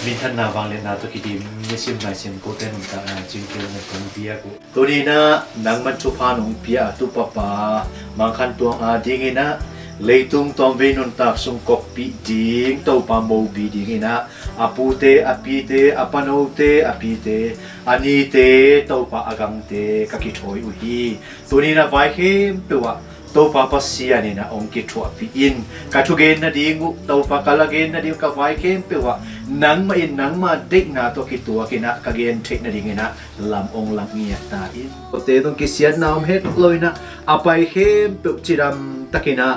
min than na wang le na to ki dim ni sim ngai sim ko ten ta na ching ke na kong bia ko to ni na nang man chu pha nong pia tu pa pa mang khan tuang a ding ina leitung tom ve non tak sung kok pi ding to pa mo bi ding ina apu te api te apano te api te ani te to pa agang te ka ki thoi u hi to ni na vai hem pe wa to pa pa sia ni na ong ki thua pi in ka thu gen na dingu to pa kala gen na ding ka vai hem pe wa nang ma in nang ma dek na to ki tua ki na ka gen thek na ding ina lam ong lam ngia ta in to te tong ki sian na om het loina apai hem pe chiram takina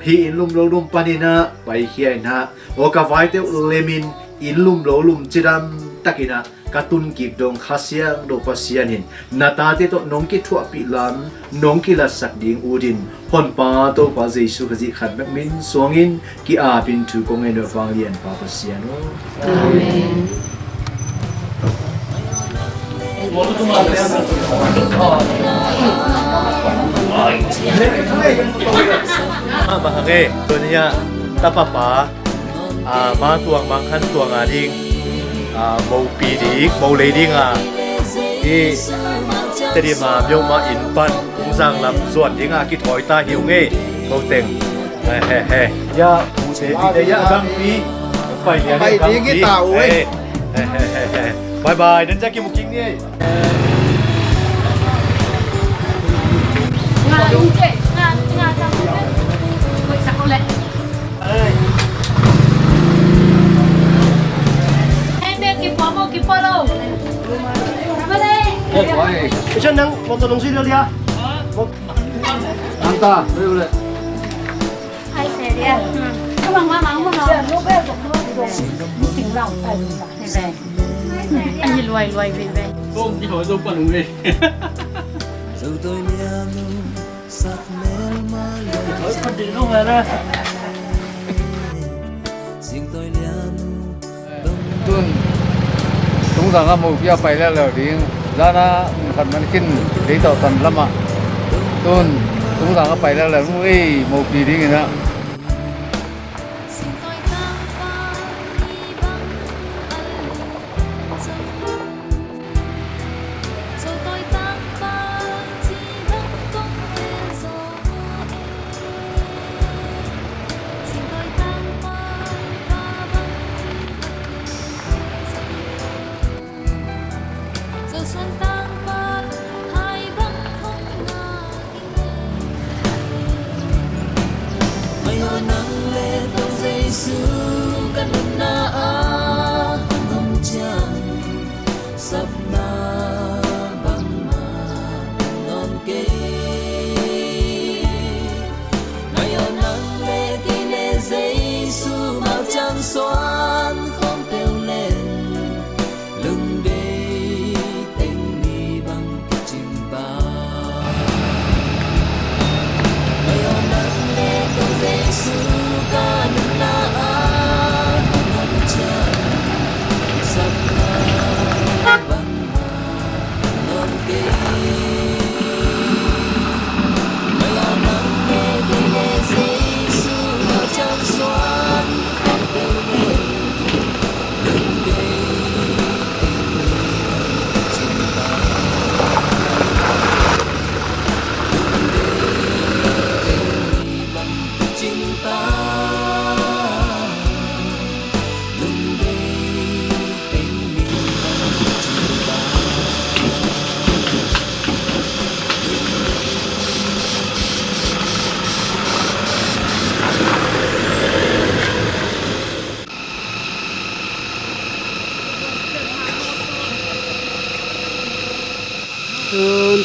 hi in lum lo lum panina pai hiai na o ka vai te lemin in lum lo lum chiram takina katun ki dong khasiang do pasianin nata te to nong ki thua pi lam nong ki la sak ding udin hon pa to pa jesu khaji khat mek min songin ki a pin thu kong en wang lian pa pasiano amen mahage dunia tapapa ma tuang mang khan tuang ading màu pi đi màu lấy đi ngà đi thế đi mà biểu mà in pan cũng rằng làm ruột đi ngà cái thổi ta hiểu nghe câu tình he he he ya cụ thể đi đây ya găng pi phải đi cái tàu ấy he he he he bye bye đến ra kia một kính đi ngà đúng chị ngà ngà trong cái vậy sao lệ kịp đâu? Apa deh? Bisa nang foto dong sih dia. Anta, boleh. Hai xe dia. Các bạn mang mắng không? Lúc bây giờ cũng tỉnh lòng phải này. Anh nhìn loài loài về về. Không, đi hỏi dâu quần người. Hỏi con đi đâu về đây? Tuần chúng ta có một việc phải là đi ra na phần mình kinh để tạo thành lắm mà tuần chúng ta có phải là nuôi một gì đi nữa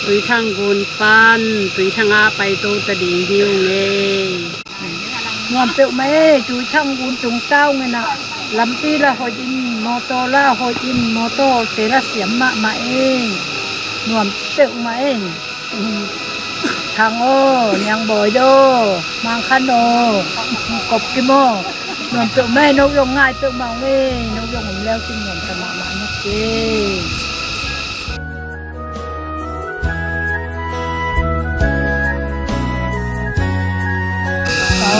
tùy thang gồn pan tùy thang a bay tô ta đi hiu nghe ngọn tiệu mấy tùy thang gồn trùng sao nghe nè làm ti là hồi in mô tô là hồi in mô tô thế là xiêm mạ mạ ngọn tiệu mấy thằng ô nhang bồi đô mang khăn ô cột kim ô ngọn tiệu mấy nấu dùng ngay tiệu màu nghe nấu dùng leo trên ngọn ta mạ mạ nhất kì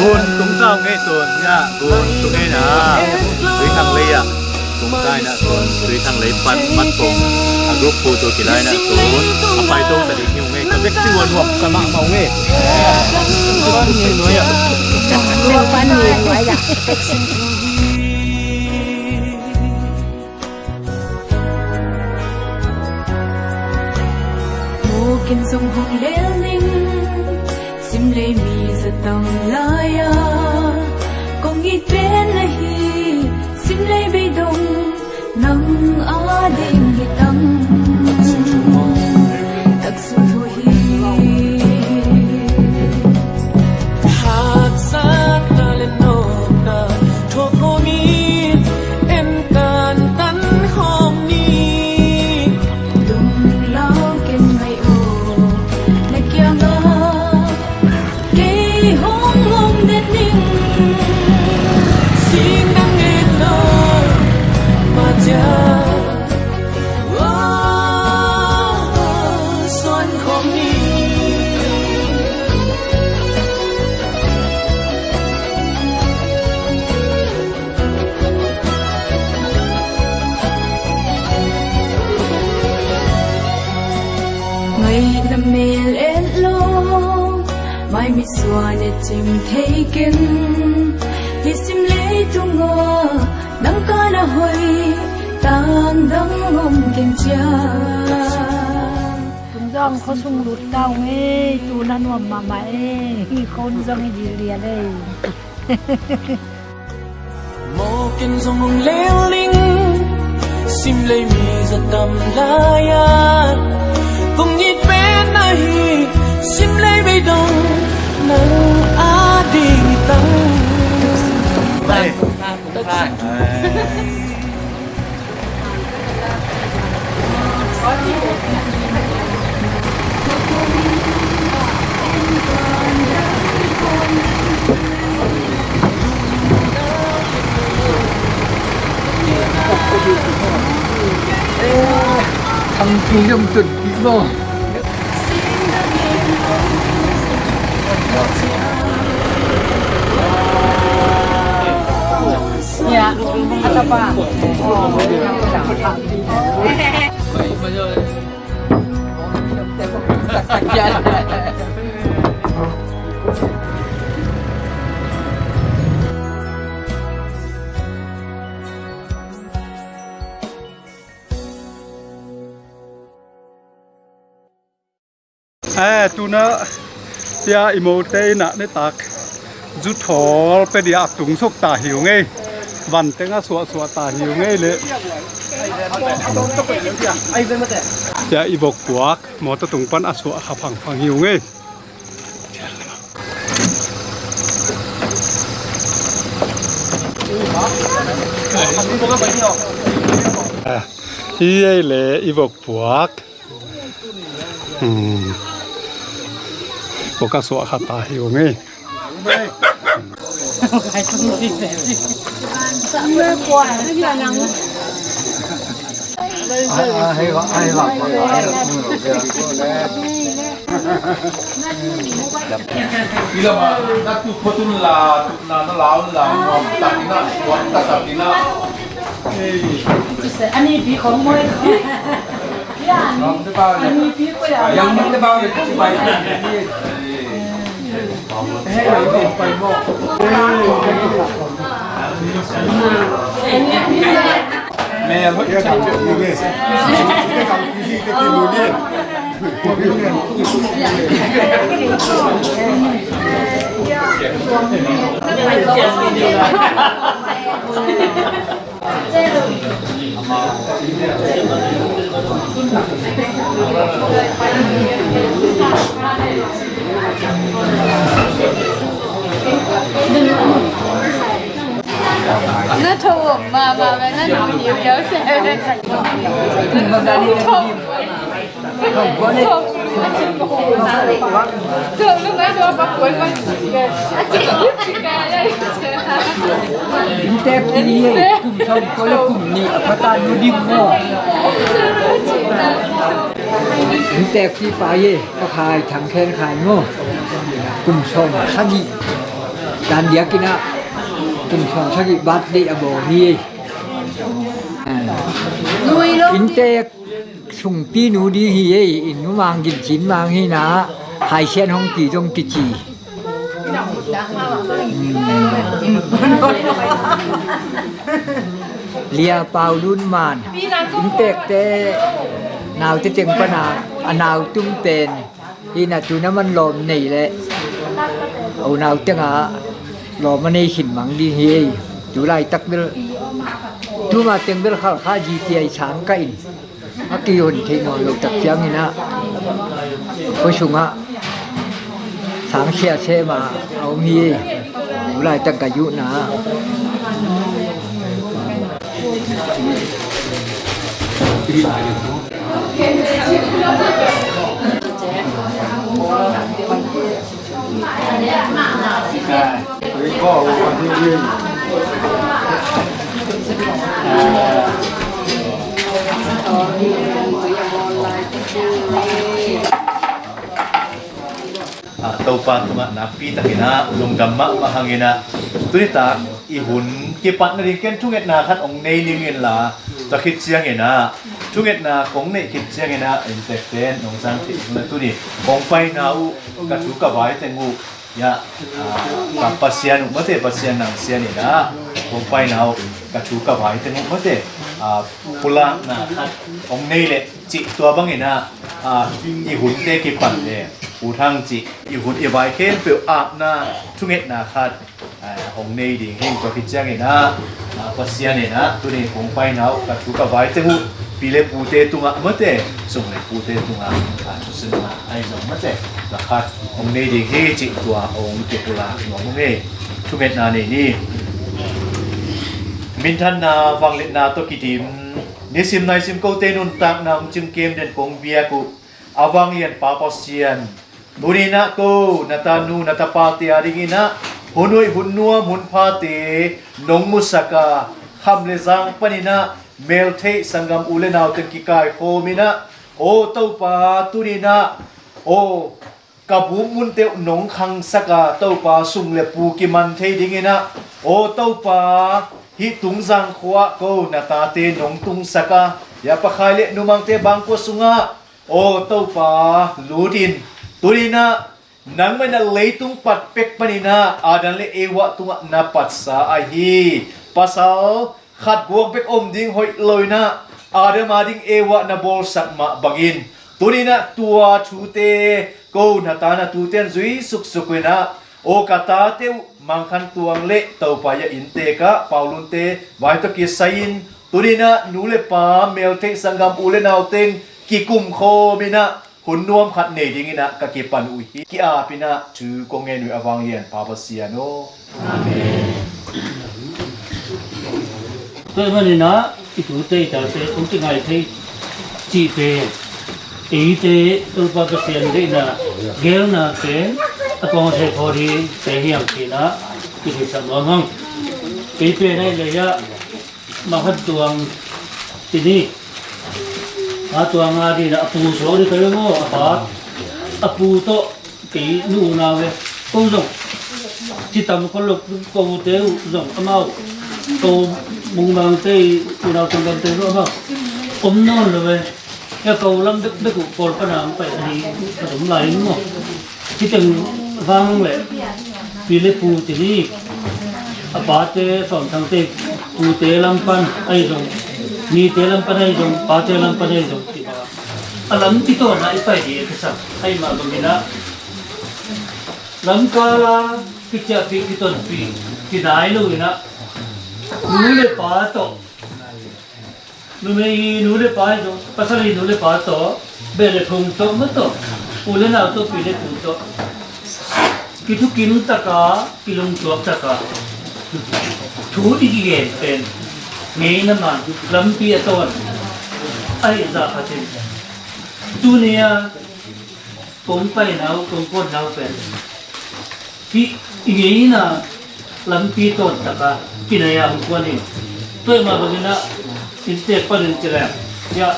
Gun tung sao nghe tuần nha, gun tung nghe nà, với thằng Ly à, ตรงได้นะส่วนตุยทางไหลปันมัดตรงรูปปูตัวกี่ไรนะส่วนไปตรงแต่ดีหิวไงก็เรียกชื่อวันหวบสมัครเมาไงบ้านนี้น้อยอ่ะ Lupa nih, banyak. Mungkin sungguh leling, simlay mi sa tang laya, kung itin lahi, simlay bidong nang ading hitang, tagsutuhi. Mai mi xua ne chim thấy kinh hi sim lấy tung ngô nắng ca na hoi tang dang ngom ken cha Tung dong có sung lụt cao nghe, tu na nuông mà mày, khi con dong gì liền đây. Mo ken dong hong leo ling, sim lấy mi za tam laya, kung nhit bên này, sim lấy bay đông. Nang ading tang Đây. thằng chú nhầm chuẩn kỹ rồi Ya, ada apa? Tu na tia imote na ne tak zu thol pe dia tung sok ta hiu nge van tenga suwa suwa ta hiu nge le tia ibok puak mo ta tung pan aswa kha phang phang hiu nge hi le ibok puak Bukan suara kata hiu ni. Bila ma tu potun la na na lao la ngom takina wan takina Ani bi khong moi. ngom te bao Ani bi ko ya. yang ni te bao le tu bai ni he ai ni pai mo mẹ mất cái chuyện gì nghe cái cầm cái lùi đi Nó thua mà nó nằm nhiều kéo xe thường lúc ấy tôi bắt cuốn con chị ca đây Tép đi cùng thông có là cùng nhị ở ta nó đi ngô tép khi phải gì có khai thằng khen khai ngô cùng sông sát nhị đàn đĩa kia nè cùng sông sát nhị bát đi ở bồ hi อินเตกสุงปีหนูดีฮีอินนูมังกินจินมังฮีนะหายเชียนห้องปีตรงติจีเลียเปาดุนมานอินเตกเตนาวจะเจงปนาอนาวตุ้มเตนอีน่ะจูน้ำมันลมนี่แหละเอานาวจังอ่ะลมมันนี่หินมังดีฮีจูไล่ตักเดลจูมาเต็งเดลข้าข้า GTI ช้างก็อินอากิยนเทนอนลงตักเจียงนี่นะก็ชุงอ่ะช้างเชียเชมาเอามีจูไล่ตักกายุนะ taupa tunga napi takina lunggamma mahangina tunita ihun kipat na rin ken tunget na khat ong nei lingin la takit siang ina tunget na kong nei kit siang ina infecten nong sang thi na tuni kong pai na u ka chu ka bai tengu ya ka pasian mate pasian nang sian ina kong pai na u ka chu ka bai tengu mate pula na khat ong nei le chi tua bang ina ihun te kipat le u thang chi ihun e bai ken pe ap na tunget na khat hong nei ding heng to kichang ina pasian ina tuni kong pai na ka chu ka bai tengu pile pute tunga mate sung le pute tunga chu sin na ai zong mate la khat hong nei ding he chi tua ong te pula ngom nge tunget na nei ni min than na wang le na to kitim ni sim nai sim ko te nun tak na chim kem den kong bia ku awang yan papasian Nurina ko natanu natapati aringina hunoi hunua munpati nong musaka khamlezang panina melte sangam ulenau tenkikai khomina o topa turina o kabum te nong khang saka topa sumle pu ki man thei dingina o topa hi tungzang khwa ko natate nong tung saka ya pakhale numang te bangko sunga o topa ludin Turina nang mana leitung pat pek panina adan le ewa tunga na patsa ahi pasal khat buang pek om ding hoi loina adam ading ewa na bol sakma bagin Turina tua chute ko natana tuten zui suk sukwena o kata te mangkhan tuang le taupaya inteka paulunte vai to ki sain Turina nule pa melte sangam ule nauteng kikum kho mina hun nuam khat nei ding ina ka ki pan u hi ki a pina chu kong nge nu awang hian papa siano amen tôi mà nó cái chủ tây ta sẽ cũng chỉ ngày thấy chỉ về ý thế tôi bao cái tiền đấy là gel na cái con sẽ có đi thể hiện thì nó cái gì sản phẩm không cái về này là mà hết tuồng thì đi tuang adi na apu so di kayo mo apa apu to ki nu na we ko zong ti tam ko lok ko te zong amao ko mung mang te u na tong te ro ma om non lo we ya ko lam de ku ko pa na pa ni dum lai mo ti teng wang we pi le pu ti ni apa te som thang te pu te lam pan ai zong ni telam panay dong patelam panay dong tiba alam tito na ipay di kasam ay magumina lam kala kitya pi kiton pi kinai lo ina nule pa to nule pa do pasali nule pa to bele thung to mo to ule na to pi le thung to kitu kinu taka kilong tuak taka thu di gen pen ngay naman lampi aton ay zakatin dunia kung pay nao kung pon nao pen hi ngay na lampi ton taka kinayang kuanin toy mabagina intek pa rin sila ya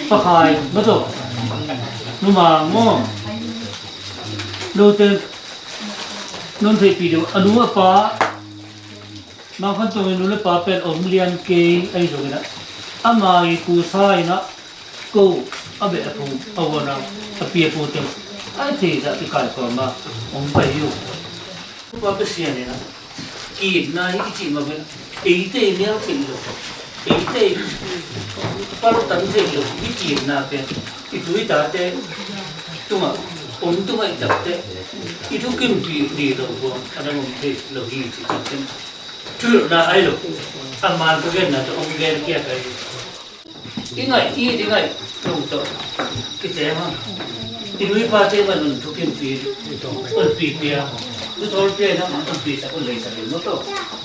pakay mato numang mo noten non thay pido anu apa Makan tu menu le papen om lian ke ai rồi đó amai ku sai na ko abe apu awana apia pu te ai te za ti kai ko ma om pai yu ba ba sia ne na ki na hi chi ma ben e te ne al kin lo e te pa lo tan je lo hi chi na pe i tu ta te tu ma om tu mai ta te i tu kim pi di lo ko ana om te lo hi chi chen tu na ai lo aman ko gen na to om gen kia kai ingai dingai tong to ki te ma i lui pa te ma nun tu kim pi on pi pia tu tol pe na ma on pi sa ko le sa le no to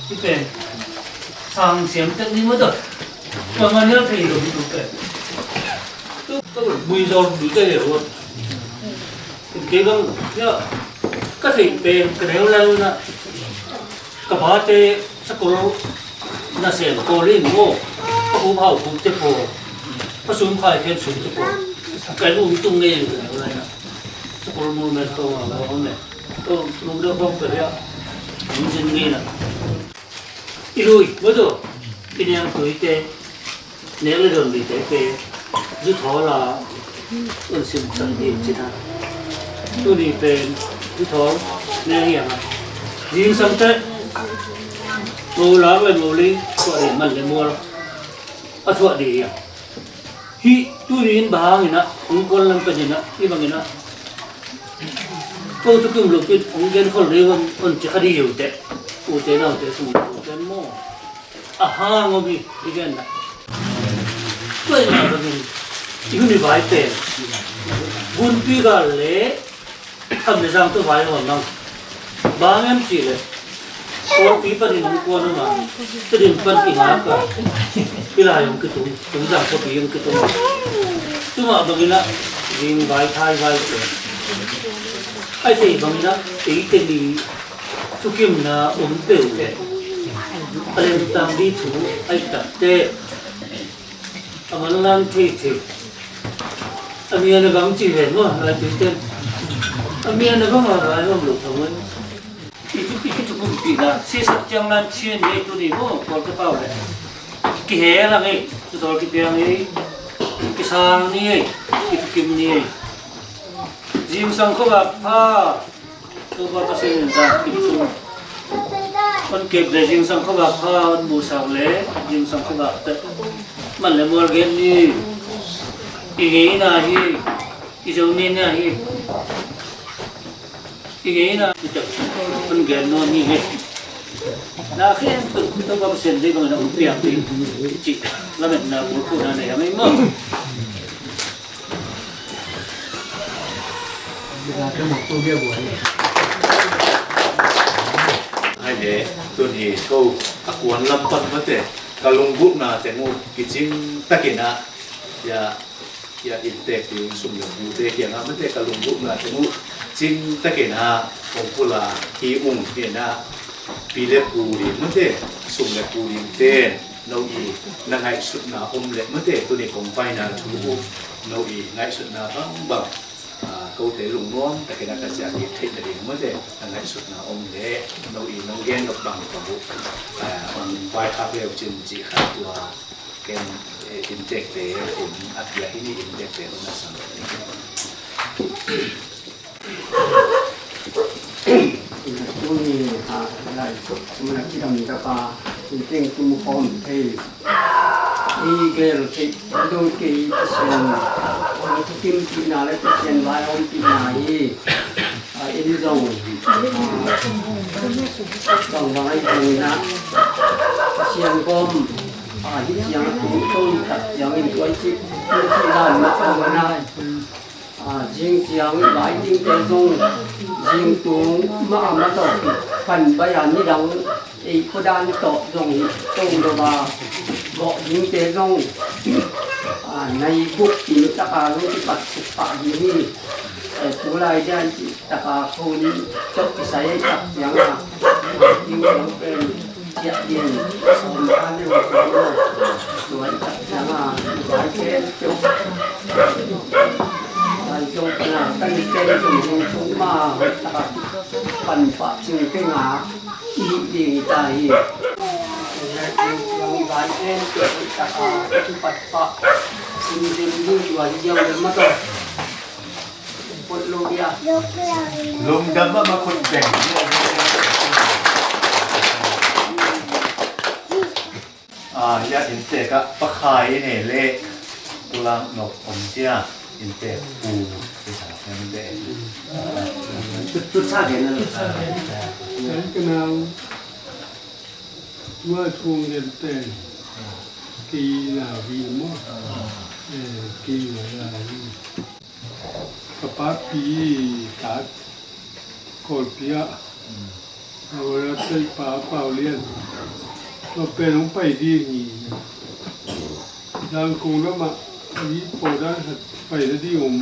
ti pe sang xiam tak ni mo to ma ma ne thei lo tu pe tu to mui zo du te le ho ke bang ya ka thei pe ka reu la na ka ba te sa ko na se ko le mo ko phao ku te po pa sum khai khen sum te po cái luôn tung nghe được này nè, có một mấy câu mà không này, tôi lúc đó không phải á, những dân nghe nè, đi lui, bắt đầu, cái này tuổi trẻ, nếu là đường đi tới về, rút thỏ là, ôn sinh sản phẩm chứ nào, tôi đi về, rút thỏ, nếu như mà, riêng sản phẩm, mua lá về mua đi, gọi để mình để mua, ở thuận đi à. Hi tu rin bahang ina ungkol lang pa dina ibang ina ko tu kum lo kit ungen khol rewan on chakari yote ute na ute su ute mo aha ngobi igen na to ina bagin yuni bai pe gun pi ga le tham le jang to bai wa nang bang em chi le ko pi pa din ko na ma tu din pan pi ha ka pila yung kitu tung jang ko pi yung kitu tu ma bagina ring bai thai bai ko ai sei bagina ei te ni tu kim na pe le ale tam di thu ai ta te aman lang the amia na bang chi le no la ti te amia na bang ma lo lo thawon itu itu pun tidak sih jangan cie ni tu ni mo kalau kau le kihe lah ni tu tol kita ni kisang ni itu kim ni jim sang ko apa tu apa sih dah itu kon kep le jim sang ko apa on musang le jim sang ko apa man le mor gen ni ige na hi ijo ni na hi cái na con ghen nó như thế là khi em tự tôi vào xem đây rồi nó cũng việc thì chị là mình là một cô này em ấy mơ là cái một câu kia buổi hai để tôi thì câu akuan lam pan mất thế kalung buk na te mu kicim takina ya ya inte yung sumyo bute kaya nga mất thế kalung buk na te mu chính tất cả na ông cô là khi ung kia na pile puri mất thế sum le puri tên nấu y năng ngày sụt na lệ mất thế tôi này cũng phải na chú nấu y ngày sụt na bằng câu tế lùng nuông tất cả các gia đình thích là mất thế năng ngày sụt na lệ nấu y nấu ghen độc bằng của ông vai tháp leo trên chỉ khác của cái in tech tế cũng áp dụng ini in tech tế nó sang Kuni lai mana kita minta pa penting tu mohon gel ke do ke sen tu kim pina le sen lai on pina ini zong dong vai na sen kom hi yang tu tu yang ini tu chi tu dan ma na riêng tiếng bái tiếng tây dung riêng tú mà tổ phần bây giờ như đóng ý cô đan tổ dùng tông đồ bà bộ riêng tây dung này bút tiếng tất cả lúc thì bắt sụp phá gì tú lại ra tất cả khôn chốt cái sấy tập tiếng tiếng bên hiện tiền xong ăn được rồi tập tiếng giải thế chốt trong là tăng cây dùng chúng mà phần phát sinh cái ngã ý gì tại yang lain kita cepat pak sim dua jam lama tu pot lo dia ลมดำมาคนแบ่งยาอินเตกะปะคายเนี่ยเละกุลังนกอมเจียอินเตกปูไปถามมันเด็ดชุดชาเด่นนั่นแหละ ก็นาวว่าช่วงเย็นเต้นกีนาวีมั้งกีนาวีกระป๋าปีตัดโคตรเปียเอาเวลาใส่ปลาเปล่าเลี้ยงเราเป็นลงไปดีนี่ดังคงแล้วมาอีโปด้านไปแล้วที่ผม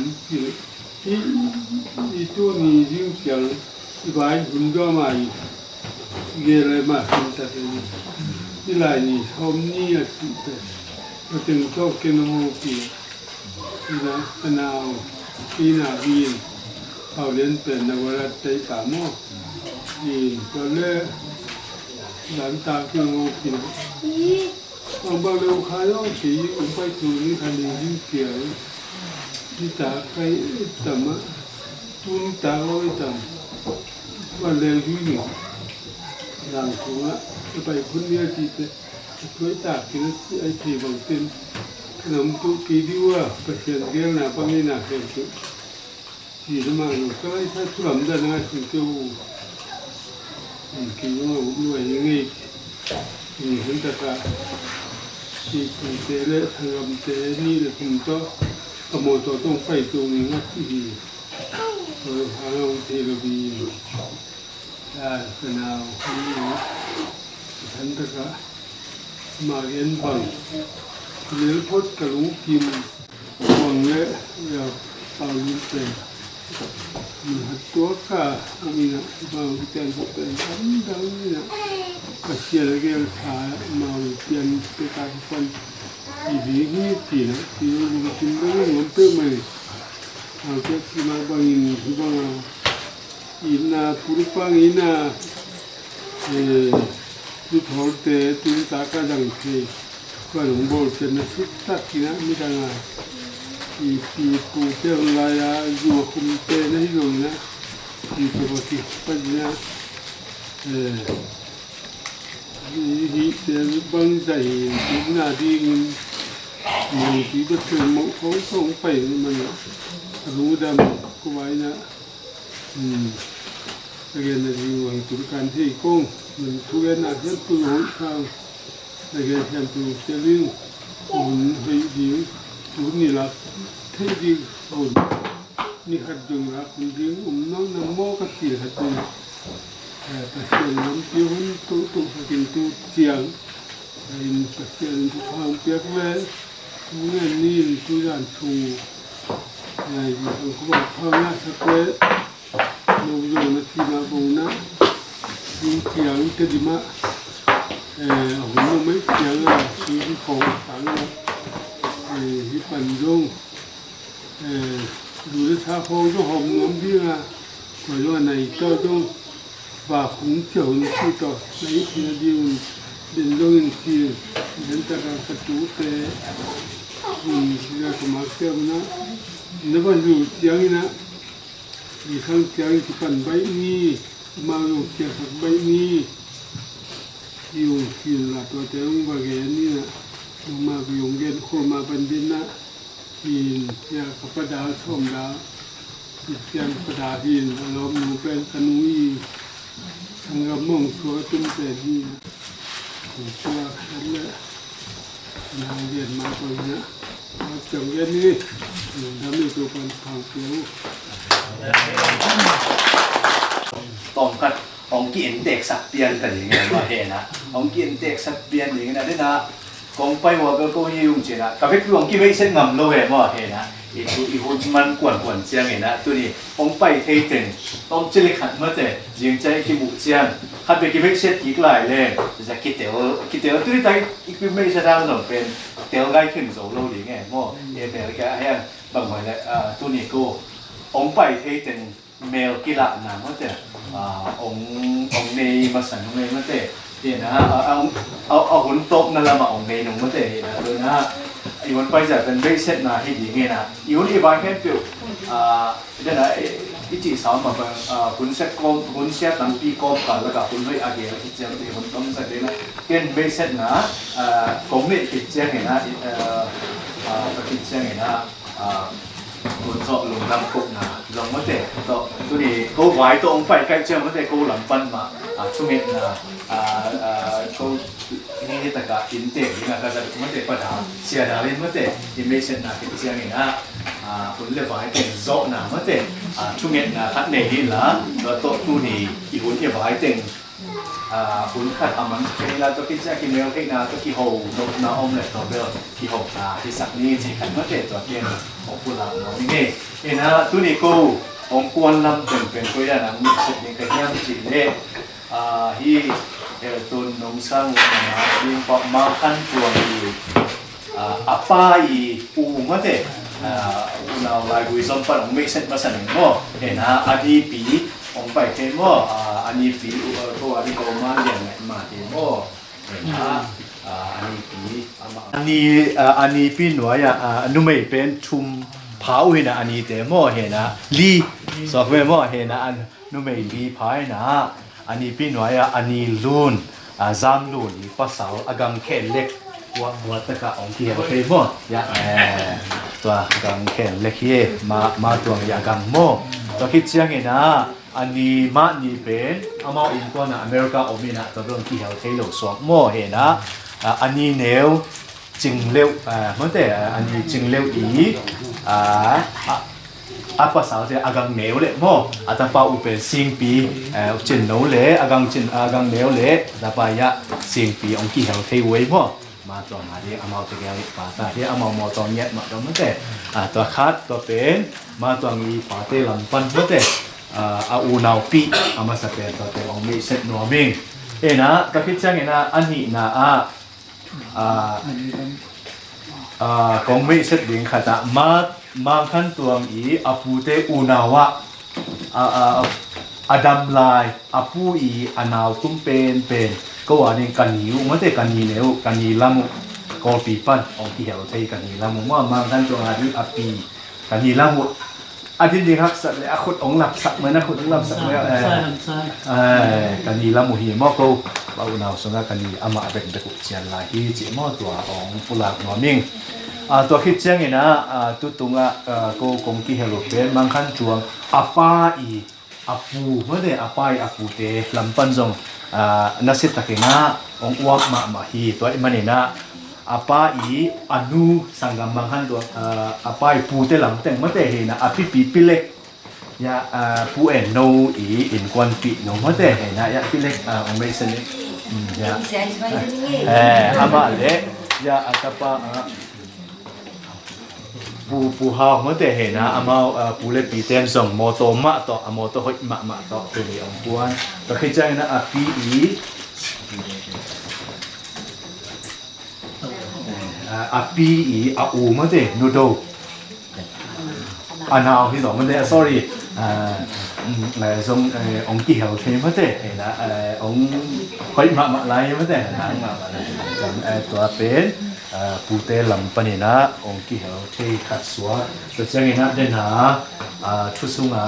อีตัวนี้ยิ่งเสียงอีบ้านหุ่นก็มาอีเกลือมาขึ้นแต่ที่ไหนนี่ชมนี่อ่ะสิแต่เราถึงต้องกินหัวปีนี่นะขนาวปีนาวีเขาเรียนเป็นนวรัตใจสามโมนี่ก็เลยหลังจากกินหัวปีเอาบางเรื่องขายเอาสีผมไปดูนี่คันนี้ยิ่งเกี่ยวที่ตาใครต่ำอ่ะตุ้นตาเอาไว้ต่ำว่าเร็วที่หนึ่งหลังของอ่ะจะไปคนเดียวที่จะช่วยตากกินไอ้ที่บางเป็นขนมตุกีดีว่าประเสริฐเกี่ยวนะปังนี่นะเกี่ยวกับที่ทำมาหนูก็ไอ้ถ้าทุรมได้นะถึงจะคิดว่าด้วยยังไงเห็นแต่ก็ที่คุณเจริญทำเจนี่เลยคุณต้องขโมยตัวต้องไปตรงนี้นะที่หาเราเทระบีได้ขนาวนี่ฉันแต่ก็มาเรียนบังเลี้ยงพดกระลุงกิมบังเละเราเอาลิ้นเป็นหัดตัวข้ามีนะบางแต่งเป็นทั้งดังนี่นะก็เสียแล้วก็ขามาเปลี่ยนไปการฟันอีดีนี่ทีนะที่เราดูกินไม่ได้หมดเต็มเลยเอาแค่ที่มาบางอินที่บางอินนาปุริปังอินนาดูทอดเตะตุนตากระดังเทก็หลงโบราณสุดตักกินะไม่ได้ง่ายอีปีปูเตลลายาอยู่คุมเตนะที่ลงนะอีตัวที่ปัญญาอีเตบังใจที่นาดีมันที่จะเป็นมงคลส่งไปมันรู้ดำก็ไว้นะเรียนในวันตุลการที่กงมันทุกอย่างน่าจะตัวหงทางเรียนแทนตัวเจริญหุ่นให้ดีหุ่นนี่ละให้ดีหุ่นนี่ขัดจงละคุณดีน้องน้ำโมก็เสียขัดจงแต่เสียงน้ำเปียหุ่นตัวกินตัวเสียงไอ้เสียงทุกทางเปียกแม่ทุกเรื่องนี่ทุกอย่างชูไอ้เขาบอกพ่อแม่สักเว้เราอยู่ในที่มาบูนะยิ่งเสียงจะดีมากผมไม่เสียงอ่ะที่ของสังอ่ะที่ปั่นยงดูที่ชาโคก็หอมน้ำพี่อ่ะก็ว่าในเจ้าต้องว่าคงเจียวนี่ที่ต่อในที่นั่นดีมันเดินลงที่เดินจากกระตูแต่ที่เราสมัครเสียนะนึกว่าอยู่เสียงนะมีข้างเสียงที่ปั่นใบนี้มาอยู่เสียงใบนี้อยู่ที่หลับตัวเจ้าว่าแกนี่นะมาไปยงเย็นโคมาเป็นดินนะที่เสียกับประดาชมดาที่เสียงประดาดินเราหนูเป็นขนุยทางกระมงสัวตุ้มแต่นี่ตัวนั้นแหละนางเย็นมาตรงนี้มาจังเย็นนี่ทำให้ตัวคนทางเสียวตอมกัดองกินเด็กสักเปียนแต่ยังไงมาเห็นนะองกินเด็กสักเปียนอย่างนี้นะนี่นะกองไปหัวก็ยุ่งเจนะกับพี่องกิไม่เส้นงำโลเห็นมาเห็นนะอีหุ่นมันกวนเจียงเห็นนะตัวนี้องไปเทตินต้องเจริญขัดมาแต่ยิงใจกิบุเจียงขัดไปกิไม่เส้นอีกหลายเลยจะคิดเดี๋ยวตัวนี้ใจอีกไม่ใช่ทางหนเป็นเดี๋ยวง่ายขึ้นโซโล่หรือไงมั่วเอเดี๋ยวแกให้บางวันเลยตัวนี้ก็องไปเทตินเมลกีฬาหนังมาแต่องในมาสั่งในมาแต่ เนี่ยนะเอาหุ่นโต๊ะนั่นละมาองเงยนุ่มมันเตะนะเลยนะอีวันไปจะเป็นเบสเซ็ตนะที่ดีเงี้ยนะอีวันอีวันแค่เปล่าเดี๋ยวนะอีจีสาวมาเป็นหุ่นเซ็ตกลมหุ่นเซ็ตตั้งปีกลมกันแล้วก็หุ่นด้วยอาเกียร์ที่เจ้าที่หุ่นต้มเสร็จเลยนะเก่งเบสเซ็ตนะกลมนี่ที่เจ้าเห็นนะที่เจ้าเห็นนะคนสอบลงลำกุกนะลงมาเตะตัวนี้เขาไหวตัวองไปใกล้เจ้ามาเตะเขาลำปั้นมาช่วงนี้นะเขานี่แต่ก็อินเตอร์นี่นะก็จะมาเตะปัญหาเสียดายมาเตะอินเมชั่นนะที่เจ้านี่นะคนเลี้ยงไว้เตะโซนะมาเตะช่วงนี้นะขัดเนยละแล้วตัวนี้อีคนเลี้ยงไว้เตะคุณขัดมันเวลาตัวคิดจะกินเมลเองนะตัวขี้หูนกน้าอมเลยตัวเบลขี้หูที่สักนี้สิขันมาเตะตัวเตี้ยของผู้หลังน้องนี่เอ็นะตัวนี้กูองค์กรลำเป็นตัวอย่างนะมีสิ่งที่เกี่ยวกับจีเล่ที่ตัวน้องสร้างนะยิ่งพอมาขั้นตัวนี้อาป้ายปูมาเตะเราไล่กุยซอมปันองไม่เสร็จมาสั่งมั่วเห็นนะอดีปีองไปเทมออันนี้ปีตัวอดีตมาอย่างไรมาเทมอเห็นนะอันนี้ปีหน่วยนุ่มไม่เป็นชุมพาวเห็นอันนี้เทมอเห็นนะลีสอบเวมอเห็นนะอันนุ่มไม่ลีพายนะอันนี้ปีหน่วยอันนี้ลุนจามลุนภาษาอากาศแค่เล็กวัดตะกะองที่เราเคยมั่วยาตัวกังแขนเล็กเย่มาตัวยากังโมตัวคิดเชียงเองนะอันนี้มานี่เป็นอามาอินตัวนะอเมริกาอเมริกาตัวเรื่องที่เราใช้โลกสวมโมเห็นนะอันนี้เนื้อจึงเร็วมันแต่อันนี้จึงเร็วอีภาษาเจ้าอากังเนื้อเลยโมอาตาป้าอุปสิงปีจึงเนื้อเลยอากังเนื้อเลยอาตาป้ายะสิงปีองที่เราใช้ไว้โมมาตัวมาที่อามาตัวแก้วปาตาที่อามาตัวเนี้ยมาตัวมันแต่ตัวคัดตัวเป็นมาตัวนี้ปาเตลัมปันมันแต่อูนาวปีอามาสเปนตัวแต่องไม่เสร็จนัวมิงนะตะคิดจังนะอันนี้นะกองไม่เสร็จดิ่งขัดมาขั้นตัวนี้อาปูเตอูนาวะอดัมลายอาปูอีอนาวตุ้มเป็นก็ว่าเนี่ยกันหิวมันแต่กันหิวแล้วกันหิวละมุกอปีปั้นองที่เราใช้กันหิวละมุว่ามาขั้นตัวนี้อาปีกันหิวละมุอาทิตย์นี้ครับสัตว์เลยอาคุดองหลับสักเหมือนอาคุดองหลับสักแล้วกันหิวละมุหิมอก็ว่าอุณาสงกันหิวอามาเป็นตะกุเชียนลายที่จีมอตัวองผู้หลักหนอมิงตัวคิดเช่นนี้นะตัวตรงก็คงที่เฮโลเป็นบางขั้นตัวอาป้าอีอาปูเมื่อเดอาป้าอาปูเตลำปันจงนัสิตะเกนะองอวกมาฮีตัวมันนี่นะอาป้าอีอนุสังกัมบางขั้นตัวอาป้าปูเตลำแต่งเมื่อเดเห็นนะอาปีเล็กยาปูเอ็นโนอีอินควันปีโนเมื่อเดเห็นนะยาปีเล็กองไม่สนิทยาอามาเล็กยาอาตาป้าปูฮาวเมื่อแต่เห็นนะอามาปูเล็กปีเต็มส่งโมโตมาต่อโมโตหอยมาต่อตัวนี้องกวนแต่คิดใจนะอาปีอีอาปีอีอาอูเมื่อแต่นูโดอันเอาที่สองเมื่อแต่ sorry ส่งองกี่เหาเช่นเมื่อแต่เห็นนะองหอยมาอะไรเมื่อแต่หางมาตัวเป็นปูเตลำปนินะองค์ที่เราใช้ขัดสัวตัวเจ้าเงินเดินหาชุดสุงา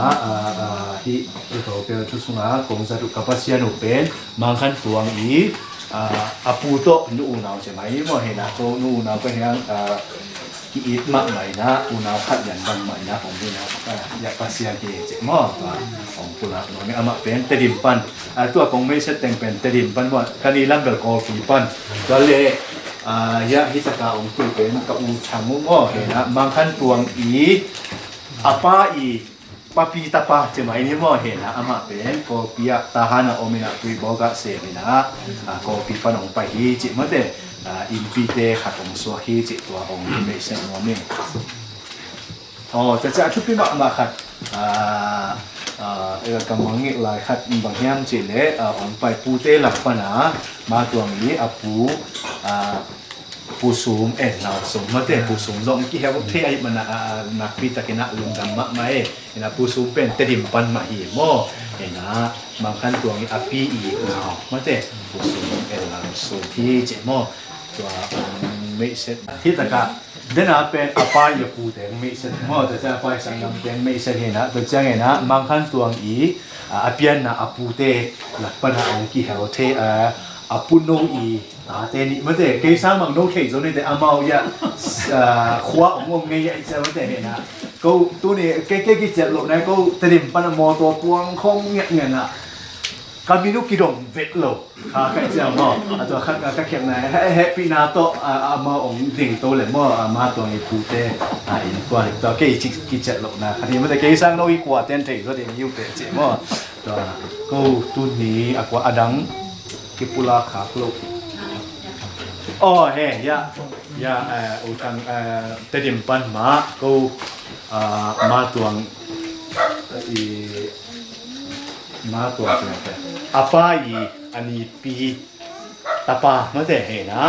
ที่เราเป็นชุดสุงากงสะดุกับปัสยานุเป็นบางขั้นตัวอีปูโตนูนาวใช่ไหมว่าเห็นนะตัวนูนาวเป็นยังกีดมากไหมนะอูนาวขัดยันบางไหมนะของนี่นะอยากปัสยาที่เจ็บมากของกุหลาบน้อยอามาเป็นเตดิมปันตัวคงไม่ใช่แต่งเป็นเตดิมปันว่าการนี้ลำเบลกอฟีปันก็เลยยะฮิตกาองคุยเป็นกับอูชามุโมเห็นนะบางขั้นตวงอีอาป้าอีปาปีตาปาจะไม่นี่โมเห็นนะอามาเป็นก็ปียตาหานะโอเมนะคุยบอกกับเสมินะก็ปีปนองไปฮีจิเมื่อเดอินปีเตขัดองสวฮีจิตัวองที่ไม่เส้นโมเมนจะชุดปีมาขัดกำลังเงี้ยลายขัดบางอย่างจีเล่องไปปูเตหลับปนามาตัวนี้ปูสูงเราสมมาเตปูสูงลงกี่เหตุที่ไอ้มันนักพิจารณาลุงดำมะไม่นะปูสูงเป็นเตดิมปันมาหีโม เห็นนะบางขั้นตัวนี้อปีอีมาเตะผู้สูงสูงที่เจมอตัวไม่เสร็จที่ตะกะเดินเป็นอปายปูเตงไม่เสร็จมอแต่จะไปสังกำเตงไม่เสร็จเห็นนะตัวเจ้าเห็นนะบางขั้นตัวนี้อเปียนนะอปูเตหลักปัญหาองค์กี่เหาเทอปุโนอีเตนี่มาเตะเกซ่ามังโนเทโซนี่แต่อามาอย่าขวาองค์เงี้ยจะมาเตะเห็นนะก็ตัวนี้เก๊ๆกิจหลบนะก็เตรียมปันมอตัวปวงคงเงี้ยนะกามินุกิดงเวทโลค่ะแค่เจ้าหม้อตัวข้างก็เข้มนะแฮปปี้นาโตอามาองดิ่งโตเลยหม้อมาตัวนี้พูเตอินตัวเก๊กิจหลบนะคดีมาเตะเกซ่าโนอีกว่าเต้นเทก็เดี๋ยวยูเตะเจ้าหม้อตัวก็ตัวนี้อากว่าอดังกิปุลาขาโลกอ๋อเฮ้ยาอุทังเตดิมปันมาก็มาตัวมาตัวเนี่ยอาปายอันนี้ปีตาปาไม่ได้เห็นนะ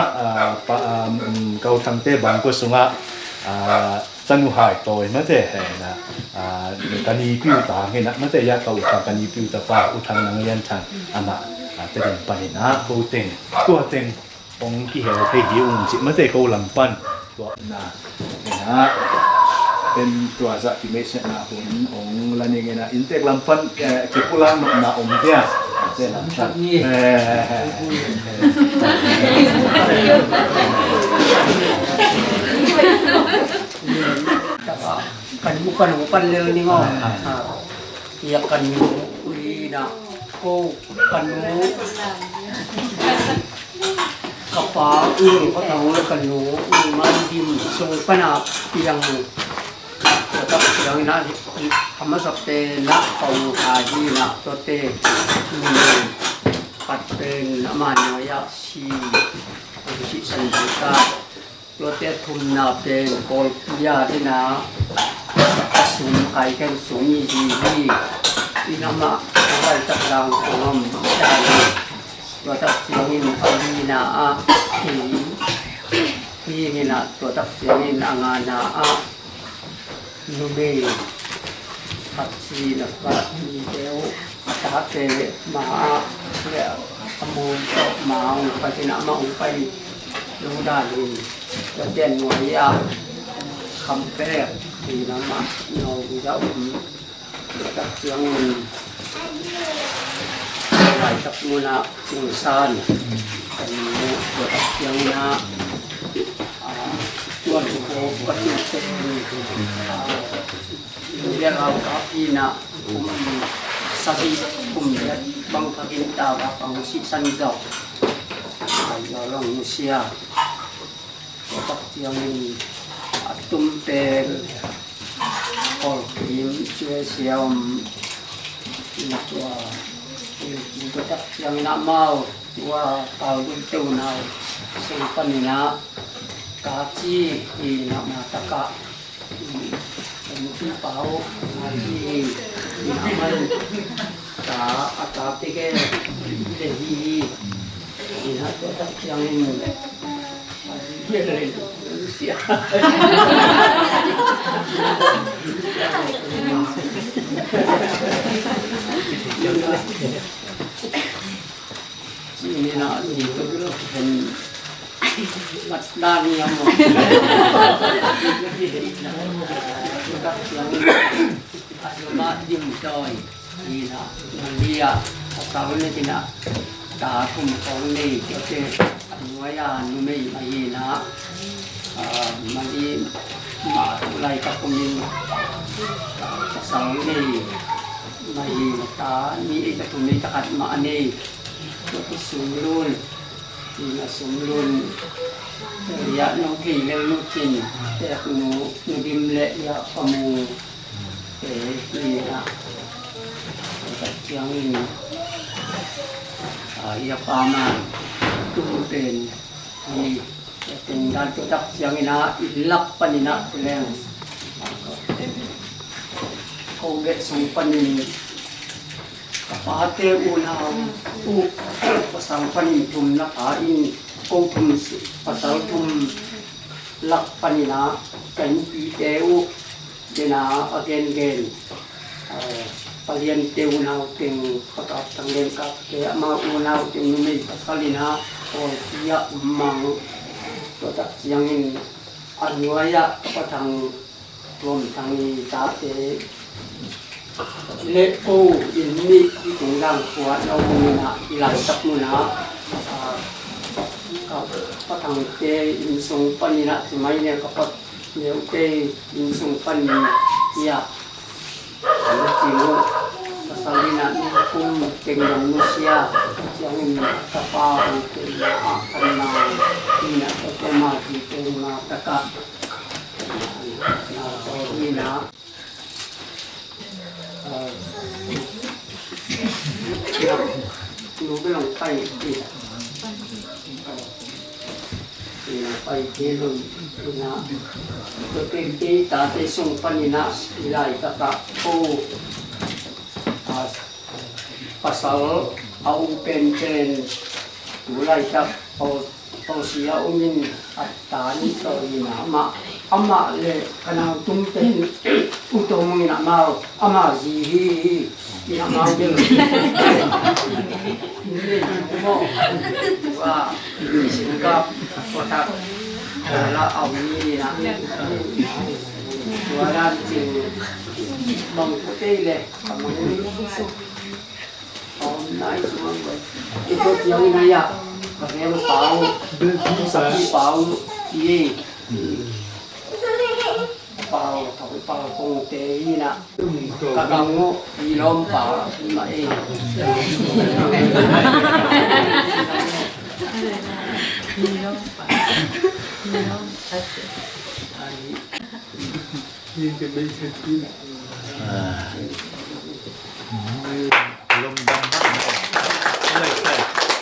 เขาทำเตบังก็สุงะจันทร์หายตัวไม่ได้เห็นนะกันนี้พิวตาเห็นนะไม่ได้ยาเขาทำกันนี้พิวตาปาอุทังนังเรียนทันอามาเตดิมปันเห็นนะเขาเต็งตัวเต็งองค์ที่เห็นเราเคยหิวจิไม่ได้เขาหลังปันตัวนะเห็นนะเป็นตัวสักที่ไม่ใช่นะผมองค์ละนี่ไงนะอินเตกลำฟันเก็บกุลานะองค์เนี่ยเจ้าลำฟันkan bukan learning oh ya kan uina ko kan kapa ko tahu kan mandim sung pana piang tak piang na amma sabte na pau haji na tote paten amano ya si sanjita tote thum na pen kol ya dina sum kai kan sumi ji inama kai tak lang ngam daiตัวตักเสียงอินเอาดีนาอาที่นี่นะตัวตักเสียงอินอ่างานาอานุเบปัจจีนักบัดมีเดียวตาเตมาแล้วขโมยตกมาไปที่น้ำมาไปดูด้านนี้จะเด่นหน่วยยาคำแปลที่น้ำมาเราจะตัวตักเสียงอินหลายกับมูนาจิงซานเป็นตัวyang na tuan ko pati se dia au kapi na sabi dia bang pakinta ba pang si sanjau ay orang musia yang atum te kol kim chue siam na tua tak yang nak mau tua tahu tu now simpan na kaci di nama taka mungkin pau lagi amal ta atapi ke dehi ina tu tak yang dia dari Rusia ini nak ni tu kan dan yang mau asma dim toy ina Malia asal ni tidak dah kum kong ni kita nuaya numei ina mali ma mulai kakumin asal ni mai ta ni ita tumei takat ma ni tu sumrul ina sumrul ya no ki le no kin te no dim le ya kamu ina yang ini ya paman tu ten ni tinggal tak yang ina ilak panina leng kau get sumpan ini kapate unaw pasang panitum na kain kung pasal tum lak panina kan piteu dina again เรียนเตียวนาเก่งประกอบทางเรียนกับเกะมาอูนาเก่งมีภาษาลินะโอ้ยะมังตัวตัดยังอินอันวายะก็ทางรวมทางนี้ตาเตเลโออินนี่ที่ตรงดังขวดเรามุนะอีหลายตับมุนะก็ทางเตอินทรงปัญญาสมัยเนี่ยก็เดี๋ยวเตอินทรงปัญญาจริงPasalina ni kum tinggal manusia jangan apa itu karena ini tema di tema kakak ini lu bilang pai ini pai itu na kepenting tadi sumpah nina ilai kakak pasal au pen mulai tak au sia umin atani to ina ama le kana tumten utong ina mau ama zihi ina mau bil ini mo wa singkap kotak la au ni na waran jing bang putih le kamang nay semua itu yang ini ya karena bau sapi bau ini bau tapi bau kong teh ini nak kamu ilom bau ini lom dam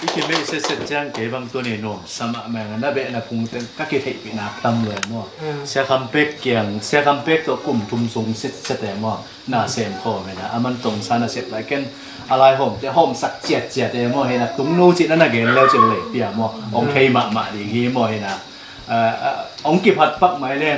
iki me se se jang ke bang to ne no sama ma na be na pung ten ka ke thei pi na tam le mo se kham pek kyang se kham pek to kum thum sung se se te mo na sem kho me na aman tong sa na se lai ken alai hom te hom sak jet jet te mo he na tung nu chi na na gen leo chen le pia mo ong thei ma di hi mo he na ong ki phat pak mai le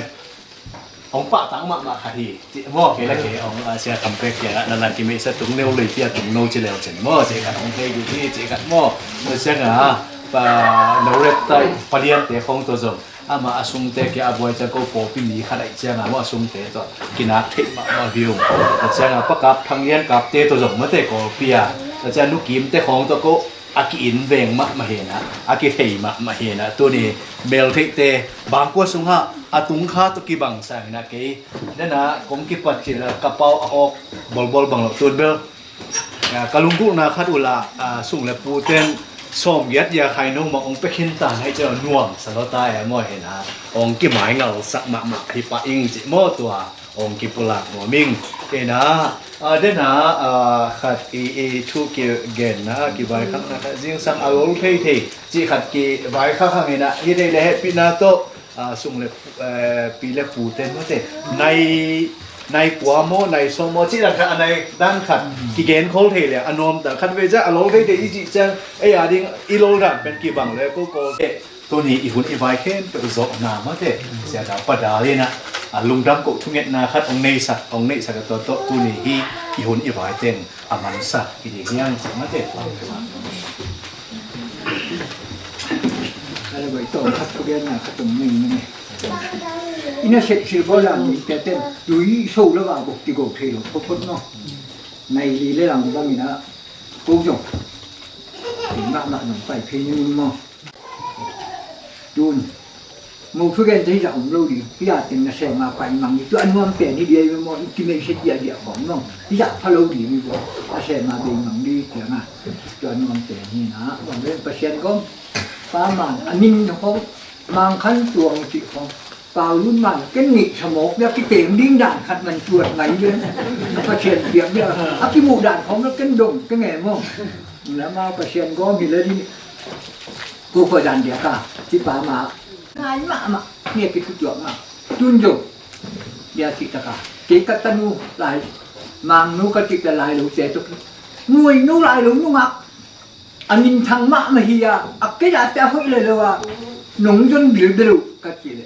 ông bạ tăng mạ khả hi chị mua cái là cái ông sẽ cầm cái kia là cái mấy sẽ tung nêu lấy tiền tung nô chỉ leo chừng mua chỉ cần ông thấy cái gì chỉ cần mua rồi sẽ ngã và nấu lên tay phát điện để không tôi dùng mà asung te cái aboy cho cô bố pin đi khai lại sẽ ngã mua asung te to cái nát thịt mà view rồi sẽ ngã bắt cặp thằng yên cặp te tôi dùng mới te có pia rồi sẽ nút kiếm te không tôi có aki in veng ma he na aki thei ma he na tu ni bel thei te bang ko sung ha atung kha to ki bang sa na ke na na kom ki pat chi la kapau ok bol bang lo tun bel kalung ku na khat ula sung le pu ten som yat ya khai no ma ong pe khin ta hai cha nuam sa lo ta ya mo he na ong ki mai ngal sak ma hi pa ing chi mo tua ong ki pula mo ming ke na đây là khát cái thu kia gen na cái bài khác na riêng sang áo thấy thì chỉ khát cái bài khác hàng này na như đây là happy na to sung le pi le phụ tên nó thế này quá mô này so mô chỉ là khát này đang khát cái gen khâu thì là anh om đã khát về ra áo thấy thì chỉ chăng ấy à đi ilo ra bên kia bằngเลยcôตัวนี้อีหุ่นอีไวเข็นเป็นโซนน้ำมาเถอะเสียดายปัดดาเลยนะลุงดำก็ทุ่งเงินนาคัดองในสักตัวนี้อีหุ่นอีไวเต็นมันสักอีเดียงจังมาเถอะอะไรไปต่อคัดตัวเรียนนะคัดตรงนี้นี่อินาเสร็จสิบวันละมีแต่เต็มดูยี่สู้แล้วว่าบุกติโกเทโลพบเนาะในลีเรื่องบ้างนี่นะกูจงถึงบ้านหนุ่มไปเพลงมั้งดูมูทุกอย่างที่จะอมรู้ดีที่อยากเป็นนักแสดงมาไปมั่งตัวอันนู้นเปลี่ยนที่เดียวไปหมดที่ไม่ใช่เดียวของน้องที่อยากพะโล้ดีมีบ่นักแสดงมาเป็นมั่งดีเดี๋ยวนะตัวอันนู้นเปลี่ยนนี่นะวันเล่นเปอร์เซ็นต์ก็ฟ้ามันอันนี้ของมังคันตัวจิตของเปล่ารุ่นมันก็หนีสมองแล้วที่เต่งดิ้งด่านขัดมันจวดไหนเยอะเปอร์เซ็นต์เปลี่ยนเยอะอ่ะที่หมู่ด่านของมันก็ดงก็แง่มั่งแล้วมาเปอร์เซ็นต์ก็มีเลยที่กูพอดันเดียวกันที่ป่ามาngài mà nghe cái thứ trưởng mà tuân dụng dia kita ka kita tanu lại mang nu ka kita lại lu te tu nuôi nu lại lu nu ngak anin thang ma hiya cái đã ta hoi le lo nong jon bil bil ka chi le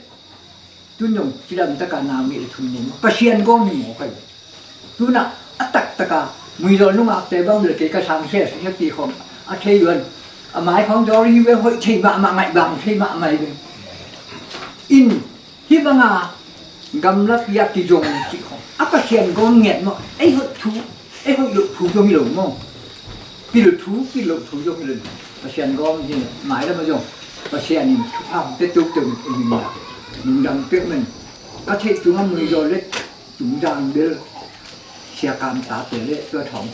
tuân dụng chỉ làm ta ka na mi thun ni pasien go ni mo kai tu na atak ta ka มือโดนลุงอักเตะบ้างเลยเตะกระชังเชี่ยสักทีของอาเทียนหมายของจอรีเวลเที่มาใหม่บางที่มาใหม่เลยอินที่บางกำลังอยากที่จงที่ของอักเชียนก็เงียบมั้งไอ้หัวทูไอ้หัวหลุดทูจงมีหลงมั้งพี่หลุดทูจงมีหลงอาเชียนก็จริงหมายแล้วมาจงอาเชียนนี่ภาพเตะตุกตึงอีกอย่างมึงดังเป๊ะมันอาเทียนจุงมันมือโดนเล็กจุงดังเด้อเชียร์การตาเตะเล็กตัวทอง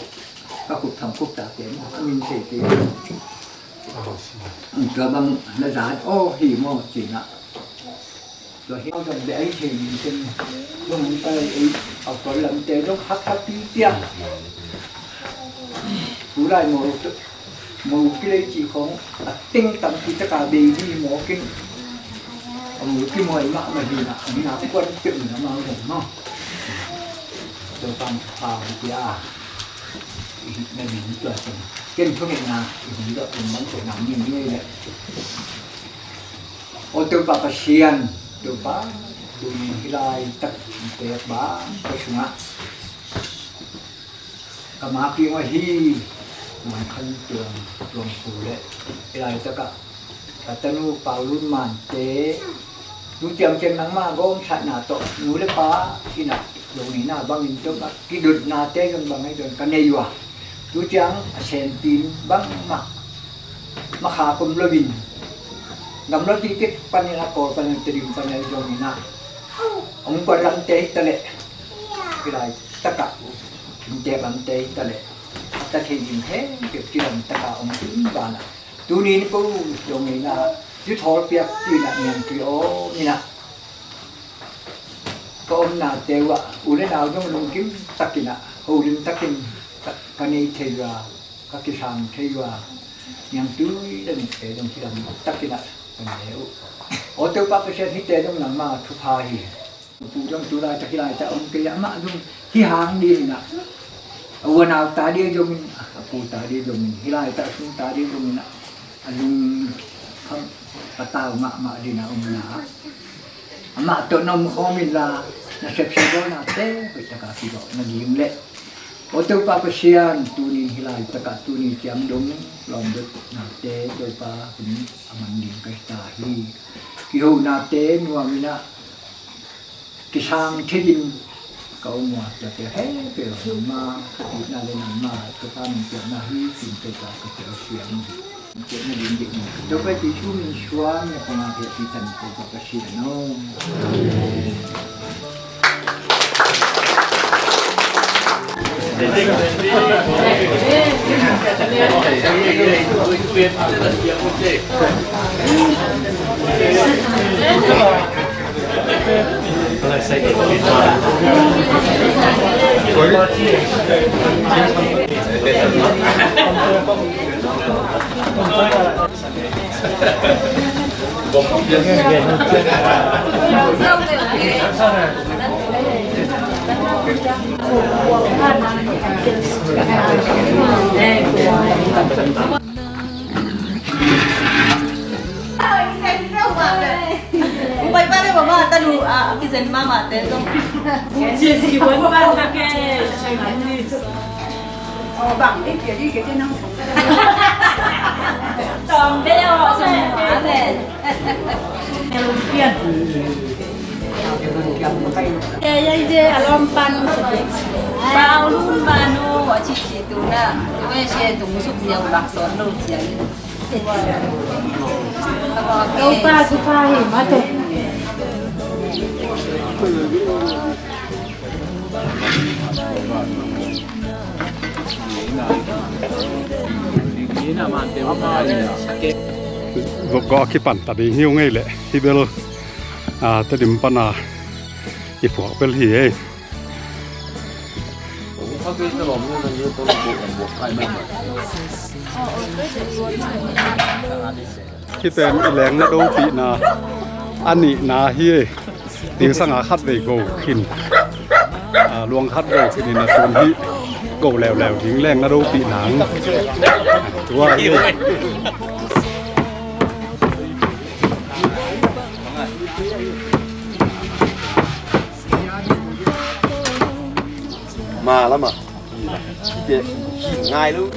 ก็ขุดทำคุกตาเตะมันมีเศษเตะตัวบางนาจารย์โอ้หิมอจริงอ่ะตัวหิมอจนได้เห็นจนลงไปเอาตัวลำเตะต้องฮักตีเตี้ยผู้ได้หมอกิเลจีของติ้งตั้งกิจการดีที่หมอกินเอาหมูที่มวยมะมาดีนะนี่นะก็เก็บน้ำมันผมเนาะตัวฟังข่าวเตี้ยในหมู่ตัวจริงเก่งทุกอย่างนะถึงจะเป็นมันสวยงามยิ่งนี่แหละโอ้ตัวปากเชียนตัวป้าดูที่ไรตักเตะบ้าก็ชนะก็มาเพียงว่าที่มันขั้นตัวลงปูเลยอะไรตักแต่ตนูเป่ารุ่นมันเตะดูเจียมเจียมนังมาก็ชนะโตหนูเลยป้าที่น่ะตรงนี้น่ะบางอินตัวกี่ดุดนาเตะกันบางไอ้เดินกันในอยู่อ่ะดูจังเชนตีนบางมาขาคนละวินกำลังที่ติดปัญญาโกปัญญาตริมปัญญาโยมินะองค์ปรันเตยตะเละกิไรตะกะเจบันเตยตะเละตะเทียนเฮเก็บกิรันตะกะองค์ตีนบานะตัวนี้นี่ปุ๊บโยมินะยุทธอเปียกที่น่ะเนี่ยที่โอนี่นะก็อมนาเตวะอุเรนาวต้องลงกิมตักกินะอุเรนตักกินกันในเทวะกักิชังเทวะยังตุ้ยdanต้องที่เราตักกินะกันแล้วโอ้ตัวป้าเพื่อนที่เตะต้องหลังมาทุพาหีผู้จงตุลาตะกิลายแต่องค์เกียร์มาจงที่หางดีนะวันเอาตาเดียวจงผู้ตาเดียวจงฮิลายแต่สุนตาเดียวจงนะอันนี้เขาปะตาวมาดีนะองค์นะมาตัวนมข้อมิลานะเชฟเชฟนะเต้ไปตะกาที่บอกนั่นยิ่งเละโอ้ตัวป้าเพื่อนตัวนี้ฮิลายตะกาตัวนี้เจียมดงลองดึกนะเต้ตัวป้าคนนี้มันยิ่งไปตาฮีกิโหนาเต้นัวมินะกิช่างเทยินก็มัวจะเตะเฮ้เปล่ามาอีกนาเลนันมาตัวป้ามันเจียมนาฮีสิ่งตัวป้าก็เจียมเสียงเจียมนั่นยิ่งยิ่งตัวไปที่ชุ่มชัวเนี่ยพนักงานที่ทันตัวป้าเสียงน้องPai pai mama tanu pisan mama tenong. Si buat apa ke? Oh bang, jadi kita nang. Tom beo semua kan. Kelumpian. Ya je alompan. Bao luôn banu cici tu na. Tu je tu musuh dia ulah son lu dia. Lupa suka matu. Vợ có cái bản tạt đi nhiều ngay lệ thì bây giờ ta điểm bản cái phổ bên thì ấy cái tên lén nó đâu bị na anh nị na hi tiếng sang khát về gầu khinh luồng khát gầu thì là tuần hi gầu lèo lèo tiếng lén nó đâu bị nắng chúaมาแล้วมา ง่ายลูก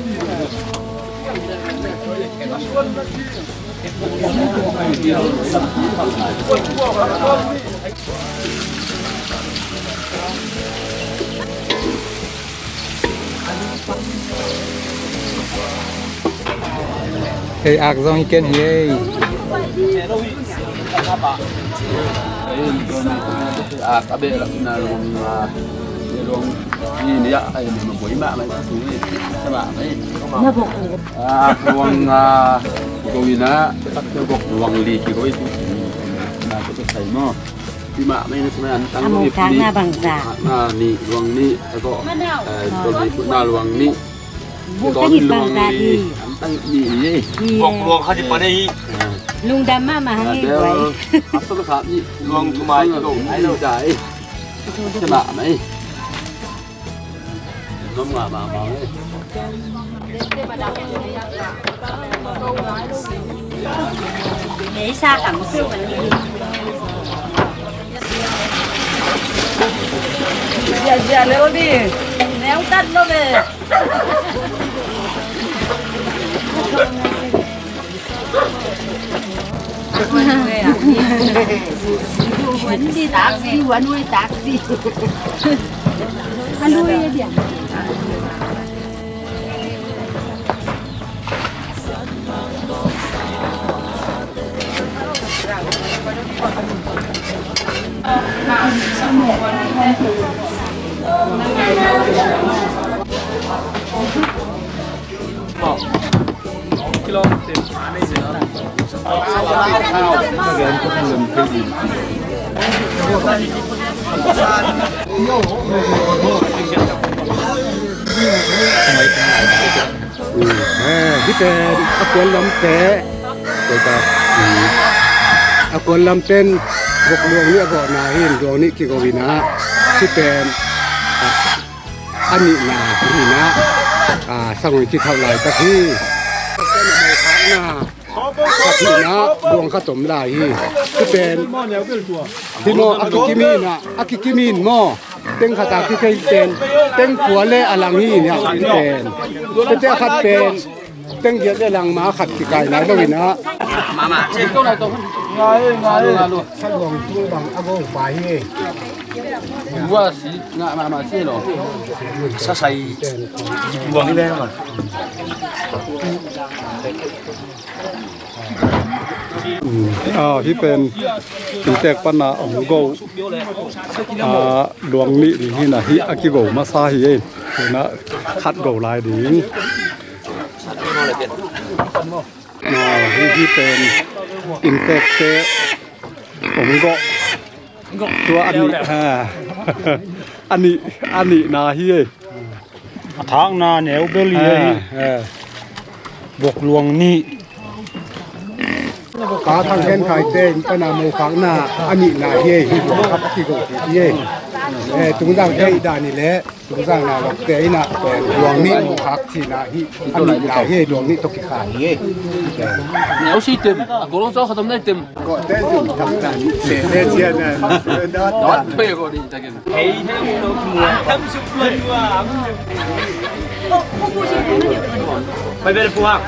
Hey, Akzong ikan hey. Abe lah na long ni ya ay mo ima mai su ni sama mai na bộ luang ko ina ko luang li ki ko itu na ko sai mo ima mai ni sama an tang ni na bằng giả na ni luang ni ko to ni na luang ni bộ cái gì bằng giả đi an tang niบอกลวงเขาจะไปได้ lung đam mà hay vậy áp to ka ni luang tu mai ko ai lo dai sama mai nó mà ấy để xa cả một siêu vấn đề Dạ leo đi, néo tắt nó về. quấn đi tạc đi quấn nuôi tạc đi ăn nuôi đi Kita aku lam te, kita aku lam ten bok luang ni aku nahin luang ni kiko wina, kita ani na wina, sangat kita lay tapi, tapi na luang katom lay, kita timo aki kimin mo. Teng kata kita ten teng kuale alangi ni aku ten tete khat ten teng dia alang ma khat ki kai na lo na mama trên câu này tôi ngai luôn sa long tu bang ago bai he gua si ngạ mama trên rồi sa sai buang đi lên màที่เป็นถึงแตกปัญหาของโกดวงนี้นี่นะฮิอากิโกมาซาฮิเองนะคัดโกลายดิ้งที่เป็นอินเตกเตของโกตัวอันนี้นาฮิเอง ทางนาแนวเบลีบกลวงนี่กาทางเห็นไข่เต้นปนาโมขังหน้าอันนี้นาเย่หิบครับที่กูเย่ตุงสังเทดานี่แหละตุงสังนาหลอกเตยนะหลวงนี่โมขักที่นาฮิอันนี้นาเย่หลวงนี่ตกขายเย่ nếu si tìm cố gắng cho không tìm ก็ได้สิทำกันเสียเสียนั่นดอด thuê gọi đi ta kêu thấy thế nó mùa thâm sụp lên qua mày về phù hợp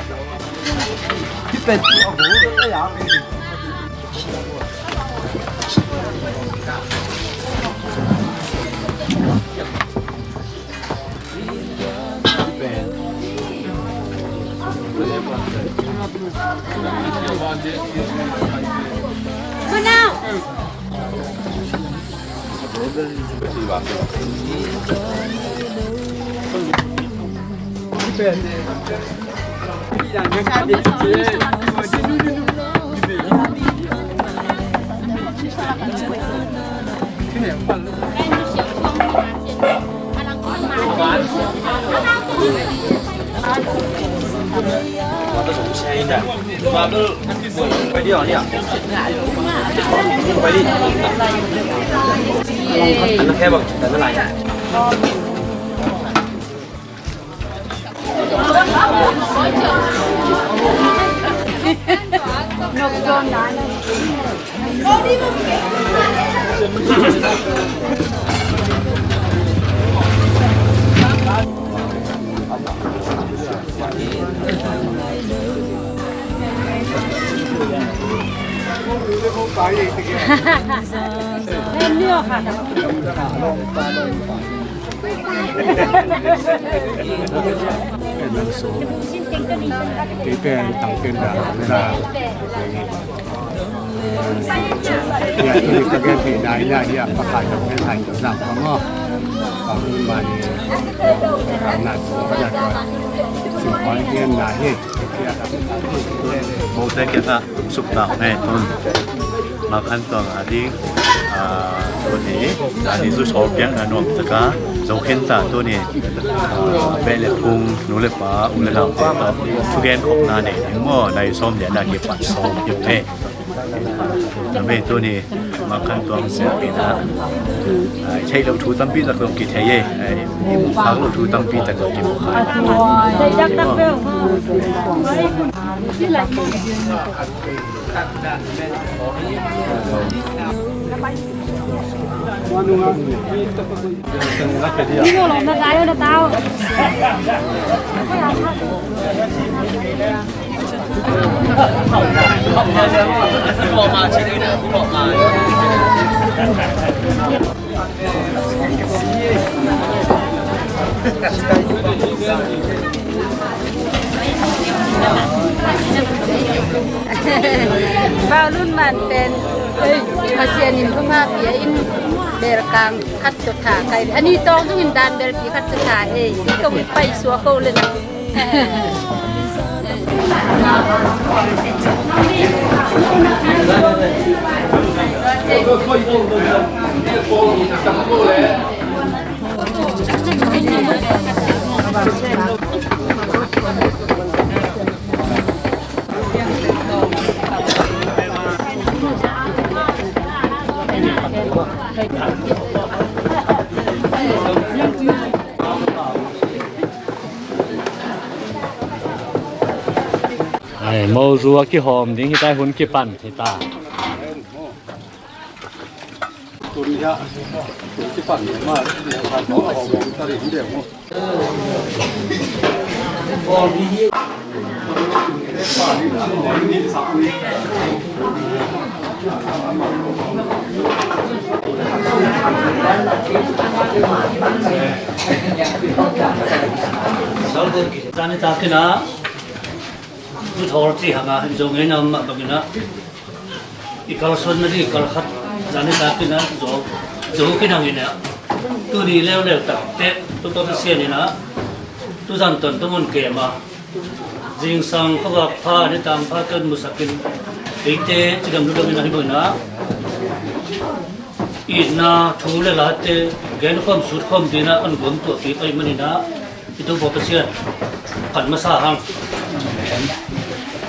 ที่เป็นโอ้โหได้ยังCon nào tôi sống xe nè và tôi phải đi ở đi à phải đi anh nó khe bằng tại nó lại nộp cho nó เล่นเนื้อค่ะ ที่เป็นต่างเป็นด่าเวลาเนี่ยที่กระเบียนที่ได้เนี่ยประกาศกับแม่ไทยกับนำเขาก็เอาขึ้นมาเนี่ยหนักก็จะสิ่งของเงี้ยหนาเฮ้ยที่อะไร 모델께서 쑥다 돈 막한동 아직 돈이 아니수 저병 나누었다가 저켄다 돈이 벨레풍 놀래봐 올라가 투겐 겁나네 뭐 나이 섬 내나게 봤어 옆에 그다음에 돈이 막한동 세비나 체력 주담비다 그렇게 대예 이무파로 주담비다 그렇게 뭐 Ini loh, udah tahu, udah tahu. Bao luôn manten Asianin puma pia in berkang khat to tha kai ani tong tu in dan ber pi khat to tha e ko pai suwa ko le na màu rùa cái hòm đến khi ta hun cái bàn thì ta ตัวนี้ฮะตัวที่ปั่นมากเนี่ยผ่านน้องเอาของตะลิ่งเดียว자네 자기나 부터지 하나 종에는 막이나 이깔선들이 이깔hat 자네 자기나 저 그냥이네 또니 레벨 딱때 또 시에나 또잔던 또문 게마 징상 허가 파니 담파던 무사킨 이때 지금 누르면 해보나 이나 둘레 라테 겐컴 수컴 되나 안검 또 비파이만이나 itu bopesian kan masahang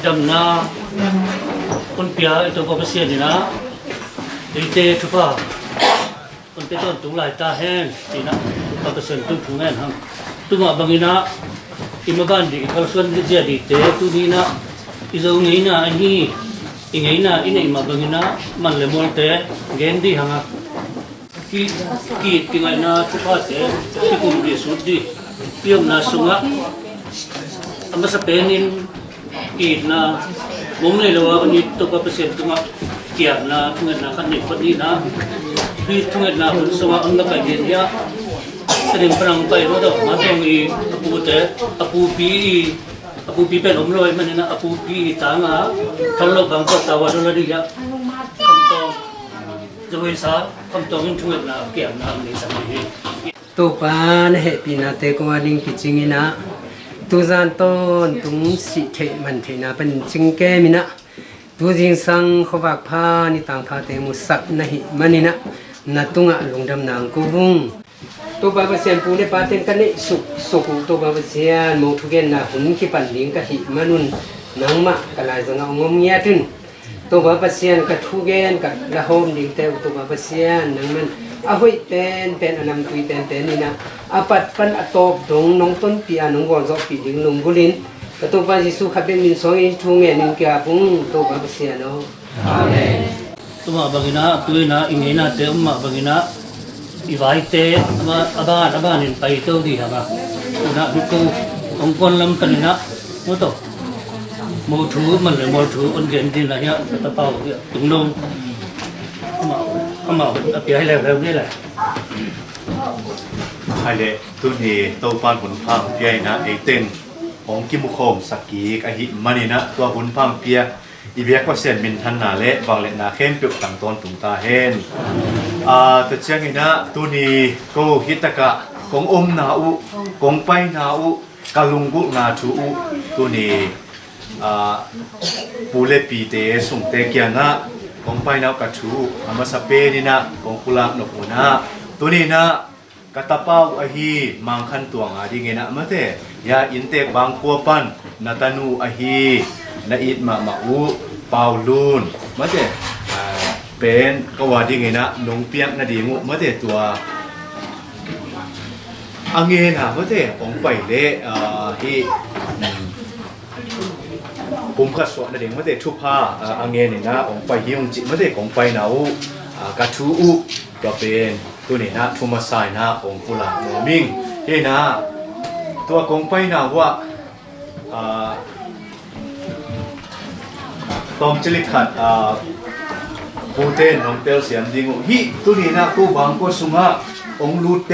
damna pun pia itu bopesian dina ite tupa pun peton tunglai ta hen dina bopesian tu tungan hang tu ma bangina imagan di kalau suan dia di te tu dina izau ngina ani ingina ini imabangina man lemol te gendi hanga ki tinggal na tupa te sikum di sudi yung nasunga ang sa penin na bumili lawa ni to pa paset nga kya na tunga na kanip pati na tunga na sunga ang nakagin ya salim parang kayo daw matong apu pi pen umloy man na apu pi tanga kallo bang ko tawa do ladi ya kamtong joy sa kamtong tunga na kya na ni sa ni tu pan he pina te ko aning kichingina tu zan ton tung si the man the na pan chingke mina tu jing sang khowak pha ni tang pha te mu sak na hi manina na tunga lungdam nang ku vung tu ba ba sian pu ne pa ten kan ni suk tu ba ba sian mo thu gen na hun ki pan ling ka hi manun nang ma kala zanga ngom nya tin tu ba ba sian ka thu gen ka la hom ding te tu ba ba sian nang man ahoy ten anam tui ten ni na apat pan atop dong nong ton pi anong won zo pi ding nung gulin kato pa Jesu khaben min song in thu nge ning kya pung to ba sia no amen tuma bagina tuina ingena te umma bagina iwai te aba nin pai to di hama una biku องค์กรลำตันนะโมโตโมทูมันเลยโมทูอันเด่นที่ไหนเนี่ยตะเปาตุงนงเขามาเปียให้แล้วนี่แหละ ไอเล่ตุนีโตปานหุ่นพังเปียนะเอเต็งของกิมุโคมสักกีกะหิมันนี่นะตัวหุ่นพังเปียอีเบียก็เสียนมินทันนาเละบางเล่นนาเข้มเปียกต่างตอนตุงตาเห็นแต่เชียงนี่นะตุนีก็ฮิตกะของอมนาอุของไปนาอุกะลุงกุนาชูอุตุนีปูเลปีเตสุงเตเกียงะของไปนากัชูอามาสเปนี่นะของกุลานกนะตุนีนะกตาเป้าอหีมังคันตัวงาดีเงนะมาเตยาอินเตกบางกัวปันนาตานูอหีนาอิดมาอุเปาลูนมาเตเป็นกว่าดีเงนะนงเปียกนาดีงูมาเตตัวอังเงนะมาเตองไปเละที่ผมก็สอนนาดีมาเตชุพาอังเงนี่นะองไปฮิวจิมาเตของไปนาอุกาชูอุก็เป็นตัวนี้นะทุมาไซนะองกุลาโนมิงเฮนะตัวกงไปนะว่าตอมจิลิขัดปูเต้นน้องเตลเสียมดิงฮิตัวนี้นะกูบางก็สุงะองลูเต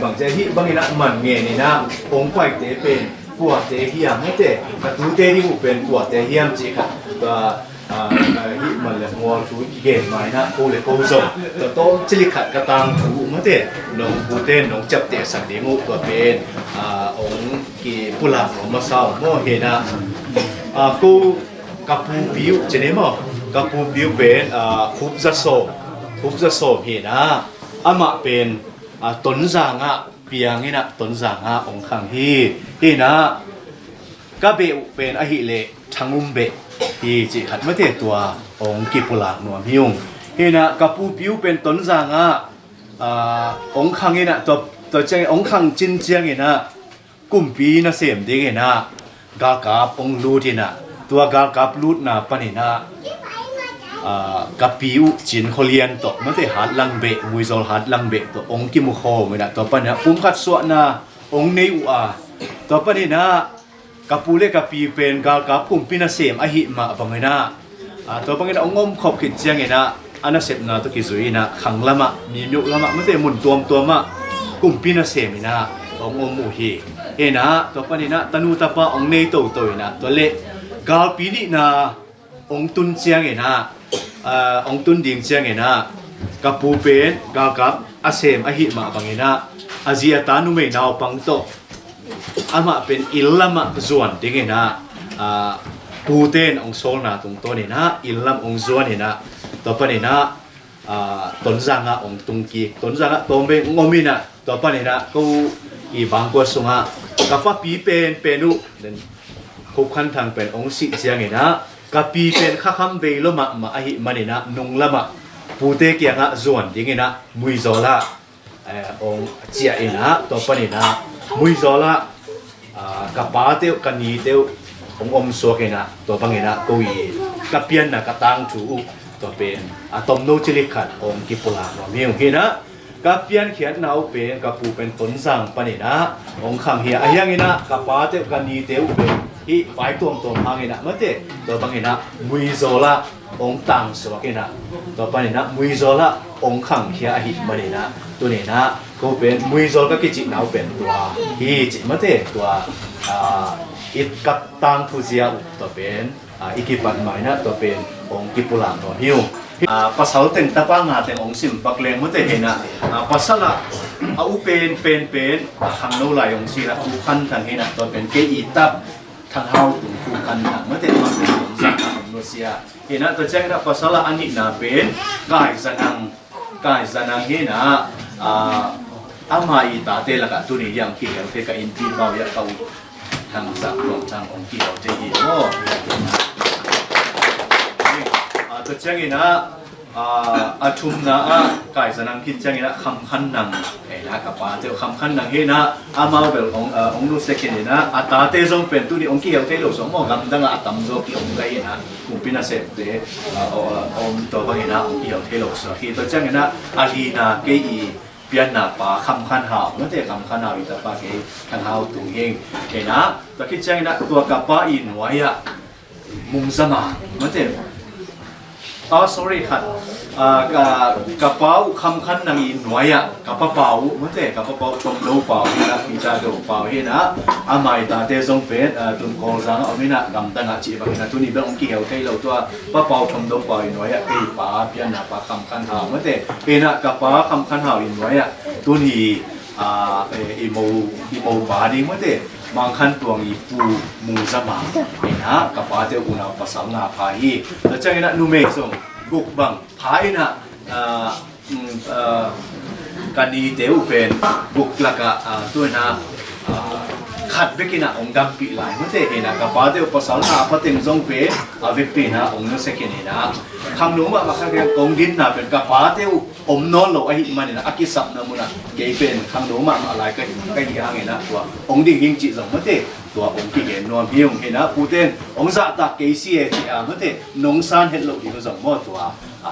บางใจฮิบางนี่นะมันเงี้ยนี่นะองไปเตเป็นกัวเตเฮียมไม่เตกตูเตนี่กูเป็นกัวเตเฮียมจิค่ะตัวฮิมันเลยงัวชูเกณฑ์มานะกูเลยกูส่งตัวโตจิลิขัดกระตังถูมาเตน้องปูเต้นน้องจับเตะสันดิงูตัวเป็นองกีปุลาของมาเศร้าโมเฮนะกูกับปูบิวเจเนมกับปูบิวเป็นคุบจะโซเฮนะอามาเป็นต้นจางะเปียงนี่นะต้นจางะองขังฮีนะก็เบลเป็นอหิเลชังอุมเบที่จิขัดมาเตตัวองกิปุลาหนวมฮิวฮีนะกับปูบิวเป็นต้นจางะองขังนี่นะตัวเจ้าองขังจินเจียงนี่นะกุมปีนะเสียมดีนี่นะกากาปองลูที่นะตัวกากาลูดนะปนินะกับปิวจินโคเลียนตัวมันจะหัดลังเบะมุยโซลหัดลังเบะตัวองกิมุโคมันนะตัวปนินะปุ่มขัดสวนะองเนอุอาตัวปนินะกับปูเลกับปีเป็นกากาปุ่มปีนะเสียมอหิมาบังเงนะตัวบังเงนะองงมขบขิดเจียงเงนะอันนั้นเสร็จนะตัวกิจุยนะขังละมะมีนุละมะมันจะหมุนตัวมะกุมปีนะเสียมนะองอมูฮีเอนะตัวปนินะตนูตาปะองเนโตนะตัวเละกาปีนี่นะองตุนเจียงเงนะองตุนดิ่งเชียงเงนะกับปูเป็นกับอาเซมอหิมาบังเงนะอาเซียตานุเมนาวปังโตอามาเป็นอิลลัมส่วนดิ่งเงนะปูเต้นองโซนาตรงตัวนี่นะอิลลัมองส่วนนี่นะต่อไปนี่นะต้นจางะองตุงกีต้นจางะตัวเป็นงอมินะต่อไปนี่นะกูอีบางกัวสุงะกับว่าปีเป็นนุคุกขันทางเป็นองสิเชียงเงนะกับปีเป็นข้าคำเวลมาอหิมันนี่นะนุงละมะปูเตเกียงะส่วนดิ่งเงนะมุยโซละองเจียเอนะต่อไปนี่นะมุยโซละกับป้าเตียวกันนีเตียวองสัวเกนะตัวปังเงนะกุยกับเปียนนะกับตังถูตัวเป็นตอมโนจิลิขัดองกิปุลาว่ามีองเกนะกับเปียนเขียนนาเป็นกับปูเป็นต้นสังปนินะองขังเฮียอายังเงนะกับป้าเตียวกันนีเตียวเป็นที่ไฟตัวหางเงนะเมื่อเตตัวปังเงนะมุยโซละองตังสัวเกนะตัวปังเงนะมุยโซละองขังเฮียอหิมันนี่นะตัวนี้นะก็เป็นมุยโซก็กิจินาเป็นตัวที่จิเมื่อเตตัวอิดกับตังทุเซียตัวเป็นอิกิปันไม้นะตัวเป็นองกิปุลาโนฮิวภาษาเต็งตะปังงาเต็งองซิมปักเลงเมื่อเตเห็นนะภาษาละเอาเป็นทางโนไหลองซีละคู่ขันทางเห็นนะตัวเป็นเกอีตับทางเฮาถึงคู่ขันนะเมื่อเตมาเป็นองศาของรัสเซียเห็นนะตัวแจ้งนะภาษาละอันนี้นะเป็นกายสนังเห็นนะอามาอีตาเตละกันตัวนี้ยังกี่อย่างเทกับอินทีเบาอย่างเขาทางสักหลงทางองค์ที่เราจะยินโอ้ตัวเจ้างี้นะอาชุมนะกายสนังคิดเจ้างี้นะคำขันนังเห็นนะกับป้าเจ้าคำขันนังเห็นนะอามาเบลองรู้สึกเห็นนะอาตาเตจงเป็นตัวนี้องค์ที่เราเทโลสมมติกำดังอาตมโซกี่องค์ได้นะกุมพินาเสพเดองค์ตัวบางนะองค์ที่เราเทโลสที่ตัวเจ้างี้นะอาลีนาเกอี เปลี่ยนหน้าป่าคำขันหาวมันเตะคำขันหาวอีตาป่าเกขันหาวตุงเองเห็นนะตัวคิดใจนะตัวกับป่าอินไว้อะมุงสมานมันเตะsorry ครับกระเป๋าคำขันนางอินไว้อะกระเป๋ามันเตะกระเป๋าชมโลเป๋าเห็นนะมีจ่าโลเป๋าเห็นนะอาไม่ตาเตะทรงเป็นตุนโกซังเอาไม่นะกำตั้งอาชีพแบบนั้นตัวนี้เป็นองค์เกี่ยวกับเราตัวกระเป๋าชมโลเป๋าอินไว้อะปีป่าเปลี่ยนหน้าป่าคำขันหาวมันเตะเป็นอะกระเป๋าคำขันหาวอินไว้อะตัวนี้อีโมบาดีมันเตะบางขั้นตัวอีปูมูสมาเห็นนะกระเป๋าเตะอุณาภาษางาพายีแล้วจังนั้นนูเมกส่งบุกบังพายนะการดีเตวเป็นบุกลักตัวนะขัดไปกินองดำปีไหลมันเตะเห็นนะกระเป๋าเตวภาษางาพอเต็งส่งเป็นอาวิปีนะองนู้นเสกนี่นะคำนู้นมาข้างเรียงกงดินนะเป็นกระเป๋าเตวนอนหลอกไอ้มันนี่นะอากิสับนะมุนะเกยเป็นคำนู้นมาอะไรก็ยังไงนะตัวองดิ่งยิงจีส่งมันเตะตัวองค์ที่เห็นนวลพิงเห็นนะผู้เต้นองค์สัตว์เกยซี่ที่มันเตะนงซานเห็นหลอกอยู่ส่งหมดตัว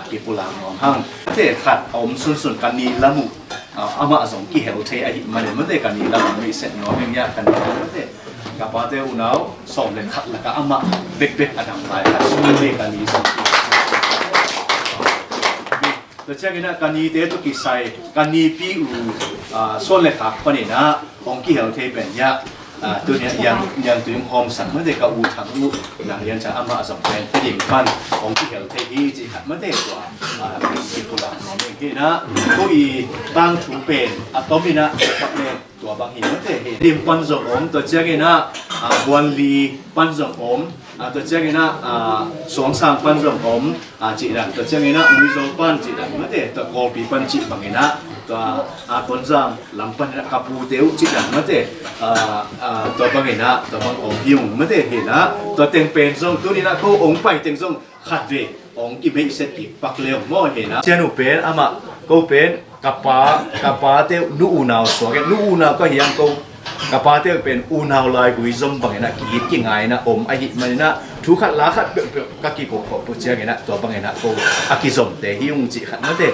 เก็บปุลางนอนห้างเตะขัดองสุนกันนีละมุอามาส่งกี่เหวเทไอ้มันเตะกันนีละมุไม่เสร็จนอนยังยากกันมันเตะกับป้าเตะอุณาวส่งเล่นขัดแล้วก็อามาเด็กๆอันดับไปขัดช่วยเล่นกันนีส่งแต่เช่นนี้นะการนี้เตะตุกิใส่การนี้พี่ส่วนเล็กขับคนนี้นะองค์กี่เหวเทเป็นยาตัวนี้ยังถึงโฮมสันไม่ได้กับอูทังลูกอย่างเรียนจากอามาสองเป็นผู้หญิงปั้นองค์ที่เห็นเทพีจีหัดไม่ได้กว่าสิบุลาอย่างนี้นะก็อีตั้งถูเป็นตัวมีนะกับเนี่ยตัวบางหินไม่ได้เห็นดิมปั้นสมองตัวเจ้าเงี้ยนะบัวลีปั้นสมองตัวเจ้าเงี้ยนะสวงสางปั้นสมองจีรันตัวเจ้าเงี้ยนะมือโจปั้นจีรันไม่ได้ตัวโกปีปั้นจีบางเงี้ยนะตัวคนจังลำปันกับปูเตียวจีรันไม่ได้ตัวบางเห็นนะตัวบางองค์พิวไม่ได้เห็นนะตัวเต็งเป็นทรงตัวนี้นะเขาองค์ไปเต็งทรงขัดเวองค์กิเบสเซติปักเลี้ยวมั่วเห็นนะเจ้าหนูเป็นอามาเขาเป็นกับป้าเตียวนูอูนาวสวงนูอูนาวก็เห็นเขากับป้าเตียวเป็นอูนาวลายกุยซมบางเห็นนะกีดกี่ไงนะอมไอหิมันนะทุกขัดล้าขัดก็กี่โกเจ้าเห็นนะตัวบางเห็นนะเขาอากิซมเตหิวจีขัดไม่ได้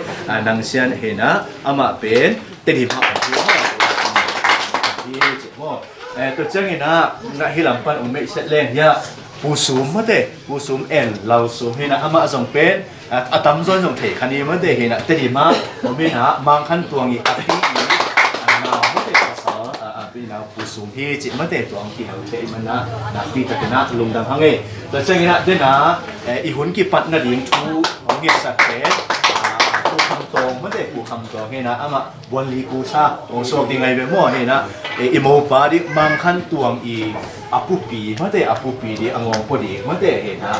นางเซียนเห็นนะอามาเป็นเตดิมาองค์พิวตัวเจ้านี่นะนักฮิลัมปันอุเมษเล่นยาผู้สูงมาเตะผู้สูงเอ็นเราสูงเห็นนะอามาส่งเป็นตั้มส่วนส่งเทคันนี้มาเตะเห็นนะเตดิมาอุเมนะบางขั้นตัวนี้อภิญินามาเตะภาษาปีนาผู้สูงที่จิตมาเตะตัวอังกฤษเขาเทมันนะนักปีตะกันนะลุงดังฮังเอตัวเจ้านี่นะเดนะอีหุ่นกี่ปัดนาดิงทูของเงี้ยสัตว์เตะผู้คำตรงมาเตะผู้คำตรงเห็นนะอามาบนลีกูชาโอ้โชคดีไงเป็นมั่วเห็นนะอีโมบาดิบางขั้นตัวอีอาปูปีมาเตะอาปูปีดิอ่างงพอดีมาเตะเห็นนะ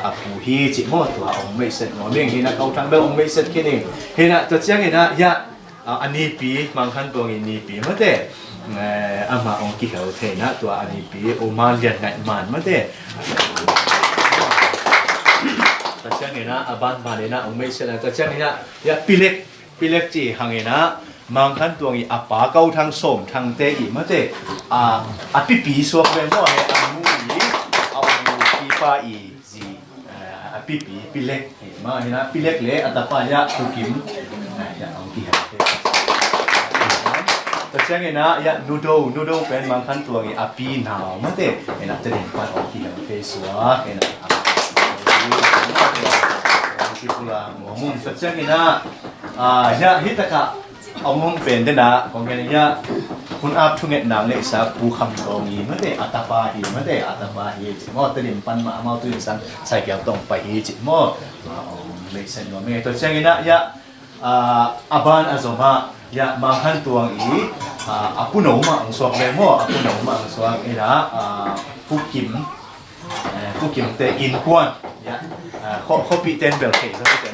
อาปูฮีจิมั่วตัวองไม่เสร็จมั่วเรื่องเห็นนะเขาทำแบบองไม่เสร็จแค่นี้เห็นนะตัวเจ้าเห็นนะยะอันนี้ปีบางขั้นตัวอีนี้ปีมาเตะอามาองกี่เขาเทนะตัวอันนี้ปีโอมาเรียนไงมันมาเตะตัวเจ้าเห็นนะบ้านเนี่ยนะองไม่เสร็จตัวเจ้าเห็นนะยะปีเล็กจีหังเห็นนะบางขั้นตัวนี้อาป่าเก้าทางส่งทางเตะอีมาเตะปีสวกเป็นว่าให้อามูอีเอาปีฟ้าอีจีปีเล็กเห็นไหมนะปีเล็กเลยอัตตาเนี่ยทุกิมอย่าเอาที่หาเตะแต่เช่นนี้นะอย่านูโดเป็นบางขั้นตัวนี้ปีหนาวมาเตะเห็นนะจะเด่นกว่าเอาที่หาเตะสวกเห็นนะที่พูดละหัวมุมแต่เช่นนี้นะอย่าฮิตกะเอามุมเป็นเด้นะของแกเนี่ยคุณอาบทุ่งเงินน้ำเลยสักผู้คำตรงนี้ไม่ได้อัตบาฮีไม่ได้อัตบาฮีจิมอตริมปันมาเอาตัวอย่างสั่งใส่เกี่ยวตรงไปฮีจิมอเลยเส้นว่าไม่ตัวเช่นนี้นะยะอาบานอาซมาอยากมาขั้นตัวอีอาปุโนมาอังสวกเลยมั่วอาปุโนมาอังสวกนี่นะผู้กิมเตอินกวนอยากเขาปีเต็นเบลเทสเขาปีเต็น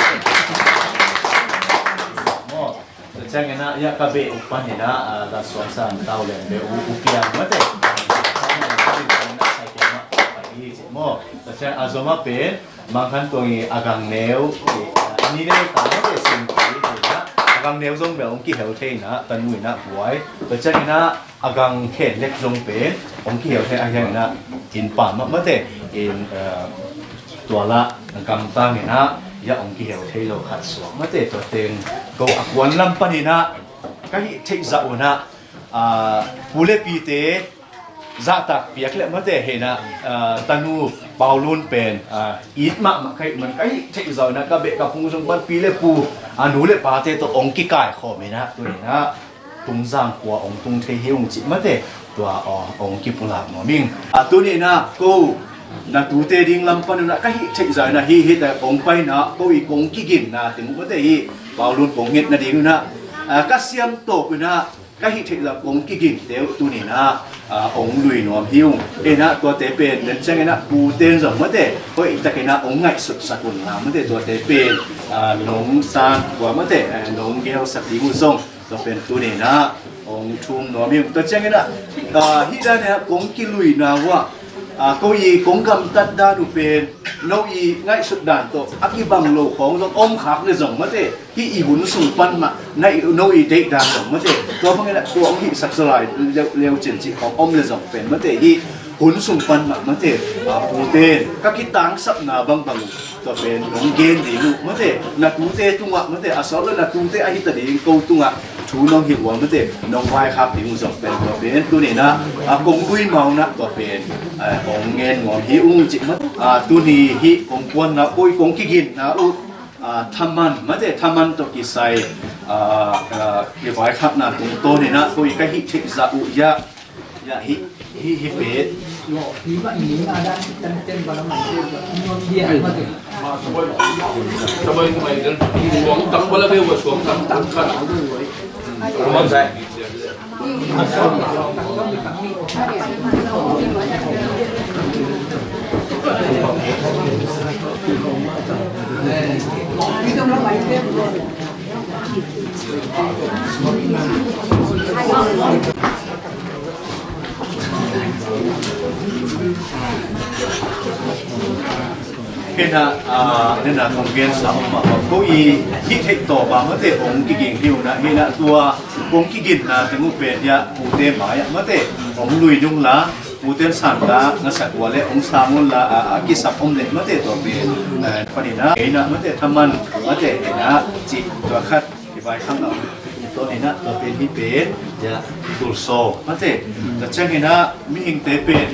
มั่วแต่เช่นนี้นะอยากกระเบอุปันนี่นะดัชสวนสันดาวเลยเบอุเปียนมาเตะมั่วแต่เช่นอาซมาเป็นมาขั้นตัวอีอากังเนวอันนี้เนี่ยตามมาเตะสิ่งที่อากังเนวทรงแบบองค์กี่เหวเทนะตันมุยนะบวยแต่เช่นนี้นะอากังเขนเล็กทรงเป็นองค์กี่เหวเทอาอย่างนี้นะอินป่ามาเตะอินตัวละกำตั้งนี่นะยาองค์กี่เหวเทเราขัดสวมมาเตะตัวเต็งก็อักวันลำปนีนะ ก็ฮิเทจะอุนะปูเลปีเตจะตักเปียกเลยมันจะเห็นนะตันูเปาลุนเป็นอีทมาใครมันก็ฮิเทจะนะก็เบะกับพุงจงปันปีเลปูหนูเลปาเตตัวองกิกายขอไม่นะตัวนี้นะตุงจางกัวองตุงเทหิองจิมันจะตัวองกิปุลาหมอมิงตัวนี้นะกูนะตูเตดิงลำปันนะก็ฮิเทจะนะฮิแต่องไปนะกูอีกองกิกินนะถึงมันจะฮิเปาลุนองเห็ดนะดิงนะก็เสียมโตกนะก็ฮิเทจะองกิกินเดี๋ยวตัวนี้นะองลุยหนวมหิวนะตัวเตเป็นเดินเช่นนะปูเต้นสมมติเพราะอีกตะกี้นะองไงสุดสักุลนะมติตัวเตเป็นหนงซานกว่ามติหนงเกลสักดีมุซงตัวเป็นตัวนี้นะองชุมหนวมหิวตัวเช่นนะฮิดาเนี่ยองกิลุยนะว่าก็อีกงกำตัดดาดูเป็นโนอีง่ายสุดด่านตัวอักบังโลของต้องอมขักเลยส่งมาเตะที่อีหุ่นสูงปันมาในโนอีเด็กด่านส่งมาเตะตัวพวกนี้แหละตัวองค์ที่สักสลายเร็วเจนจิของอมเลยส่งเป็นมาเตะที่หุ่นสูงปันมาเตะปูเตนก็คิดตังสับนาบังตัวเป็นหลงเกณฑ์ดีลูกมาเตะนักปูเตตุงะมาเตะอาศัยแล้วนักปูเตอหิตดีกูตุงะชูน้องหิวมาเตะน้องวายครับที่มุสเป็นตัวเป็นตัวนี้นะกงดุยเมานะตัวเป็นองเงินงอหิวจิมัดตัวนี้ฮิกงกวนนะอุ้ยกงกินนะอุทำมันมาเตะทำมันตัวกิไซเกี่ยวกับขับนะตรงโตนี่นะอุ้ยก็ฮิทิซาอุยะฮิเป็ดที่ว่าหนีมาได้เต้นบอลมันเดียมาถึงทำไมหลวงตั้งบอลเบลว่าสวมตั้งขันมันใช่เป็นเนี่ยนะของเกณฑ์สามมาก็อีที่เทคต่อบางเมื่อเตะองค์กิกิงหิวนะเห็นนะตัวองค์กิกินนะถึงอุเบศยะปูเตหมายเมื่อเตะองลุยดุงละปูเตสันละนักสัตว์วัวเล่องสามุนละกิสับอมเล็เมื่อเตะตัวเป็นปนินะเห็นนะเมื่อเตะทำมันเมื่อเตะเห็นนะจิตตัวคัดที่ใบข้างหลังตัวนี้นะตัวเป็นที่เป็นยะตุลโซเมื่อเตะแต่เช่นนี้นะมีหิงเตเป็น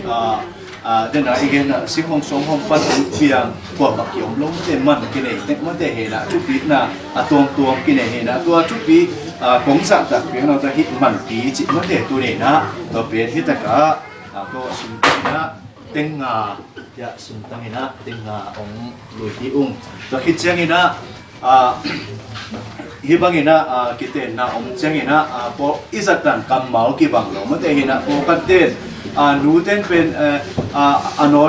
เดี๋ยวนะอีกนะสิห้องสองห้องปั้นเพียงกว่าบักเกี่ยวลงเต็มมันกินเองเต็มมันเตะเห็นนะชุบปีนะตัวกินเองเห็นนะตัวชุบปีของสัตว์เพียงเราจะฮิตมันปีจิมันเตะตัวนี้นะตัวเป็นฮิตตะกะก็สุนทรนะเต็งงาจะสุนทรนะเต็งงาของลุยที่ตัวฮิตเชียงนะฮิบังนะกิเตนะเชียงนะพออิสตันกำเมากิบังเรามันเตะเห็นนะพอกันเต้นนูเต้นเป็นน้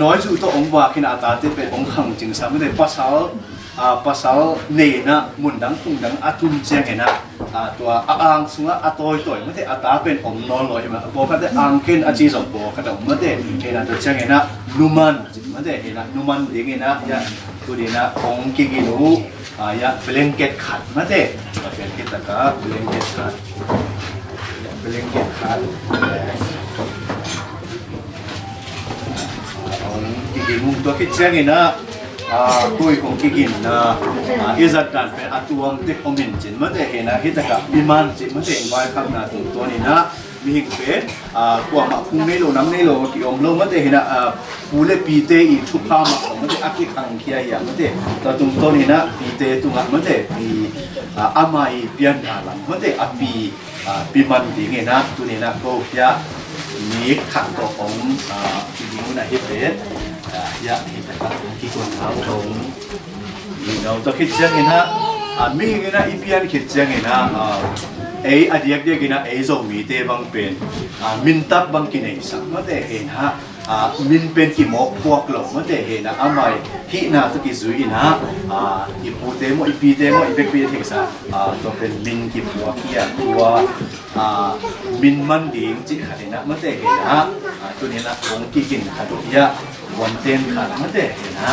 อยจู่ตัวองค์ว่าขณะตาเต้นเป็นองค์ขังจริงสามไม่ได้ภาษาเนนะมุนดังตุงดังอาตุนเจียงเห็นนะตัวอ่างสุงะตัวไม่ได้ตาเป็นองค์นอนลอยมาบอกกันแต่อ่างเกินอาจีสองบอกกันแต่ไม่ได้เห็นนะตัวเจียงเห็นนะนุมันไม่ได้เห็นนะนุมันเองเห็นนะยะตัวนี้นะองค์กิกินูยะเบลงเกตขัดไม่ได้เป็นกิจการเบลงเกตขัดเป็นเรื่องเกี่ยวกับกิกิมุงตัวคิดเช่นนี้นะคุยของกิกินนะอิสระกันเป็นอัตวงเด็กอมินจินมันจะเห็นนะฮิตกับอิมันจินมันจะเห็นไว้ข้างหน้าตัวนี้นะมีหิ่งเป็นกว่ามาคุ้งไม่โลน้ำไม่โลกี่องโลมันจะเห็นนะฟูเล่ปีเตอีชุบผ้ามามันจะอักขิขังเคียอย่างมันจะตัวนี้นะปีเตตุงะมันจะปีอามาอีเปียนอะไรมันจะอปีมันดีไงนะตัวนี้นะก็จะมีขังตัวของที่ดิ้งนะฮิตเป็นยะฮิตกับที่คนเขาตรงเราจะคิดเช่นนี้นะมีไงนะอีเปียนคิดเช่นนี้นะอดีตเดียกินะส่งมีเตบังเป็นมินตับบางกินเองสักมันจะเห็นฮะมินเป็นกี่หมอกพวกเรามันจะเห็นนะอามัยที่น่าตุกิซุยนะอีปูเตโมอีปีเตโมอีเบกปีเทกซ่าตัวเป็นมินกี่พวกเกียตัวมินมันดิ่งจิขัดนะมันจะเห็นนะตัวนี้นะองค์กินขัดตัวยะวันเต็มขัดมันจะเห็นนะ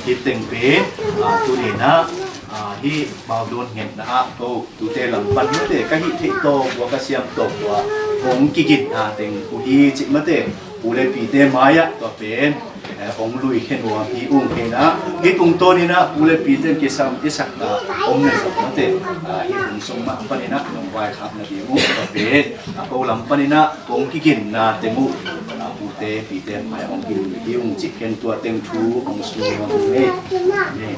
ที่เต็งเป็นตัวนี้นะที่บาวโดนเห็นนะก็ตัวเตลังปันมันจะก็ฮิตโตวัวกระเซียมโตวัวองกิกินเต็งกูฮีจิมันจะ ปูเลปีเตมายะตัวเป็นองลุยเข็นวัวพี่อุ้งเข็นนะกิตุงโตนี่นะปูเลปีเตมกิสามกิสักตาองในสมัยเตอีตุงสมมาปนินะน้องวายครับนะพี่มุตัวเป็นกูลำปนินะองกิกินนะเตมุปูเตปีเตมายองกินพี่อุ้งจิกเข็นตัวเต็มชูองสูงองเนี่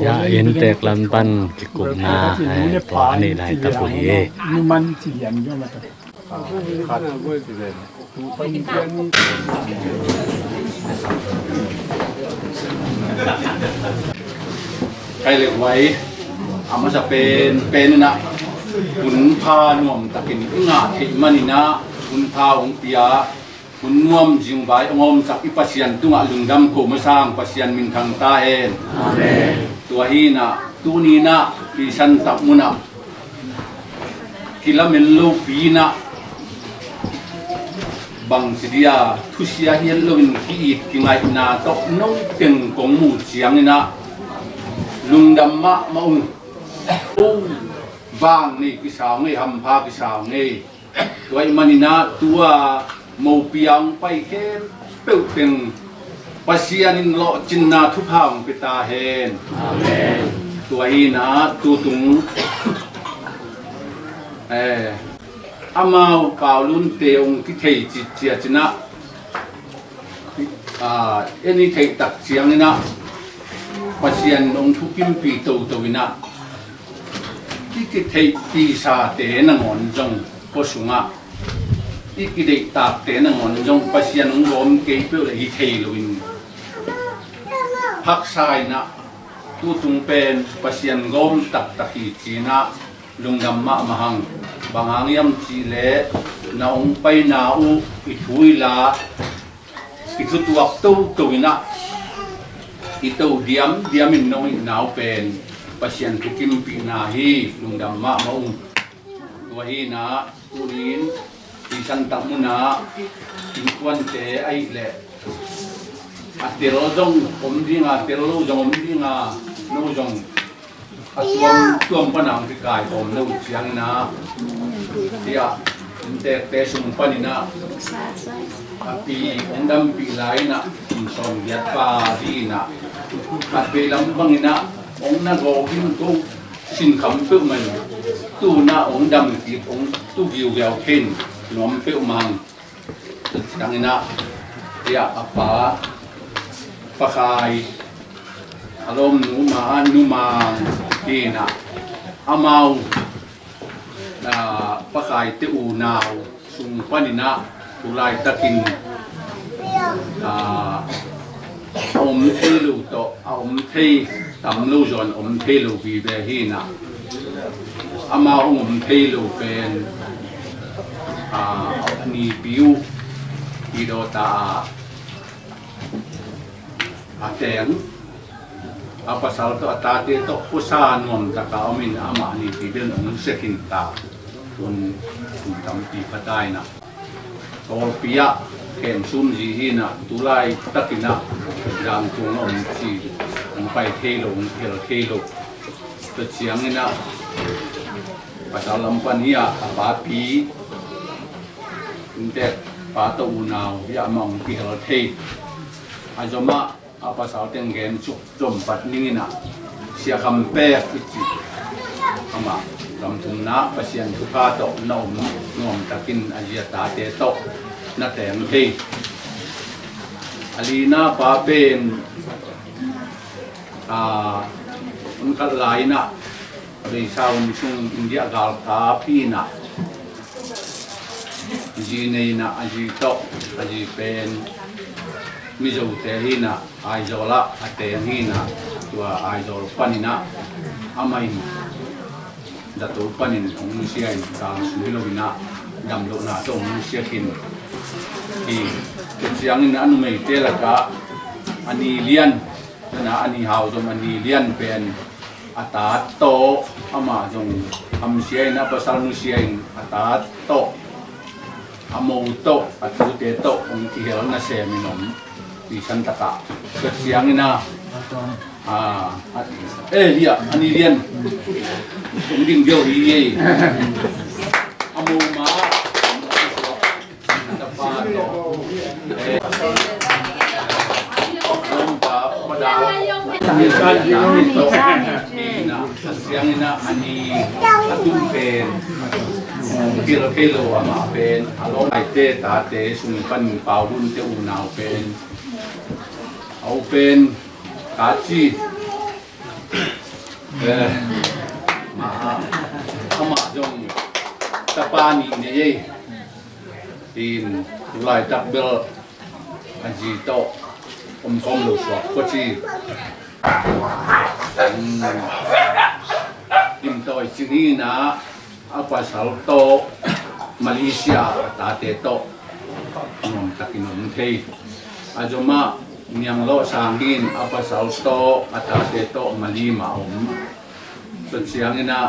ya in tek lan pan ki kum na to ani lai ta pu ye man chỉ điểm cho mà cái lệ quay mà sẽ bên nèคุณพานวมตะกินงาที่มันนี่นะคุณพาองเปียคุณนวมจิงใบองอมสักอิปัสยันตุงะลุงดำโคมาสร้างปัสยันมินทางตาเองตัวฮีนะตัวนี้นะที่ฉันตักมุนะกิลาเมลโลปีนะบางสิเดียทุเสียเฮียนลงที่อีกกิไงนาตกน้องเต็งกงหมู่เจียงนี่นะลุงดำมะมาอุ้งบางนี่กิสาวนี่ทำพากิสาวนี่ตัวมันนี่นะตัวโมเปียงไปแค่เปิดเป็นปัสยานินโลจินนาทุพางปิตาเฮนตัวอีนะตัวตุงอามาเปล่าลุนเตียงที่เทจิเจียจินะอันนี้เทตักเสียงนี่นะปัสยานองทุกิมปีโตตัวนะที่กิเทปีศาเตนังอนจงก็สุงะที่กิเดตาเตนังอนจงปัสยานองรวมเกี่ยวกับฮิเทลุนพักสายนะตู้ตุงเป็นปัสยานรวมตักตะกีจีนะลุงดำมะมหังบางอย่างยำจีเล่นาองไปนาอูอิทุยลาอิทุตัวตู้ตัวนะอิตัวเดียมมินน้อยนาวเป็นpasien tukim pinahi lung damma mau wahina turin isan tamuna tinkuan te ai le atero jong omdinga tero jong omdinga no jong tuam panang ti kai om no chiang na dia te sum panina api endam pi lai na som yat pa di na at belam bangina ông na gò kim tu xin khẩm phiêu mình tu na ông đâm kịp ông tu kiều gèo khen nhóm phiêu mang đằng na ya apa pakai alom nu ma ki na amau na pakai te u nau sung panina ulai takin om thi lu to om thi tầm lưu dọn om thi lu vì về hi na ama om thi lu bên ni biu đi đo ta teng pasal to ta te to khusa nom ta ka omin ama ni ti den om sekin ta tun tam pi patai na to pia ken sum ji hi na tulai takina dam tung om chi om pai the lo to chiang ina pasal lampania pa pi inte pa to unau ya mong pi hel the ajoma pasal tenggen chuk jom pat ningina sia kampe ichi ama lam tung na pasian tu ka to nom takin ajia ta te to na tem he alina pa ben un kal lai na be sao mi sung india gal ta pi na ji nei na aji to aji pen mi zo te hi na ai zo la ate hi na tua ai zo panina amai da to panin ong sia in ta suilo bina dam lo na to ong sia kin ki chiang in anu mei te la ka ani lian na ani hau jom ani lian pen ata to ama jong am sia na pasal nu sia in ata to อโมโตอัตุเตโตองค์ที่เฮลนาเซมินอมดิฉันตะกะก็เสียงนี่นะเฮียอันนี้เรียนตรงดิ่งเดียวดีอโมมาตะปาโตลมปาปดามีการยังมีโตนี่นะเสียงนี่นะอันนี้อัตุเป็นที่เราเคยรู้ว่ามาเป็นอารมณ์ไอเตตาเตสุนปันเป่ารุ่นเจ้าอุณาวเป็นเอาเป็นกาจีมาเข้ามาจงตะปานีเนี่ยทีนลายตับเบลอันจีโตอมคอมลูกสวบก็จีดิมโตจีนี่นะอาภาษาโตมาเลเซียตาเตโตนมตะกินนมเทยอาจจะมาเนียงโลสางกินอาภาษาโตอาตาเตโตมาลีมาอมสุดเสียงนี่นะ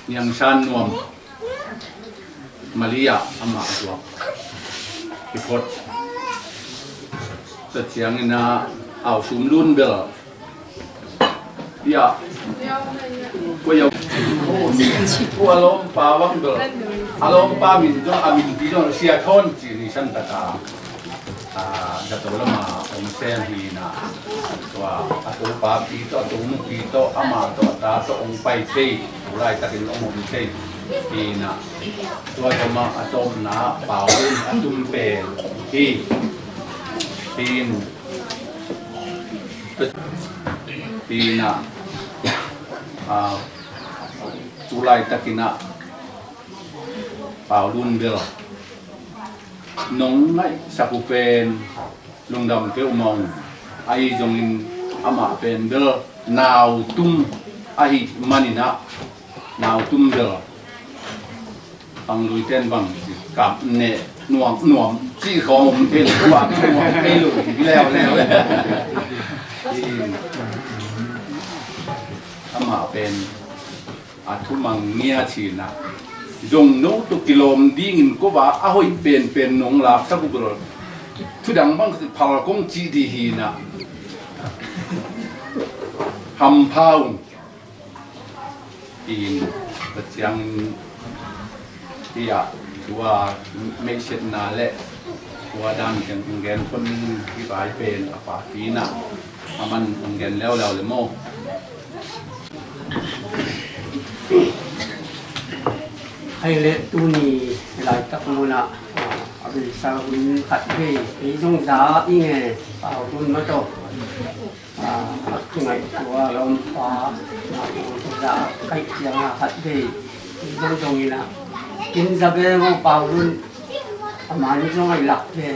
เนียงชันนวมมาลียาอามาตัวพิพดสุดเสียงนี่นะเอาชุมรุ่นเบลยาก็ยังผู้อารมณ์ป่าวังเบลอารมณ์ป่ามินจงอามินที่จงเสียทอนจีนิชันตะกาจะตัวละมาองเซมฮีนะตัวตัวป่าปีตัวตัวมุกีตัวอามาตัวตาตัวองไปเทยผู้ไล่ตะกินองมุนเทยฮีนะตัวจะมาอาตมนะป่าวุ่นอาตุมเป็นฮีปีนปีนะจุลัยตะกินะป่ารุ่นเบลน้องไงสักุเป็นลุงดำเกลมองไอจงอินอามาเป็นเบลนาวตุ้มไอมันนี่นะนาวตุ้มเบลฟังลุยเต้นบังกับเน่หน่วมที่ของผมเทลว่าหน่วมเทลุยแล้วอามาเป็นอาทุมังเงียชีนะจงนู้ตุกิโลมดิ้งก็ว่าอาหอยเป็นนงลาสักกุลทุดังบังสิพารกงจีดีฮีนะหำพาวอินประจังที่อะว่าไม่เช็ดนาเละว่าดังจังเงินคนที่ไปเป็นอาปาปีนะมันเงินแล้วเลยโมให้เละตูนี่หลายตักมูนะเอาไปสาวขัดเบยอีจงสาอีเงเอาตุนมาโตไงตัวลมฟ้าจงสาใกล้เคียงขัดเบยอีจงตรงนี้นะกินสักเรื่องเปล่าตุนประมาณนี้จงไอ้หลักเลย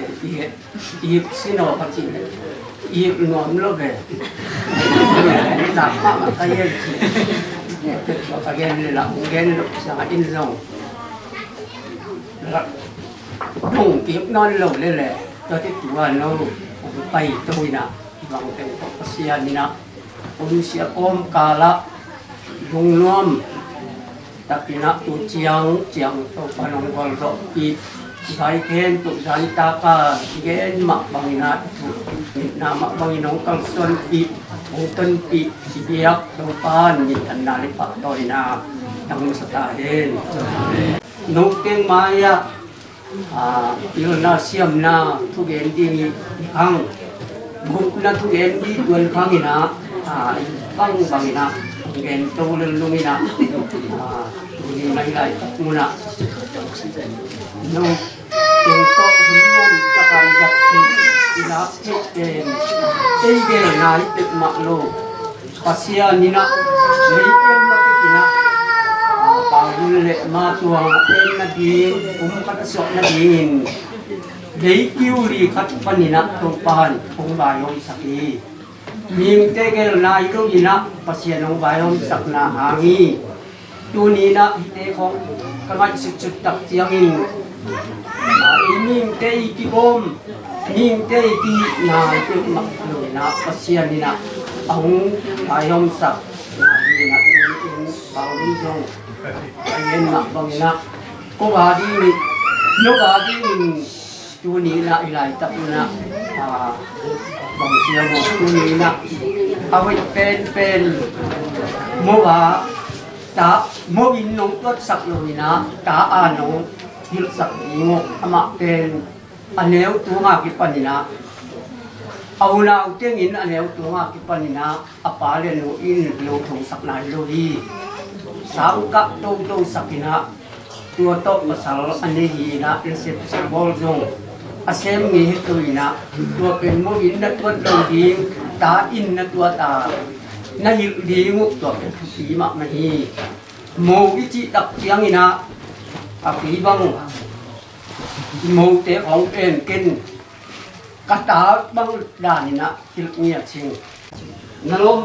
อีสิโนพัชิเลยอีนวมโลกเลยหนักมากก็ยังก็ยังเลยละยังสังอินทรงนุ่งกิบนอนลงเลยแหละตอนที่ตัวเราไปตัวน่ะบางเป็นปัสยานี่นะผมเสียอมกาละลุงน้อมตะกินะตุเจียงตัวปนองกอลsoอีใช้เกณฑ์ตุสันตากาเกณฑ์มักบางนาตุนามักบางน้องกังส่วนอีองต้นปีสิเบียกตัวปานยินทันนาลิปะตอยนาดังสตาเฮนนุกเก่งมายะอยู่นาเสียมนาทุเกณฑ์ดีครั้งบุกนาทุเกณฑ์ดีดวนครั้งนี้นะตั้งบางนะเกณฑ์ตัวลุงนี่นะนี่ไม่ได้มุนะนุกเก่งโตหุ่นยนต์ตะการจับทิอินาเทเกณฑ์เกณฑ์นายติดมักโลปัสยานี่นะเลยเอ็มมาตินะปาวุลเลมาตัวเอ็นนาดีคัดสอบนาดีเลยคิวรีคัดปันนี่นะตัวปานองบายองสักีมีมเตเกลนายรุ่งนี่นะปัสยานองบายองสักนาหางีตัวนี้นะเตของกำลังสุดตักเจียงอินมีมเตอีกิบอมมีมเตอีกินาติดมักโลนะปัสยานี่นะองบายองสักนาดีนะตัวปาวุลจงเย็นมักบางนะก็ว่าดี nhớ cả cái chú ní lại tập na bằng chiều một chú ní na ao pen mua cả ta mua in nông tuất sặc rồi na ta nông hil sặc ngô ama pen nếu tu ngà cái phần na ao nào tiếng in nếu tu ngà cái phần na apa lên nó in lâu thùng sặc này rồi sáng các tô sặc na tua to masal ane hi na resep bol zong asem ngi hitui na tua pen mo in na tua do ding ta in na tua ta na hi di ngu tua pen thi ma ma hi mo gi chi tak chiang ina a pi bang mo te ong pen ken ka ta bang dan na hil nia ching na lom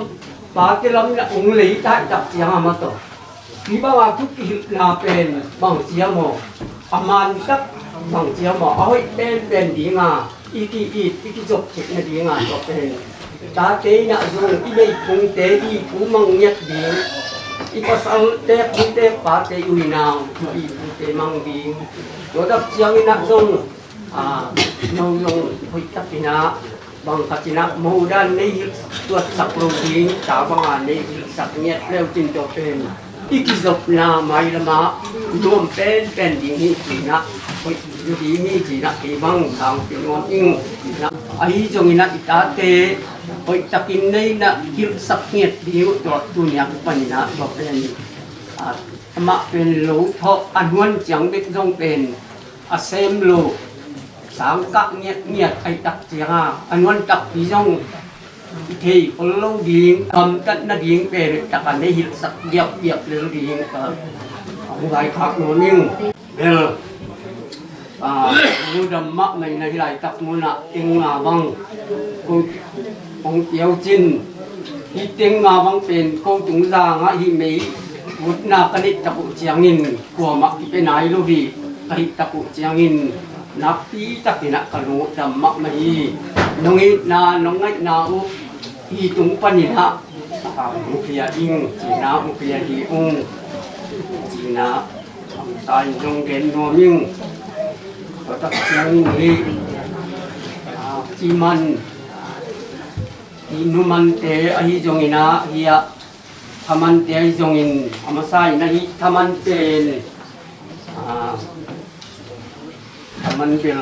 pa ke lam na ung lei ta tak chiang ma to khi bao giờ chút cái là bền bằng chiếu mỏ, aman các bằng chiếu mỏ, ôi bền đi ngà, iki chụp chụp này đi ngà chụp bền, ta tế nhạ dùng cái đây cũng tế đi cũng mong nhật đi, có sao tế cũng tế phá tế uy nào, cũng tế mong đi, rồi đắp chiếu nhạ dùng, nâu dùng hơi tắc cái nạ, bằng cái nạ màu đan này tuột sặc luôn đi, ta bằng anh này sặc nhật leo trên chụp bền. Ikizop na mai lama dom pen di ni na oi di ni ji na ke bang sang pe ngon ing na ai jong ina itate oi takin nei na hil sak nget di to dunia pan na bo pen ama pen lo tho anwan chang bek jong pen asem lo sang ka nget ai tak chianga anwan tak pi jong thì có lâu điện cầm tận nó điện về tất cả để hiện sắc đẹp lên điện ông gái khác nó nhưng bây giờ đầm mắc này này lại tập muốn là tiếng ngà băng ông tiêu chín khi tiếng ngà băngเป็นcâu chúng ra ngã hi mấy vút na cái này tập chiang in của mắc cái này luôn đi cái tập chiang in nắp tí tập cái nắp cái nó đầm mắc này nông ít na nông ngay nào hi tung panin ha mukhiya ing china mukhiya hi ung china sai jong gen no ming ta chiang hi chiman inuman te ahi jong ina hiya thaman te ahi jong in amasai na hi thaman te thaman bil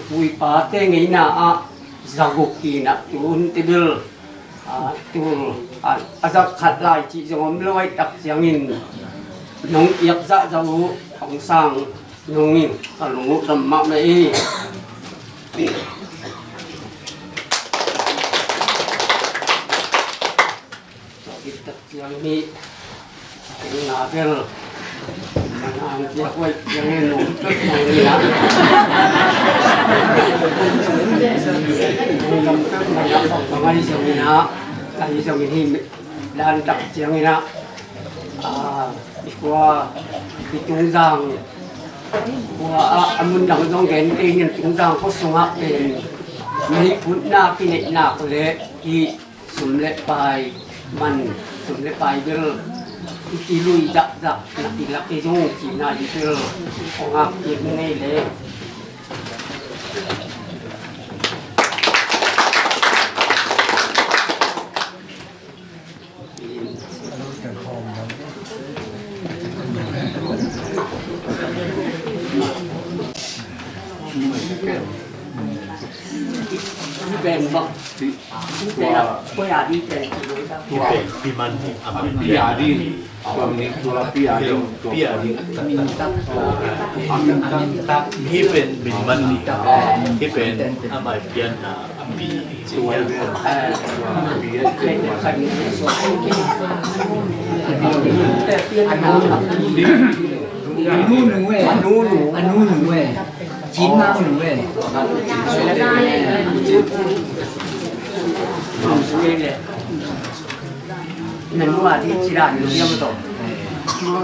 pui pa te ngai na a zaguki na tun te bil tu azak khat lai chi jong loi tak chiang in nong yak za zau ong sang nong in ka lu dam ma mai tak chiang ni na bel manang dia koi yang in nong tek nong ni na ngai jong ni na cái dòng hình đan đặc chiang ina qua cái chúng giang qua amun đằng dòng gen cái nhân chúng giang có sung áp bên mấy phút na cái này na có lẽ thì sum lệ bài man sum lệ bài bel cái lui đặc là cái dòng chỉ na đi bel ông áp những này lẽ bền bọc đi bền piman piadi hi pen bin man hi pen amai pian na pi chiya anu chín mau nụ nên mua thì chỉ là những cái mà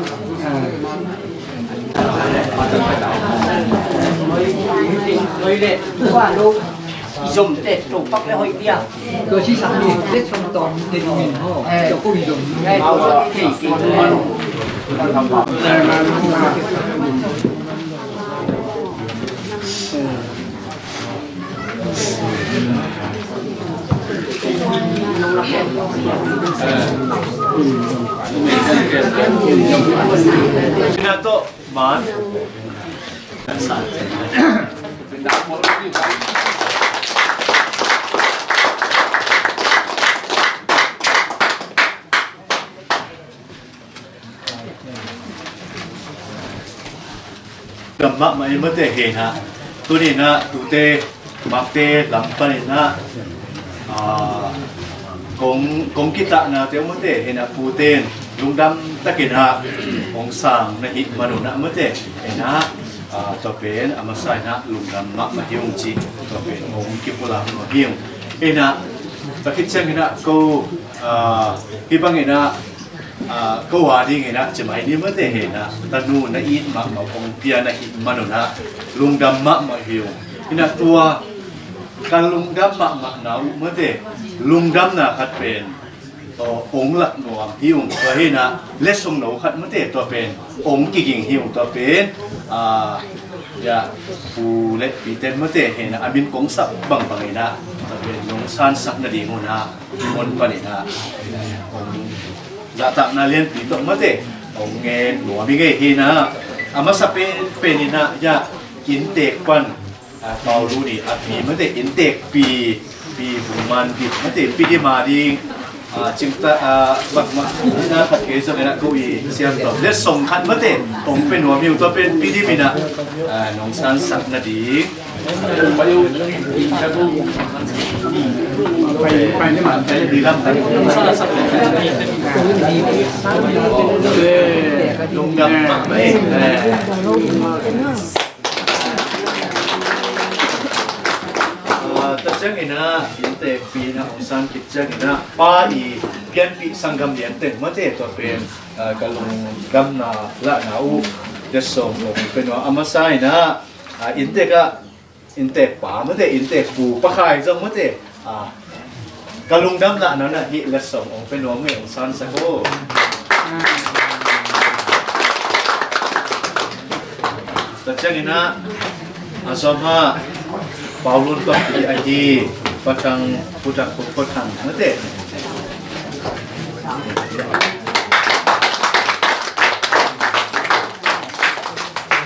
mới để qua đâu dùng để trồng bắc lễ hội kia tôi chỉ sáng đi tết trong toàn để mình ho cho cô đi dùng ngay thì cái Pinato man. Gamma mai mate he na tuni na tute makte lampan na kong kita na te mate he na puten lungdam takin ha ong sang na hit manu na mate he na to pen amasai na lungdam ma hiung chi to pen ong kipula no hiung he na takit chang na ko hibang na câu hòa đi người na chỉ mấy đi mới thể hiện na ta nu na ít mà ông pia na ít mà na lung đam mà hiểu na tua kan lung đam mà nào mới thể lung đam na khát bền ông lạc nuông hiểuตัวเห็นนะเล็กส่งหนูขัดไม่ได้ตัวเป็นองค์กิ่งหิวตัวเป็นอย่าปูเล็กปีเต็มไม่ได้เห็นนะอาบินกงสับบังบังนี่นะตัวเป็นลงซานสักนาดีหุ่นนะคนปนินะจะตักนาเลียนปีตัวไม่ได้องเงินหลวงมีเงี้ยเห็นนะอามาสับเป็นนี่นะอย่ากินเตกปันเตาดูดิอาปีไม่ได้กินเตกปีบุมันปีไม่ได้ปีที่มาดีจึงจะบักมาหน้าขัดเกศเลยนะกุยเสียงตอบเล็ดส่งขันมาเตะผมเป็นหัวมิวตัวเป็นปีที่มีนะน้องสันสักนาดีไปนี่มาไปดีลำแต่สักลงดำมาไม่แต่เจ้าเงินนะยินเตปีนะองศาคิดเจ้าเงินนะป้าอีเพียนปีสังกัมเลียนเต็มมาเตตัวเป็นกะลงกัมนาละนาอูเดส่งลงเป็นว่าอามาไซนะอินเตกะอินเตป่ามาเตอินเตปูปะไข่จังมาเตกะลงดำละนั่นนะฮิเลส่งองเป็นว่าไม่องศาสักโอแต่เจ้าเงินนะอาสมาPaulun kau di aji patang pudak patang, ngerti?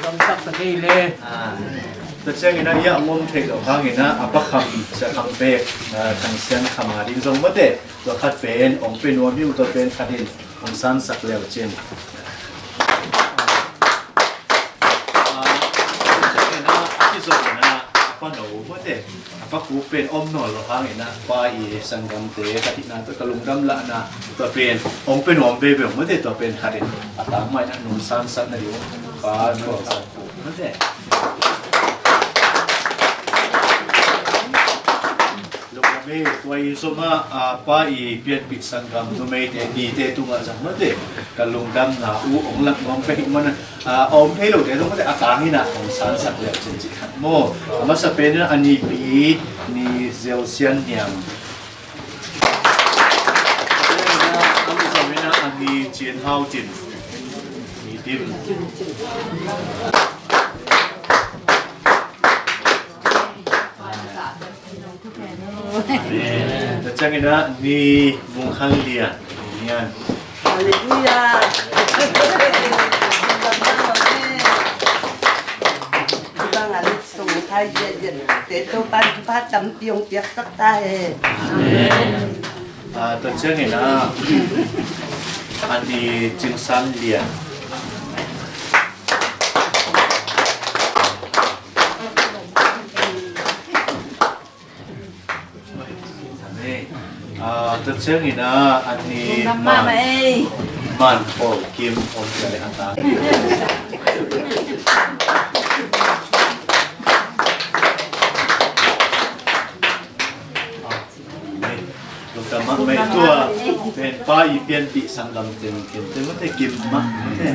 Samsak segile. Terus ina ia umum thek orang ina apa kham sekam pek kang sian khamari zong ngerti? Tuh kat pen, ong pen wami utah pen kadin, ong san sak lewat jen. Apa ku pen om nol orang ini nak pai sanggam teh tadi nak tu kalau dam lah nak tu pen om pen om bebe om tu tu pen hari atau mai nak nusan san dari om pai tu aku macam Lumi tuai semua pai pian pit sanggam tu mai di teh tu macam macam kalau dam nak om lak om pen mana om hello teh tu macam atang ni nak om san san lewat janji mo masa pen ani pi ni zeu sian yang kami samina ani jin hao jin ni dim Macam ina ni mungkhan lian nian Haleluya Hai jadi itu pan tampil tiap sekali. Terus ni na, andi jingsan dia. Terus ni na, andi man Paul Kim om jadi hantar. Mak mai tua pen pai pian pi sanggam tem kem tem mate kim mak mate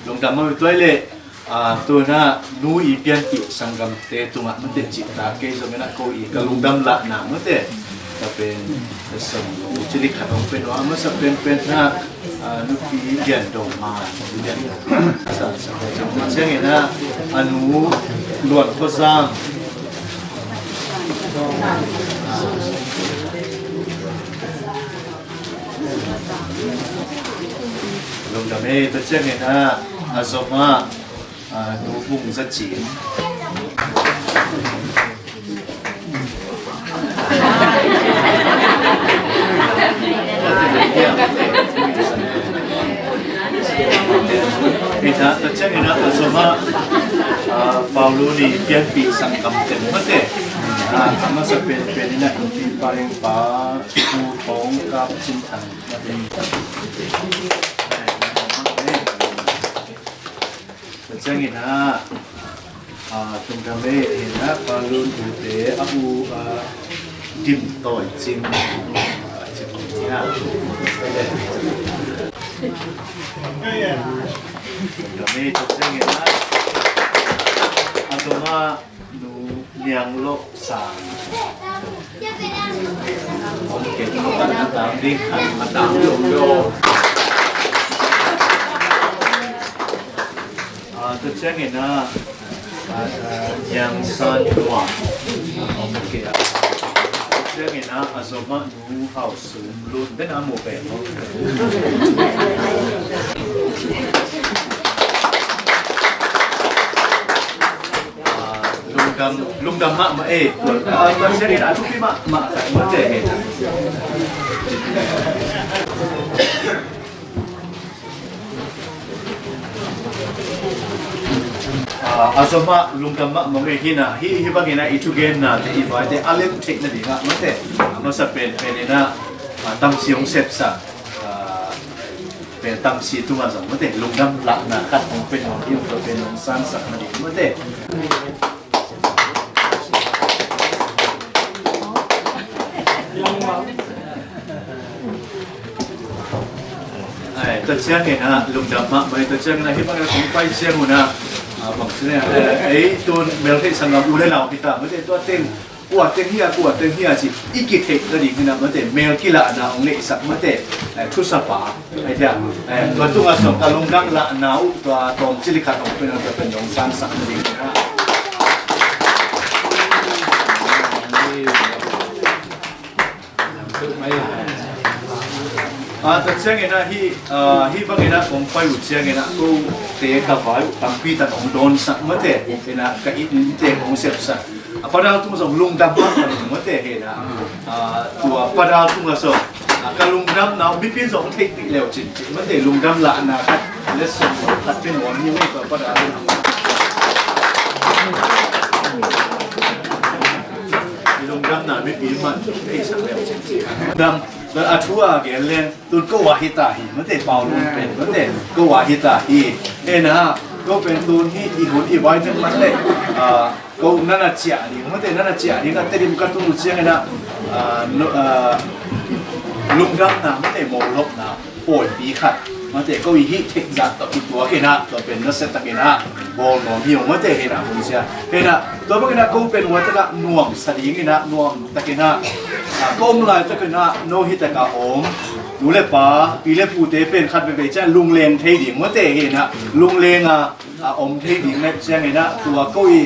long dam mai tua le tu na nu I pian pi sanggam te tu mak mate cita ke so mena ko I kalung dam la na mate ta pen som cili khatong pen wa ma sa pen na nu pi pian do ma pian sa sa chang na anu หลวดก็สร้างลงดำเอตัวเจ้าเนี่ยนะอาสมาดูบุ้งสัจจินKita terceng ina asoma Paulo ni pian pi sangkam ten mate kama sa pen ina pi paring pa ku tong kap chin thang terceng ina tungkame ina Paulo tu te abu dim toy chin ya kami terceng ina asoma nu niang lo sang oke kita tak ding atang yo terceng ina yang san dua oke terceng ina asoma nu house lun ben amu pe lung dam mak tuan seri nak tu mak kat macam ni asoma lung dam mak mengai hina hi bangina itu gena te ibai te alem tek na dinga mate masa pen penina tam siong sepsa pen tam si tu masa mate lung dam lak na kat pen hiu pen san sak na dinga mateตัวเชียงเห็นนะลุงดำมากไปตัวเชียงนะที่บ้านเราคงไปเชียงหัวนะบอกเชียงไอ้ตัวเมลที่สังกัดอูได้เราพิตาเมื่อเด็กตัวเต็งกวดเต็งเฮียสิอีกิเทคก็ดีขึ้นนะเมื่อเด็กเมลกี่ละนะองค์เล็กสักเมื่อเด็กทุสปาไอ้เจ้าตัวตุ้งอาสมกับลุงดำละนะตัวตอมจิลิขัดองเป็นตัวเป็นยงสันสักดีนะตัวเชียงเห็นนะที่บางเห็นนะผมไปอุดเชียงเห็นนะกูเตะกับไฟตั้งปีตั้งองโดนสักเมื่อเตะเห็นนะกับอีนี่เตะองเสียบสักpadahal tu masuk lung dam pun มื่อเตะเห็นนะตัว padahal tu masukกับลุงดำนะไม่เป็นสองเทคนิคแล้วจริงๆเมื่อเตะลุงดำละนะครับเลสตัดเป็นหัวนิ้วไม่ตัว padahalลุงดำนะไม่เป็นมันไอ้สักแล้วจริงๆดำแต่อาชัวเกี่ยเล่นตุนก็ว่าฮิตาฮีมันแต่เป่าลุนเป็นมันแต่ก็ว่าฮิตาฮีนะก็เป็นตุนที่อีหุ่นอีไว้ทั้งมันเลยก็นั่นน่ะเจียนี่มันแต่นั่นน่ะเจียนี่ก็เตรียมกันตุนเจียงนะลุงดำนะมันแต่โมลกนะป่วยปีขัดมันแต่ก็อีฮิเทคจัดต่ออีตัวเห็นนะตัวเป็นนักเซตตะเห็นนะบอลหนอมีมันแต่เห็นนะคุณเสียเห็นนะตัวพวกนี้ก็เป็นวัตถุน่วงสดีงี้นะน่วงตะเห็นนะก็อมลายตะเห็นนะโนฮิตะกาอมดูเลยป้าปีเล็บปูเตเป็นขัดไปเจ้าลุงเลงเทดิ่งมันแต่เห็นนะลุงเลงอมเทดิ่งเนี่ยเจ้าเห็นนะตัวก็อี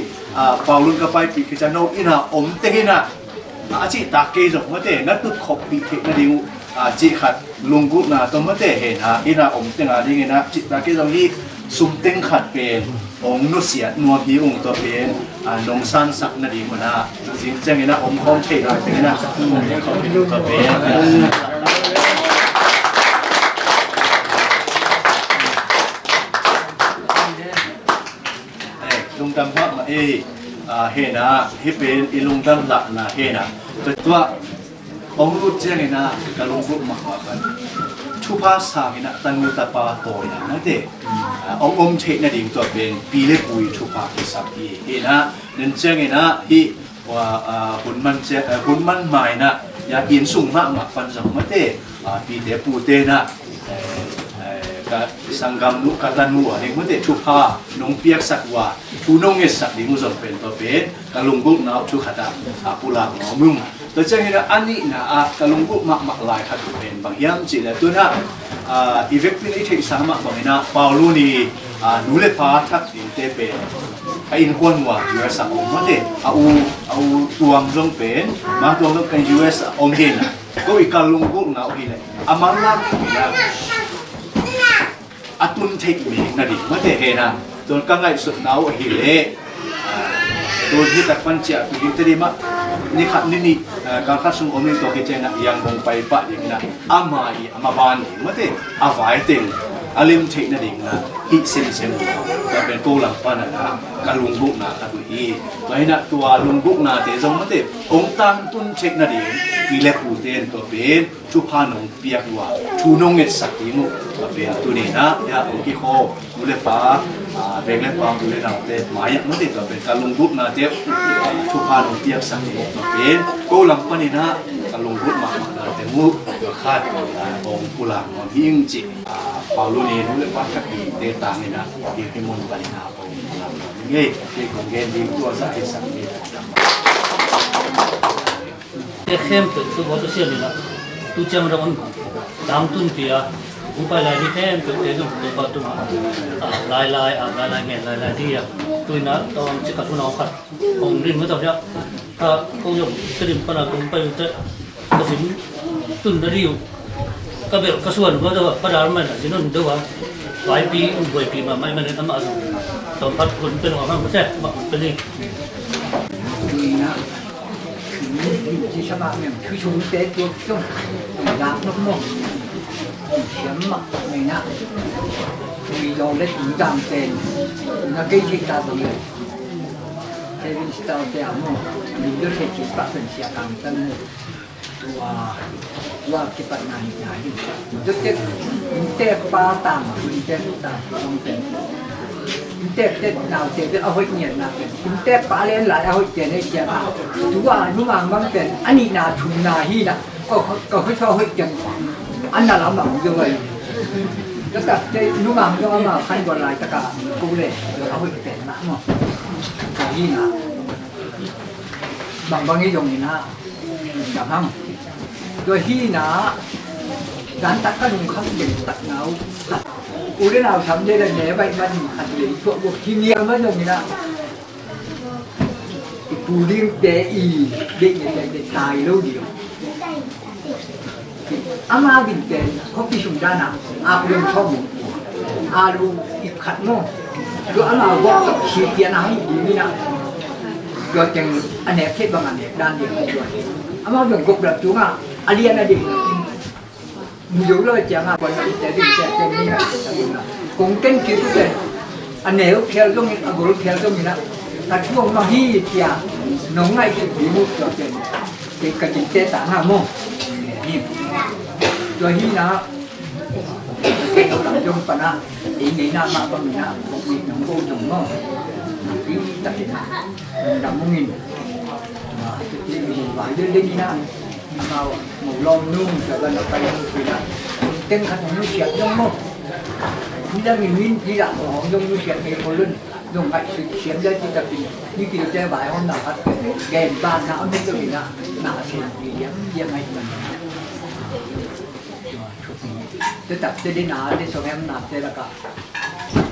เป่าลุนกับไปปีกิจโนอินะอมเตเห็นนะอาชีพตาเกยจมันแต่นัดตุกขบปีเทนะดิวจิขัดลุงกุนะตัวมันแต่เห็นฮะอินะอมเตงอะไรเงี้ยนะจิตตาเกยตรงนี้สุ่มเต็งขัดเป็นองนุเสียนัวผีองตัวเป็นนงสันสักนาดีมันนะจริงจังเงี้ยนะอมคอมเทอะไรเป็นนะของพี่ตัวเป็นลุงดำพักมาเฮนะฮิเป็นอีลุงดำหลักนะเฮนะตัวองรุจเจงนะกับลุงฟุตมากันทุพาสามินะตันมุตปาโตยนะเด็กองเทนะดิ่งตัวเป็นปีเล็ปุยทุพาที่สักทีเฮนะนั่นเจงนะที่ว่าหุ่นมันใหม่นะอยากกินสุ่งมากมาฟันสมมติปีเดปูเตนะกับสังกัมนุกัตันมัวเด็กมันเด็กทุพานงเปียกสักว่าทุนงเงสักดิ่งมุสเป็นตัวเป็นกับลุงกุ๊กนะทุขัดปุลาหมอมึงตัวเจ้าเห็นอันนี้นะกับลุงกุ๊กมักลายขัดเป็นบางอย่างจีเลยตัวน่ะอีเวกเป็นไอ้ที่สามบางนะเปาลูนี่นูเลพาทักดิ่งเตเป็น อินควนว่า US อมมาเตเอาตัวมลงเป็นมาตัวลงเป็น US อมเห็นก็อีกการลงกุกนะโอเคเลยอามันลักนะอัตุนเทคนิคนั่นดิมาเตเฮนะตัวกังไงสุดหนาวโอเคเลยตัวที่ตักปัญจตัวที่terimaนี่ขัดนี่การขัดสุ่มอมนี่ตัวที่เจนะยังลงไปปะดินะอามาอีอามาบานมาเตอาไว้เต็งอาลิมเทคนั่นเองนะฮิเซนเซนก็เป็นตัวหลังปานะการลงบุกนะครับอีตัวนี้นะตัวลงบุกนะเตจงมาเตองตันตุนเทคนั่นเองกิเลปูเตนตัวเป็นชุพานงเปียกว่าชูนงเอสักทีมุก็เป็นตัวนี้นะยาโอกิโคดูเลป้าเวกเลป้าดูเลเราเตหมายมาเตตัวเป็นการลงบุกนะเตชุพานงเปียกสักทีมุก็เป็นตัวหลังปานี่นะการลงบุกมาแต่มุกก็คาดองกุลาของที่ยิ่งจิเปาลูนี่รู้เลยว่ากับเตตานี่นะที่พิมพ์ปรินาของนี่ที่ของเกณฑ์ดีตัวสายสังเกตEjemplo, tu voto sia ni la. Tu jam ra on dam tun pia. Upai lai ni tem tu te tu pa tu ma. Lai nge lai dia. Tu na tong chikat tu na khat. Ong rin mo ta ya. Ta ko yo trim pa na kong pa yu te. Ka sim tun da riu. Ka be ka suan mo da pa dar man na jinon do wa. Wai pi un boi pi ma mai man ta ma su. Tong pat kun pen wa ma mo te ma pe ni. chỉ sao mà mình cứ xuống té chuột chung đạp nó mông chiếm mà mình nè vì rồi lấy tính giảm tiền nó cái gì ta tụi mình thế vì sao để mà mình đưa thể chỉ bắt mình sẽ càng tân và cái bạn này rất tiếc mình té ba tàng mình té tàng không té Tết nào Tết ở hội nhiệt nào Tết phá lên lại hội tiền này tiền nào chú à nhưng mà mang tiền anh đi nào chùm nào hi nào có cho hội tiền anh là làm bằng như vậy tất cả đây nhưng mà khăn còn lại tất cả cô để rồi hội tiền nào mà cái hi nào bằng cái dùng gì nào chẳng không rồi hi nào gắn tất cả những không điểm tất nào 우리 나우 잠재를 내봐야만 하지 뭐 김이야 뭐 좀이나 부림 때이 되게 다이로디요 아마 빈때 커피 중단아 아부름 처음 아루 입갓노 그 아마 뭐 시기나 이미나 그정 안에 캐방 안에 단디 아마 좀 곡을 중아 알리아나 디 nhiều lời chẳng hạn còn để đi chạy đi cũng kênh kiểu thế anh nếu theo giống như anh gọi theo giống như đó là chúng nó hi thì nó ngay cái bị một chỗ chuyện thì cái chuyện tệ tạng hàng mông rồi hi nó cái nó làm trong phần à ý nghĩ nào mà còn mình nào một mình nó vô dụng nó cái tập làm một nghìn mà cái mình phải đưa đi nào mau một lon nung rồi bên nó tay thì là tên khách nó sẹt trong mông chúng ta mình đi làm của họ dùng sẹt này một lần dùng gạch sẹt ra chỉ tập như kiểu chơi bài hôm nào hết game bàn não nên cái gì nè nào sẹt gì dám hay mình tôi tập tôi đi nào đi xong em nạp đây là cả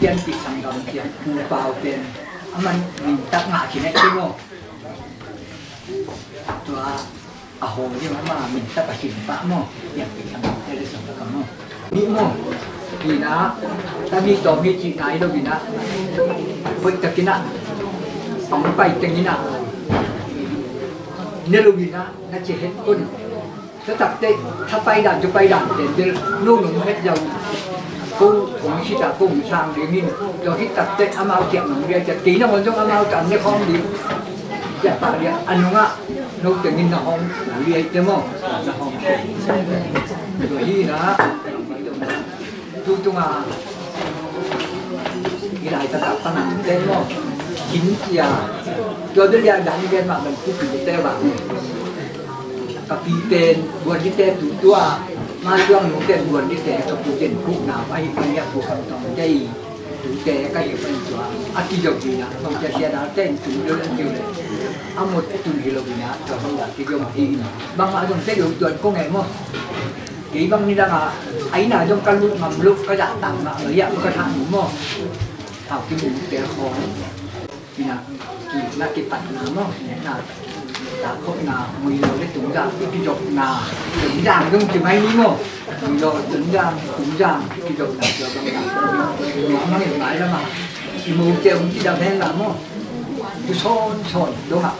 tiền bị sang đồng tiền mua vào tiền mình tập ngã chỉ này thôi không hồ nhưng mà mình ta phải chỉnh phá mòอย่างเป็นทางได้เลยสองคำมอนี่มอนี่นะถ้ามีต่อมีจีไหนเราดีนะเพิ่งตะกินนะเอาไปตะกินนะเนี่ยเราดีนะน่าจะเห็นต้นถ้าตัดได้ถ้าไปด่านจะไปด่านเด่นเดี๋ยวนู่นหนุ่มเฮ็ดยาวกูผมคิดว่ากูช่างเดี๋ยวนี้เราคิดตัดได้อามาเก็บหนุ่มเรียจะตีนะมันต้องอามากันในคลองดีอย่าปากเดียวอันนู้นอ่ะnấu tiếng in nó không đi ấy chứ không nó không rồi đi đó tu à cái này ta tập ta nằm tên không chính là cho đến giờ đánh bên mà mình cũng phải tên bạn cà phê tên buồn cái tên tụi tua mà cho nấu tên buồn cái tên cho tụi tên phụ nào ai cũng nhập phụ không trong đây tụi tên cái gì phân chua ăn cái gì nè không cho xe đó tên tụi đứa ăn nhiều này một tuần thì là vì cho không là cái dòng thì bằng mà dùng cái đường tuần có ngày không chỉ bằng như là ấy là trong căn lúc mầm lúc cái dạng tặng mà ở dạng cái thằng đúng không học cái mũ để khó thì là cái bạch là nó là không là mùi rồi cái tụng ra cái dọc là tụng ra không chừng hay đúng không mùi rồi tụng ra cái dọc là cho con là nó hiện lại đó mà mùi treo chỉ đào đen làm không cái son đúng không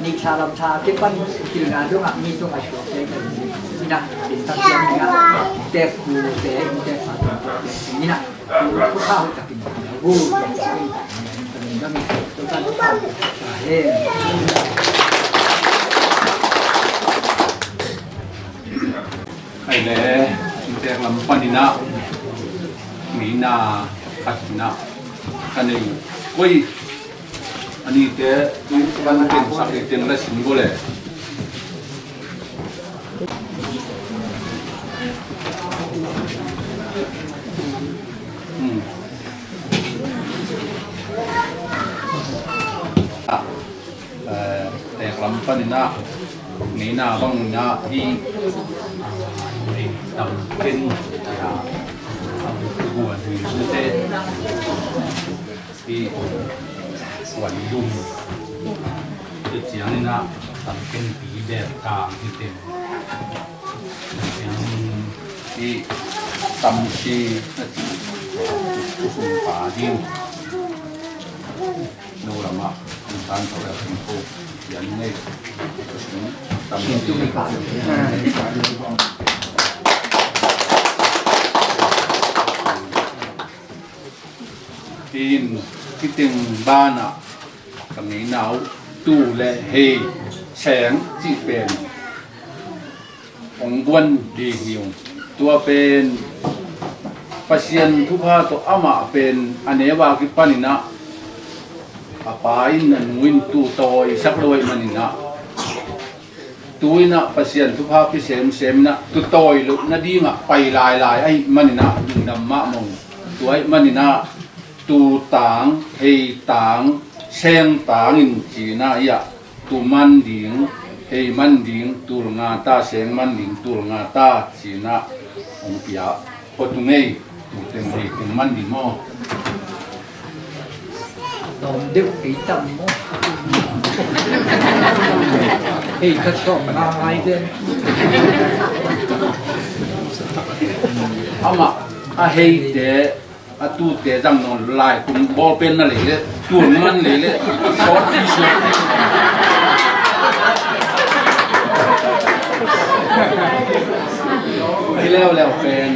ni sa làm sa cái pan kêu là đúng không ni tôi phải sửa cáiนี่นะเป็นตัดยังไงแต่กูแต่ฝานี่นะกูข้าวจะกินกูจะมีตัวการข้าวเฮ้ไอ้เล่แต่ลำปันนะมีนาขัดนะอันนี้กุ้ยอันนี้แต่ดูวันเป็นสักเดือนละสิบก็เลยแต่ลำปันนะมีนาบางนะที่ทำเป็นหัวถึงสุดเด็ดที่หวานยุ่งจุดเสียงนี่นะทำเป็นปีแบบกลางที่เต็มที่ตำชีสุนป่าดิ้งโนรามาทานเขาแล้วเป็นผู้ยันไม่ตำชีจุ่มป่าที่ตึงบ้านอ่ะกับนี้หนาวตู้และเฮแสงที่เป็นองค์วนดีหิวตัวเป็นปัศยันทุพาตัวอามาเป็นอันเนวากิปานินะอาปายนันวินตู้โตยสักรวยมันินะตัวนะปัศยันทุพาพิเศษนะตู้โตยลุนาดีงะไปลายไอ้มันินะดึงดำมะมงตัวไอ้มันินะตูต่างเฮต่างเชียงต่างอินจีน่าอยากตูมันดิ่งเฮมันดิ่งตูงาตาเชียงมันดิ่งตูงาตาจีน่าองเปียพอตุงเอตูเต็มเฮตุมันดิ่งมั้งตอนเด็กปีตั้มมั้งเฮ้ยก็ชอบมาไงเด่นอามาอาเฮเดอาตูเตจังนอนลายคุณบอลเป็นนั่นเลยตัวมันเลยช็อตที่สุดที่แล้วเป็น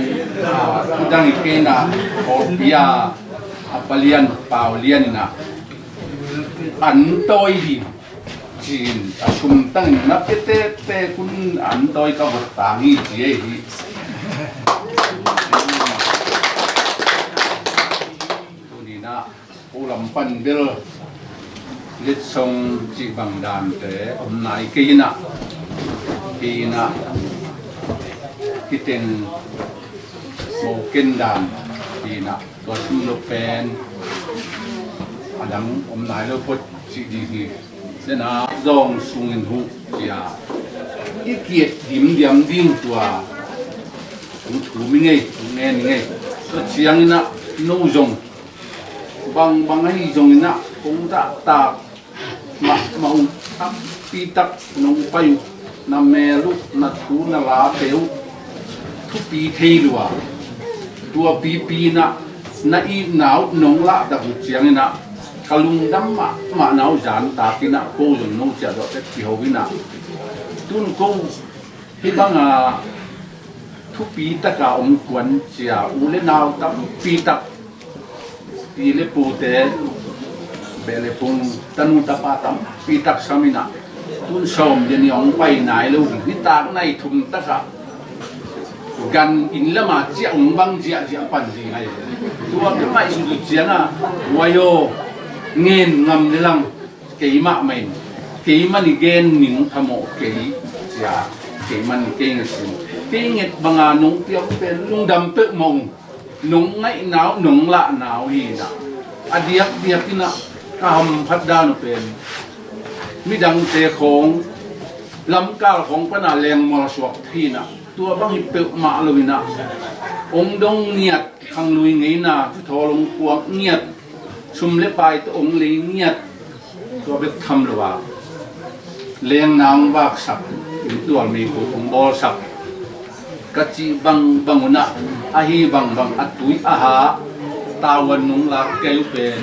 ผู้ดังอีกเป็นอ่ะโอเปียปเลียนเปล่าเลียนนะอันโตยดีจีนชุมตั้งนับเตะคุณอันโตยกับต่างอีจีผู้ลำปันเดลลิดทรงจีบังดานเตะอมนายกีนะคิดเป็นโมเกนดานกีนะตัวชุมโลเป็นอันดังอมนายโลพดจีดีเสนาจงสุงินหูจีอาที่เกียรติดิ่งตัวถูมิไงถูเงินไงตัวเชียงนะโนจงบางไอ้จงนะคงจะตากมาตักปีตักนงไปนำเมลุนัดคูนาลาเปียวทุกปีเที่ยวตัวปีนะนาอีหนาวนงละดับเสียงนะขลุงดำมาหนาวจานตากินะโกยนงจะดอกเที่ยววินะตุนโกที่บางทุกปีตะกาอมกวนเสียอุเลนาวตับปีตักที่เลปูเตเบลปุนตันุตาปาตัมปีตักสามินะตุนชมยันยองไปไหนลูกนิตากในทุมตะกะกันอินละมาเจียงบังเจียปันดีไงตัวก็ไม่สุดเจียนะวายโยเงินงำในลังเกี่ยมะไม่เกี่ยมันเงินหนิงทำโมเกี่ยเจียเกี่ยมันเกี่ยสิเกี่ยเงินบางานงเตียวเป็นลุงดำเปิดมงนงไงหนาวหนงละหนาวฮีนะอดียกที่นะกำพัดดานเป็นมิดังเตะของลำก้าวของพนาแรงมรสวกที่นะตัวบางฮิปเปิลมาเลยนะองดงเนียดขังลุยไงนะที่ทอลงพวกเนียดชุมเล็บไปตัวองลีเนียด ตัวเป็นคำหรือว่าเลี้ยงน้ำวากสักตัวมีผู้ของบอสักกะจีบังนะอาฮีบังอัตุยอาหาตาวันนุงลักเกลเป็น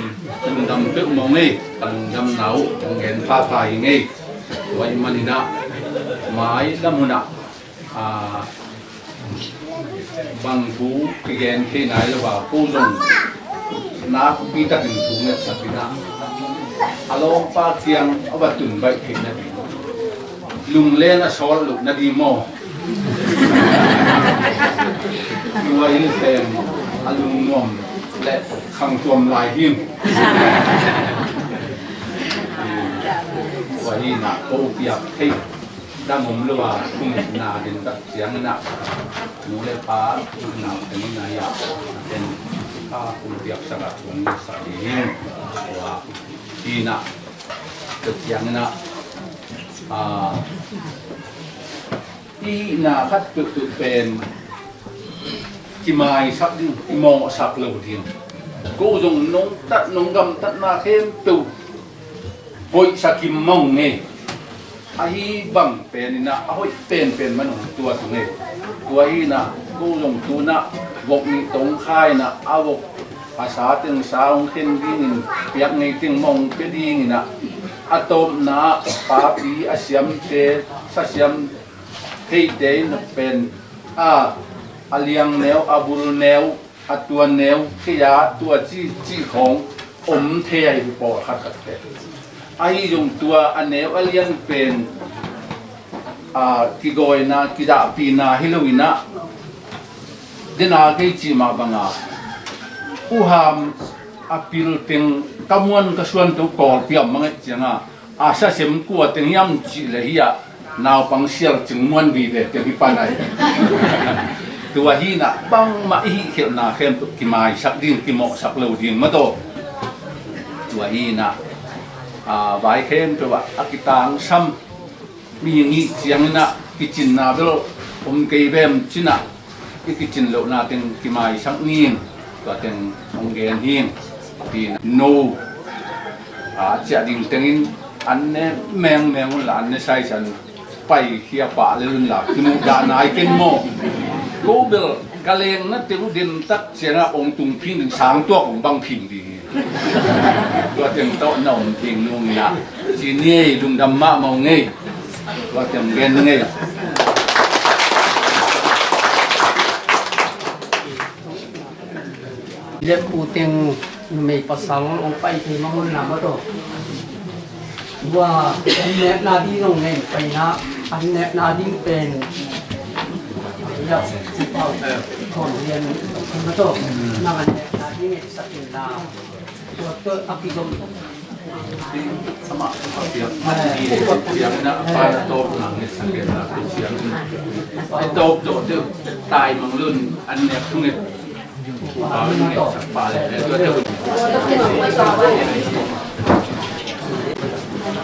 ลุงดำเป็ดมองเงยลุงดำหนาวของเห็นผ้าไฟเงยตัวอิมันนะไม้ดำหุนะบางผู้ที่เห็นที่ไหนหรือว่าผู้ลงนักปีตะกินถุงเนี่ยสักทีนะอารมณ์ปาเทียงเอาบัตุนใบเข็มนะลุงเล่นอสอลลุกนาดีโมตัวอินเตนอลุงนวมและขังตัวลายหิมวันนี้นะโอ้เปียกให้ด้านมุมหรือว่าทุ่งนาดินตัดเสียงนะหนูเลยป้าหนาวแต่นี่นายเป็นผ้าคุ้มเปียกสลัดถุงใส่หิมว่าที่นะตัดเสียงนะที่นาคัดตุเป็นที่ไม้สักดิ้งที่มองสักเหล่าเดียวกูจงน้องตัดน้องกำตัดมาเข้มตุหอยสักกิมมองเงยไอ้บังเป็นนี่นะหอยเป็นมันตัวตรงนี้ตัวนี้นะกูจงตัวนะวกนี่ตรงค่ายนะเอาวกภาษาตึงสาวเข็นดิ้งเปียกในตึงมองเป็นดิ้งนะอะตอมนะปาปีอาเซียมเตสัเซียมเฮเดนเป็นอาเลียงแนวอาบุรุแนวอาตัวแนวขยะตัวจี้ของอมเทียไปปอขัดเตไอ้ยงตัวอันแนวอาเลียงเป็นที่โกยนะกิจาปีนาฮิโลวินะเดนาเกจิมาบังอาอุหามอาปิลเป็นกำวันกระชวนตัวกอลเปียมมังเจียงอาซาเสมกัวเต็งยำจีเลยฮียนาวปังเชียร์จึงมวนดีเดเต็งฮิปานายตัวฮีน่ะบังมาฮีเขียนนาเข้มตุกิมายสักดิ้งกิโมสักเลวดิ้งมาโตตัวฮีน่ะไว้เข้มตัวอากิตางซ้ำมีอย่างนี้เสียงน่ะกิจินนาเบลผมเกย์เบมจิน่ะกิจินเลวนาเต็งกิมายสักนิ่งตัวเต็งองเกนหิงที่โนจะดิ้งเต็งอันนี้แมงหลานเนี่ยใช่ฉันไปเขียป่าเลยลุนหลับที่มุกดานายเก่งโมกูเบลกะเลงนั่นเต็มดินตักเสียงองตุงพิงถึงสางตัวของบางพิงดีตัวเต็มโต๊ะนมพิงลุงนะจีนี่ลุงดำมะมองไงตัวเต็มเรียนไงเล็บปูเต็งไม่ประสังองไปที่มังมุนนามาโตว่าอันเนนาดีลงเองไปนะอันเนนาดีเป็นอยากสิบเอาคนเรียนมาโตนั่งอันเนนาดีสักนาตัวอภิกรมสมัครเสียงมันดีเสียงนะปลาโตหลังเนี่ยสังเกตนะเป็นเสียงไอ้โตโดดตายมังรุ่นอันเนี้ยทุกเนี่ยปลาเนี่ยสักปลาเลยตัวเดียว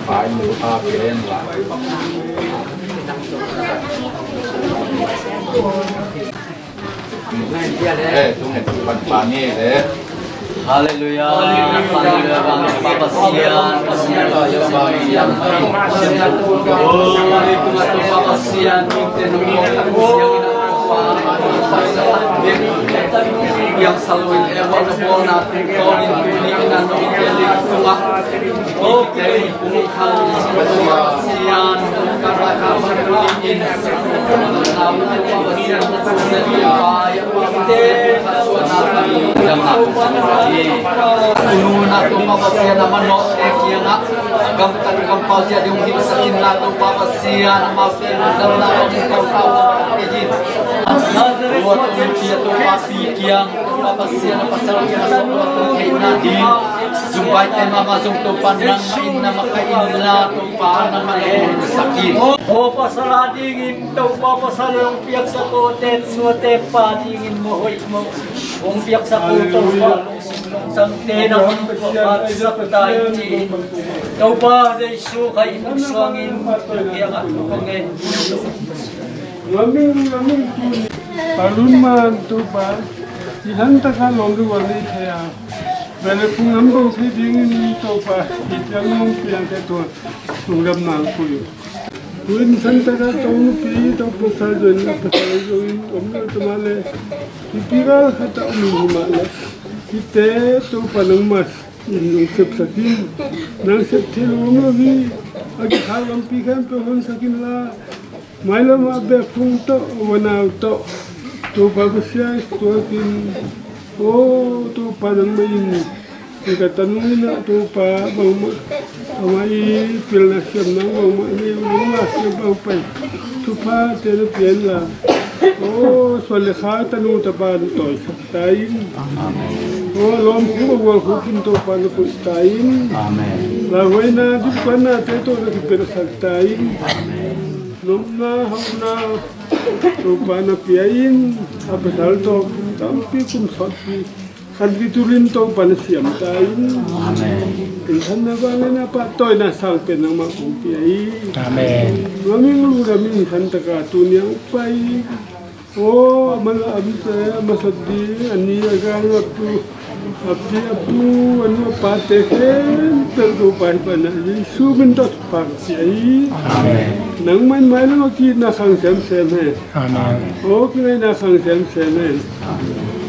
ปลายหมูปลาเกนหลายทุกเนี่ยปลาเนี่ยเลย Haleluya, haleluya, Bapa Sian, Sian, Sian, Bapa Sian, yang selalu ewan bona tolin dunia nongkeli semua oh dari umukan Bapa Sian karena kabar dunia namun Bapa Sian sedia yang Ulu nato papasia naman no ekia nga agam tan kampasya yung hisakin nato papasia na mapinudam na ang ikaw ejin buat umpia to papikiang papasia na pasarang na sa mga kay nadin Zumbay tayo mamazong to panang main na makain na to paanang malayon sakit O pasaladingin to papasalong piyak sa kotet suote padingin mo hoy mo kung piyak sa puto sang tenang at sa tayo ci ikaw ba sa isu kay magsuangin piyak at pangin Alun man tu ba ihanta ka londu wali thaya Bale kung ambang sa dingin ito pa, itang nung piyang ito, nung lamnang ko yun. Kung santa ka taong piyi, tapos sa doon, napasal yung umil tumali. Ipiral ka taong humalas. Ite, ito pa ng mas, yung sepsakin. Nang septil umawi, agkalang pikan pohon sakin la. May lamabe kung to, wanaw to. To bago siya, ito akin. Oh, tu pa nang main. Ikatanungin na tu pa bang may pil na siya nang bang may mga siya bang pa. Tu pa terapian la. Oh, soalnya tanong tapan to saktain. Amen. Oh, lom ko wal ko kinto pa no saktain. Amen. Laway na di pa na teto na kipira saktain. Amen. Nom na hauna rupa na piyain apasal to tampi kum sapi kan diturin to panasiam tain. Amen. Insan na bale na pa toy na salpen ng mga piyain. Amen. Maming luramin san taka tunya upay. Oh, mga abis masadi ani agang apu apu anu pateken terdupai pana Yesu bentot paksi. Amen. Nang man mai lo ki na sang sem he. Amen. Oh, ki na sang sem he.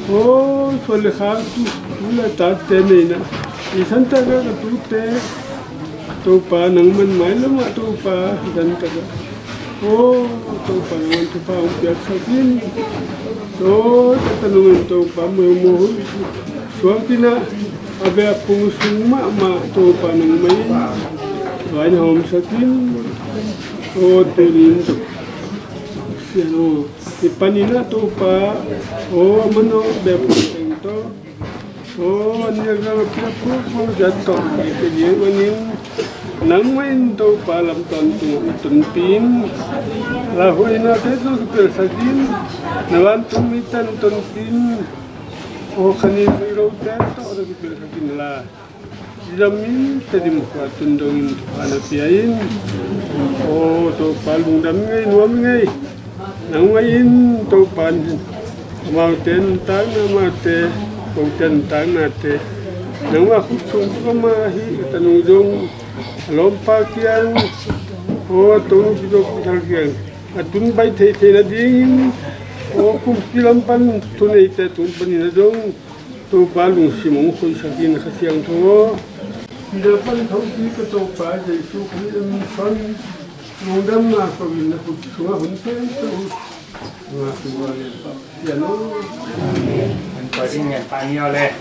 Oh, sole khatu ula ta te ne na. Isan ta ga tu te tu pa nang man mai lo ma tu pa dan ta. Oh, tu pa nang tu pa upiak sakin. Oh, tanungan tu pa mo suwati na abe pungsung ma tu pa nang mai. Wai hom sakin. Oh, turin tu. Siano, ipanina tu pa. Oh, mano be pungsung to. Oh, anya ga piapu mo jatuh. Jadi waning nang main tu pa lam tu tunpin. Lahoy na teto persadin. Nawan tumitan tunpin. Oh, kanin iro teto ada persadin lah. Jamin tadi muka tundongin anak piain. Oh, tu palung damngai nuamngai. Nangain tu pan mau tentang nama te, mau tentang nate. Nang aku sungguh mahi tanujung lompakian. Oh, tu hidup kian. Atun baik te na dingin. Oh, kumpilan pan tunai te tun panin dong. Tu palung simong koi sakin kasiang tu. Dapat tahu kita tahu pada itu kan mungkin nak pergi nak semua hunter tu nak semua ya no. Paling yang panjang le.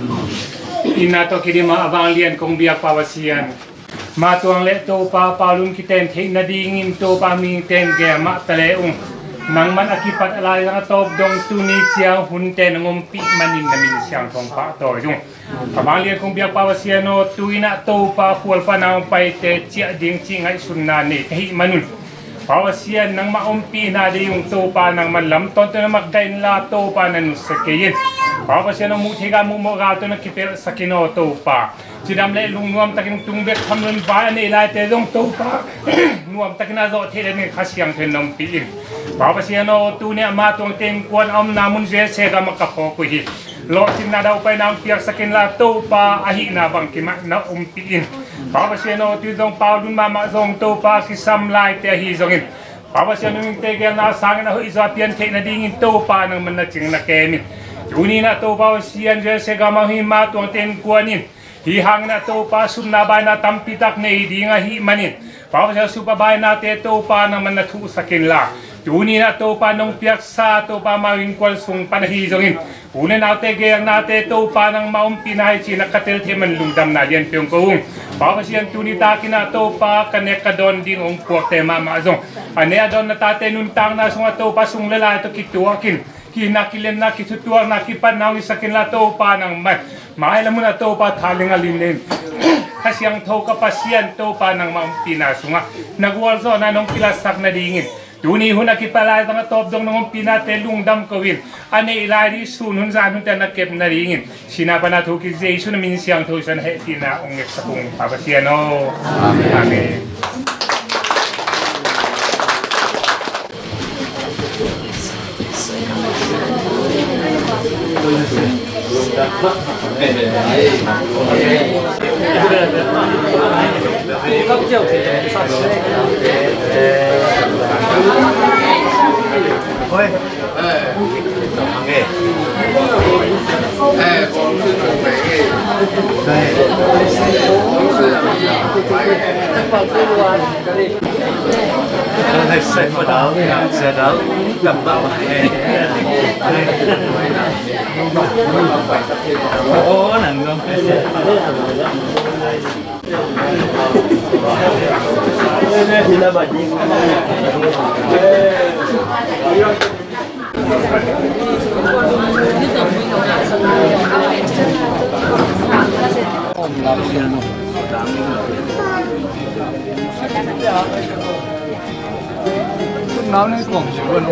Ina to kiri ma abang lian kong biak pawasian. Ma tuang le to pa palun kita ten na dingin to pa mi ten ke ma taleung. Nang man akipat alay nga top dong tuni siang hunte ngompi manin na min siang tong pa to yung. Abang lian kong biak pawasian no tuina to pa fual pa naong pai te cia ding cingai sunna ni kahi manun. Pawasian nang maumpi na di yung to pa nang malam tonto na magkain la to pa nan sakiyin. Pawasian no muti ka mo gato na kipir sa kino to pa. Sidam le lung nuam takin tungbek hamlun ba ni lai te dong to pa. Nuam takin na zo te ni khasyang ten nom piin. Pawasian no tu ne ma tong teng kwan am namun je se ga makapo ko hi. Lo tin na daw pa nang piak sakin la to pa ahi na bang kima na umpiin. Pawasian no tu dong paulun mama zong to pa kisam lai te hi zongin. Pawasian no te gel na sang na hui zo pian te na dingin to pa nang man na ching na kemin. Juni na to pawasian je se ga ma hi ma tong teng kwanin. Hihang na to pa sumnabay na tampitak na hindi nga himanin. Pawasian supabay na te to pa nang man na tu sakin la. Juni na to pa nung piaksa to pa mawin kwal sung panahizongin. Una naute gayang nate to pa nang maumpi na hi nakatil teman lungdam na diyan piyong kung. Pawasian tunitaki na to pa kaneka don ding puwak tema maazong. Ane adon na tate nuntang na sunga to pa sung lalay to kituakin. Kinakilen na kitutuak na kipanaw isakin la to pa nang man. Mahal mo na to pa taling alinin. Kasi ang to kapasyan to pa nang maumpi na sunga. Nagwalso na nung kilasak na dingin. Duni hun nakipalay mga topdong nung pinatelung dam kawin. Ane ilari sunun sa anong tanakip na ringin. Sinapan na tuki Jesu na minsiyang to sa naheti na ungit sa kong papasiyano. Amen. Amen. Nó này cũng chỉ luôn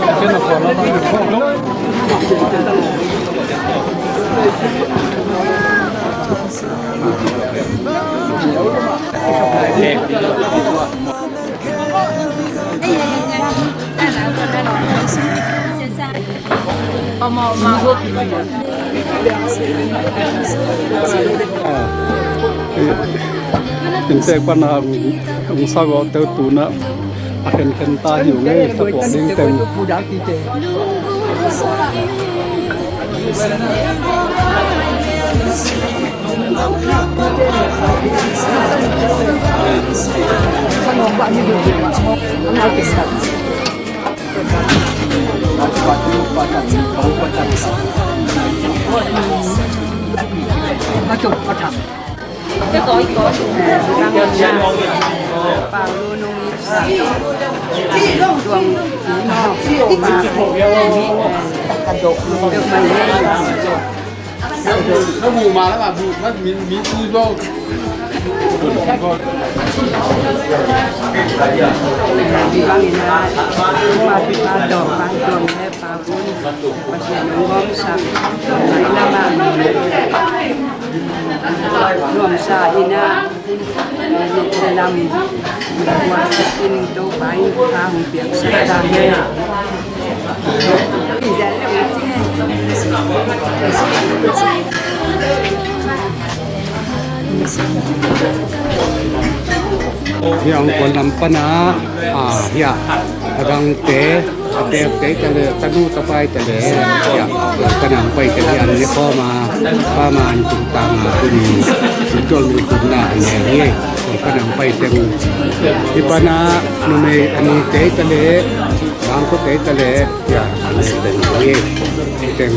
cái nó còn nó không lúcเป็นแต่ปัญหาองศาก็เตาตูนะเห็นตาหิวไงสะโพกดิ้งเต็มมาจุดมาถัก cái gói bảo luôn nông nghiệp chuồng được nó bù mà nó bù nó mí chui vô luồng xa ina để làm qua in đâu phải hàng việc sẽ làm nghe yang kon lampana ya adang te tale tanu tapai tale ya kanang pai kalian ni ma paman tama kuni betul ni kuna ni kanang pai teng di pana nume ani te tale bang ko te tale ya ni teng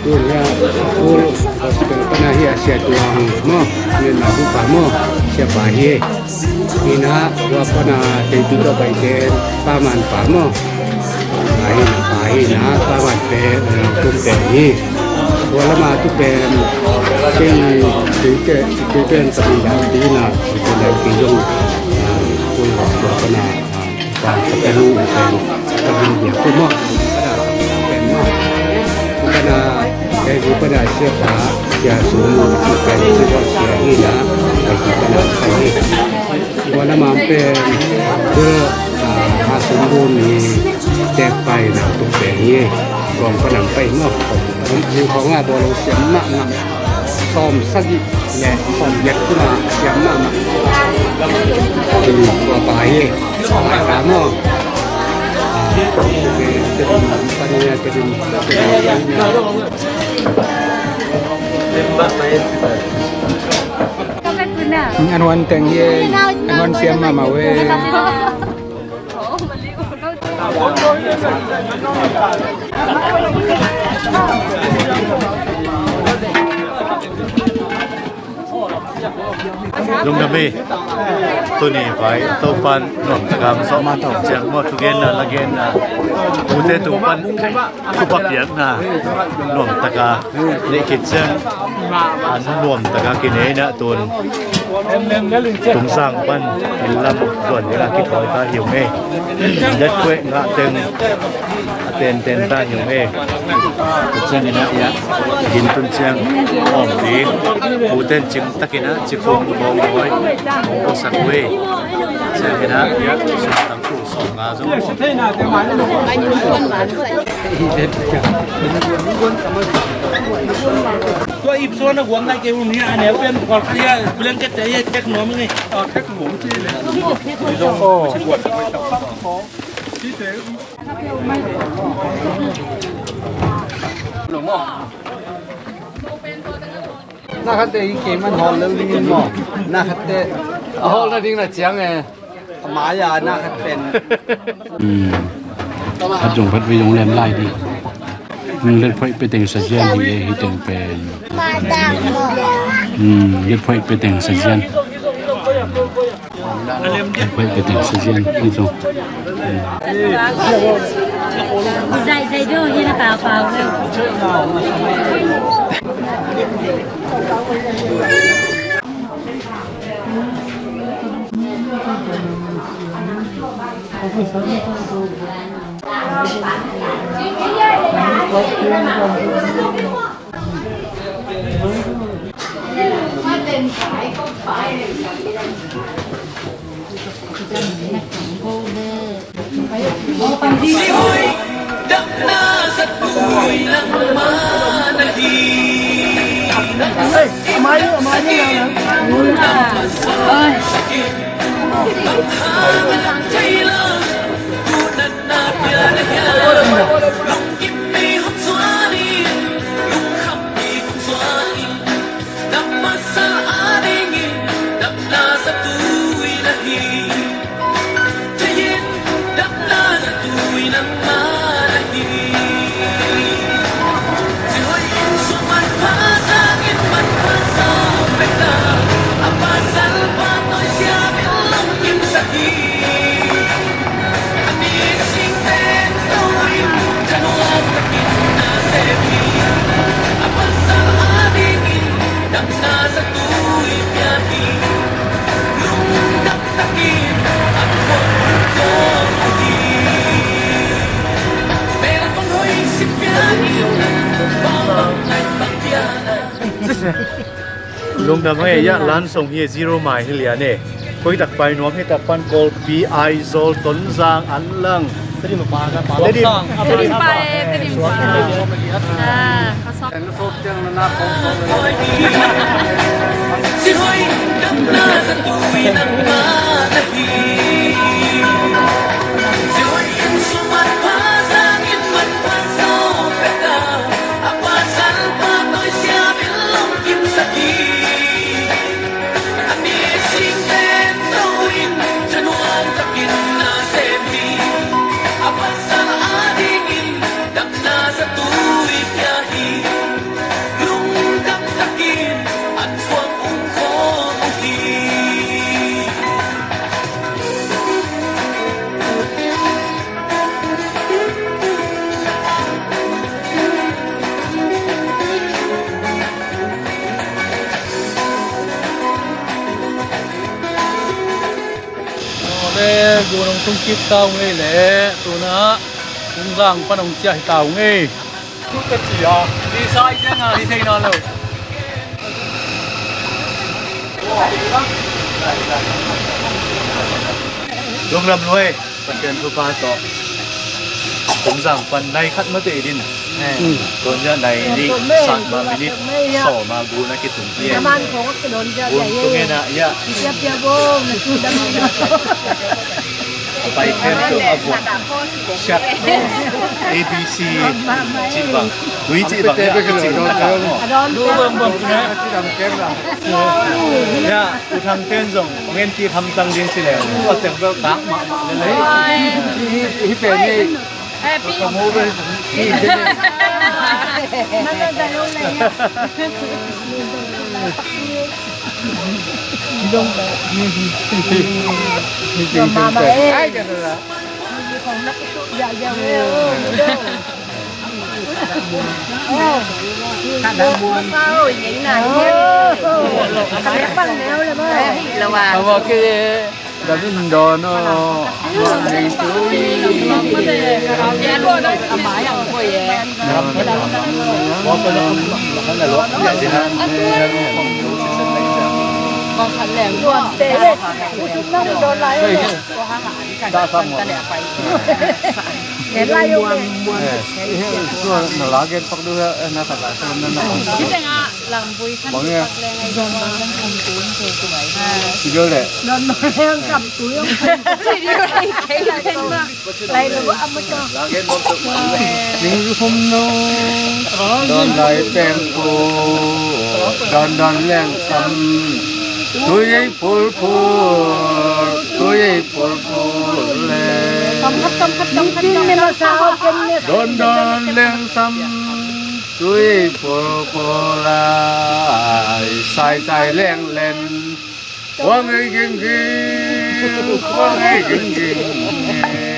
ya ul hospital pana hi asia tuang mo ni na bu pa mo siapa hi ina wa pana te tu do bai ten paman pa mo ai na paman te tum te ni wala ma tu pen sing tu pen sa ya di na tu le ki yong ul wa pana pa te lu pen ta ni ya ko mo pen mo kana jadi pada siapa yang semua bukan siapa ina bagi pada ini wala mampir ke hasumbu ni tepai na tu pengi gong panang pai ngok ni khong a bolo siam ma ngam som sagi le som yet kuna siam ma ma tu ko pai pai ka mo Anuan teng ye anuan siam ma we Lung Nabi tu ni vai topan nom takam so ma tau chang mo tu gen na lagen na ute tu pan tu pak yak na nom taka ni kitchen an nom taka kine na tun tung sang pan ilam don ni la ki thoi ka hiu nge dat kwe nga teng tên tên ta nhiều ê chân này nè ya in tuần chân ổn đi phụ tên chứng tắc cái nè chỉ không bông bồi có sắc quê chân cái nè ya chân tăng phụ sòng ngà giống tôi ip số nó quăng lại kêu như anh em bên còn kia bên cái đấy chắc nó mới cách ngủ chi này đúng không na khát tê cái mình hòn lâu đi mà na khát tê hòn là tiếng là tiếng này mà ya na khát tênพัดจงพัดไปโรงแรมไล่ดิเล่นไฟไปแต่งสัญญาณที่แต่งเป็นเล่นไฟไปแต่งสัญญาณไฟไปแต่งสัญญาณนี่จง dạy đưa như là tào vào đâu lung đam ấy ya lan song hi zero mai hi lian nè khoi tak pai nuam hi tak pan call pi zol ton giang an lang tadi ma pa ka tadiกูน้องตุ้งคิดเต้าไงแหละตัวนะตุ้งร่างป้าน้องเจ้าเต้าไงทุกกะจีอ่ะดีไซน์ยังไงดีไซน์นั่นเลยลงลำรวยประเด็นทุพาต่อผมสั่งปันในคัดมาเตดินตัวเนี้ยในนี่สั่งมามินิส่อมากูนะคิดถึงเพี้ยนกูตรงนี้นะยะไปแค่ตัวอาบุชัก ABC จีบังวิจิบังเนี่ยจีบังนะครับดูบังนะเนี่ยอุทังเต้นส่งเงินที่ทำตังเลี้ยงสิแล้วก็แต่งแบบตักมาเลยที่เป็นนี่ขโมยไปนี่มันจะลงเลยดงนี่มาเองใช่กันเลยนะของนักสู้อย่าข้าดังมวนเศร้าอย่างนี้นะทำได้ปั้นแล้วเลยมั้ยระวังระวังกี่ David Dono Morning to Con thật lẻng luôn, tế đấy, chúng nó đồn lại rồi. Đã xong rồi. Để lại yêu này. Nó lá cái phát đưa nó thật là xem nó ngon. Chứ chẳng à, làm vui khăn Mọi người. phát lên ngay rồi mà lên cầm túi rồi của vậy. Chị đưa đấy. Nó đang cầm túi không? Chị đi đây, thấy là khen mà. Đây là bữa âm cho. Những hôm nô đòn lại tem cô đòn leng xăm tôi ấy phul le Tâm khắp nên là sao đòn leng xăm tôi ấy phul la sai leng lên quang ấy kinh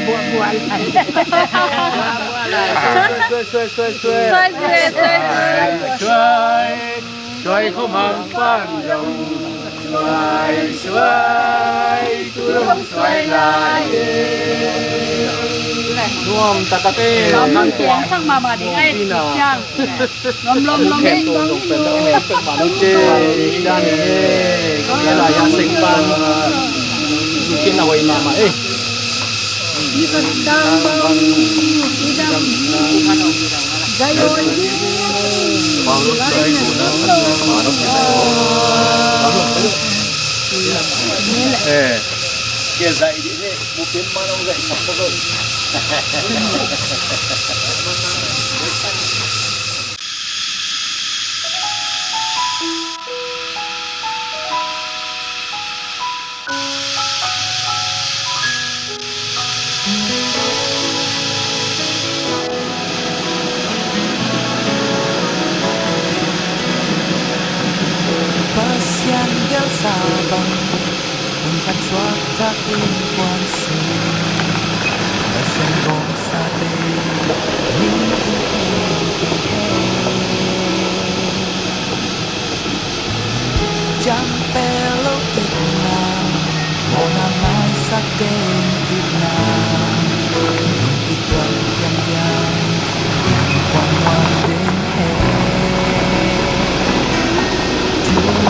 buồn xoay không mang phan rồng xoay xoay lại nuông ta cà tê Nóng tiếng sang mà đi ngay thì chàng. Lom kẹp tổ đồngเป็นต้องเห็นเป็นหมาลูกเจ้ด้านนี้ก็ลายยาสิงปันกินเอาไว้มาเอ้ย Kia dạy đi thế, bố biến mà ông dạy sọc cho rồi. Pasyan yang sabang Ungkat suaka impuan su Pasyan gong sate Ni Jam pelo itna Mona mai saken itna Ituan yang Quang quang den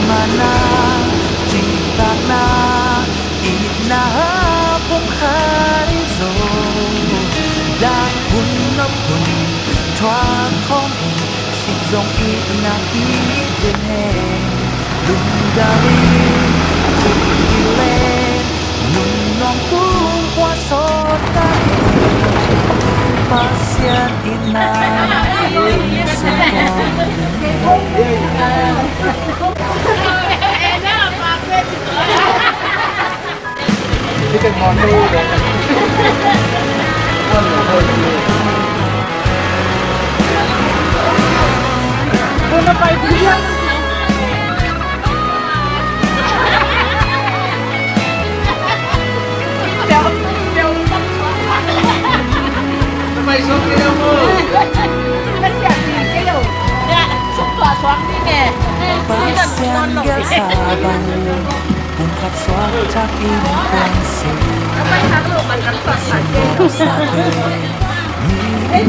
Mana cinta na ina pun hari zo dan pun no pun thua không si dòng ina ki den he lung dari kile lung nong kung qua so ta pasian ina Cái cái món đâu đấy. nó bay đi nha. Nó bay xuống cái đâu mơ. Nó chả gì cái đâu. Nè, xuống tòa xoắn đi nè. Đi là con lẩu đi. Ungkat suaka impuan su Pasyan gong sate Ni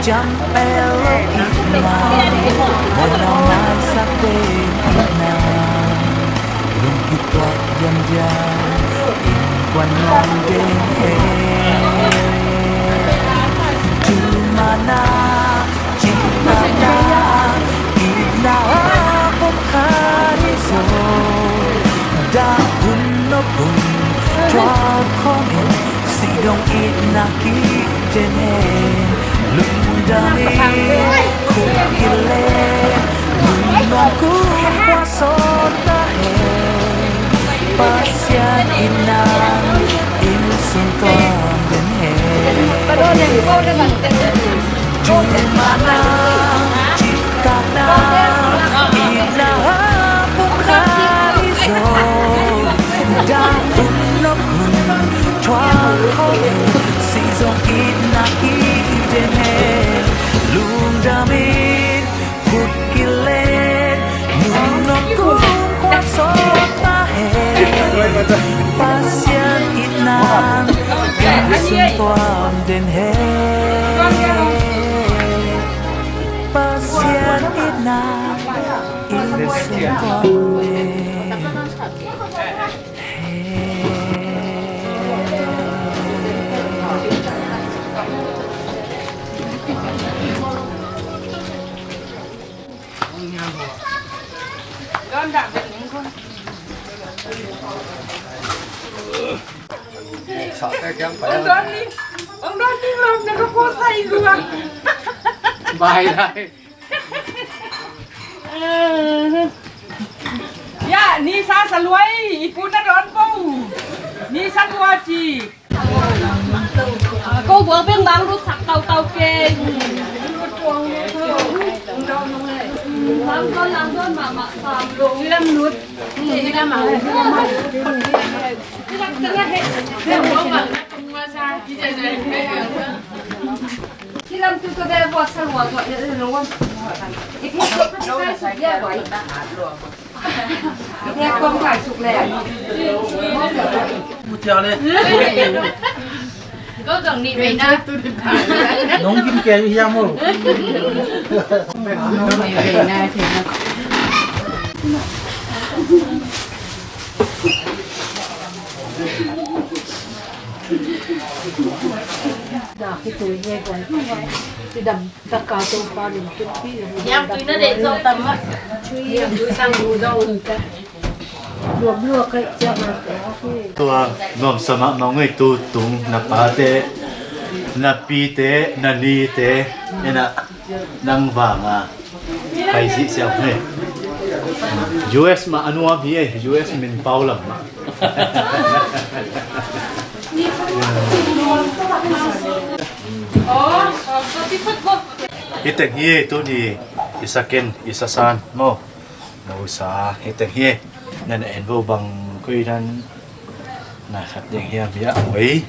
Jam pelo itna Mona mai sate itna Lung ituat jam Impuan non den Jumana cinta na ina pun hari zo dahun no pun chua không si dong ina ki jene lung dami khung kile lung non ku qua so ta he pasyan ina in sun toang den he Jumana cinta na ina pun hari zo dahun no pun chua không si dong ina ki jene lung damin hut kile Pasien itnang Isang tuam din he Pasien itnang Isang tuam din Ông đoán đi làm nó có cô say luôn. Bài đây. Ya, ni sa salwai, ipu na don po. Ni sa tua chi. Cô vừa bên bang rút sạc tàu kê. Làm con mà làm luôn. Đi làm nuốt. Đi làm mà. Đi làm cái này. Đi làm tu cái bé vợ sang vợ gọi nó luôn. Ít nhất nó phải sạch ra vậy. Nghe con phải sụp lẻ. Một treo lên. Có cần đi về na. Nóng kim kè đi ra không? Về na thì Đã cái tuổi nghe còn cái đầm tất cả tôi ba đừng chút tí rồi. Em tôi nó để dâu tầm á. Chui em tôi sang đùi dâu rồi ta. Luộc cái chả mà tua nom sama nongai tu tung na pa te na pi te na ni te ena nang wanga kai si sia ne US ma anua bi US min paulam ma Hiteng hi tu ni isaken isasan mo mo sa hiteng hi nan en vô bằng quy nan na khát đèn hia bia ấy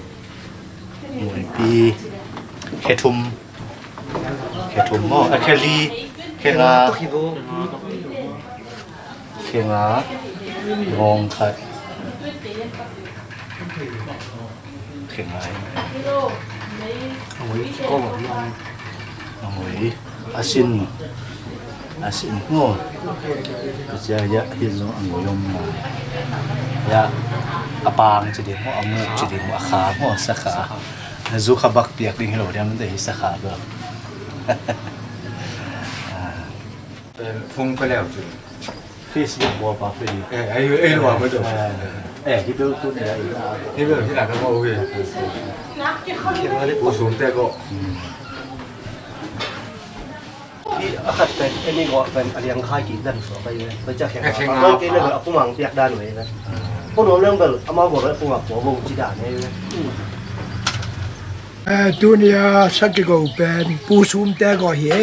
mùi pi khe thum mò khe li khe ngá ngon khát khe ngá có một mùi asin ngon bây giờ hiện giờ anh ngồi用ya apang chỉ để mua amu chỉ để mua khá mua sa khá dù khá bạc tiệc đi hiểu đem để sa khá được phun cái nào chứ Facebook mua bạc đi ai lo mới được cái biểu tôi này cái biểuที่หลังก็โอเคคิดว่าได้ปูสูงแต่ก็ ที่ขัดเป็นอันนี้ก็เป็นเรียงค่ายกินดันสไปเลยไปจากแข่งก็กินเลยเอาผู้หมังเปียกด้านไว้นะพวกน้องเรื่องแบบเอามาบอกเลยผู้หมังหัววงจีด่านนี่เลยตัวนี้สักกี่ก็เป็นปูซุ่มแต่ก็เหี้ย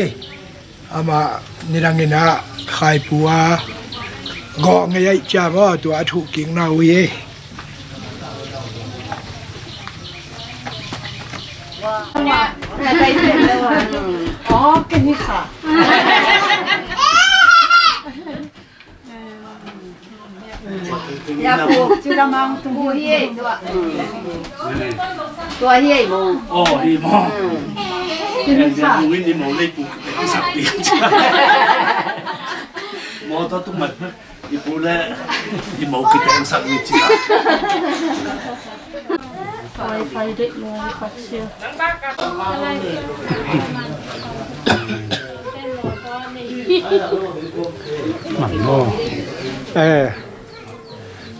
อามานี่ดังนี้นะขายปูก็ไงจ้าว่าตัวถูกกิ่งนาวีใจเย็นเลยว่ะอ๋อแค่นี้ค่ะอย่าปูชื่อละมังตัวเหี้ยตัวเหี้ยมูอ๋อดีมากเดี๋ยวมูวินดีมูเลยปูสับปีกมอตัวตุ้มมันดีปูเลยดีมูกินแตงสับวิจิไฟเด็กเลยขอเชียว มันโง่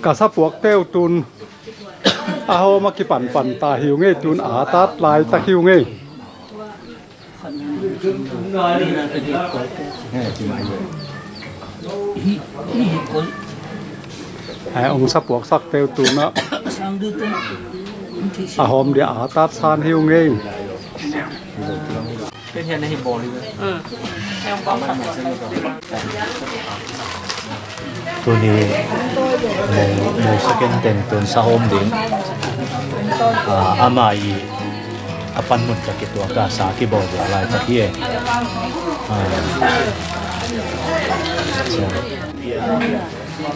กะซะปวกเต้วตุนอาโหมากิปั่นตาหิวเงตุนอาตัดลายตะหิวเงไอ้องค์สะปวกสักเต้วตุนนะอาหอมเดี๋ยวอาตัดซานหิวเงเป็นเห็นในหิบบอลเลยตัวนี้มูสเกนเต็นตัวสะอมดิ้งอามาอีอปันมุนจากตัวกาสาที่บอกว่าอะไรตะเกีย CMDC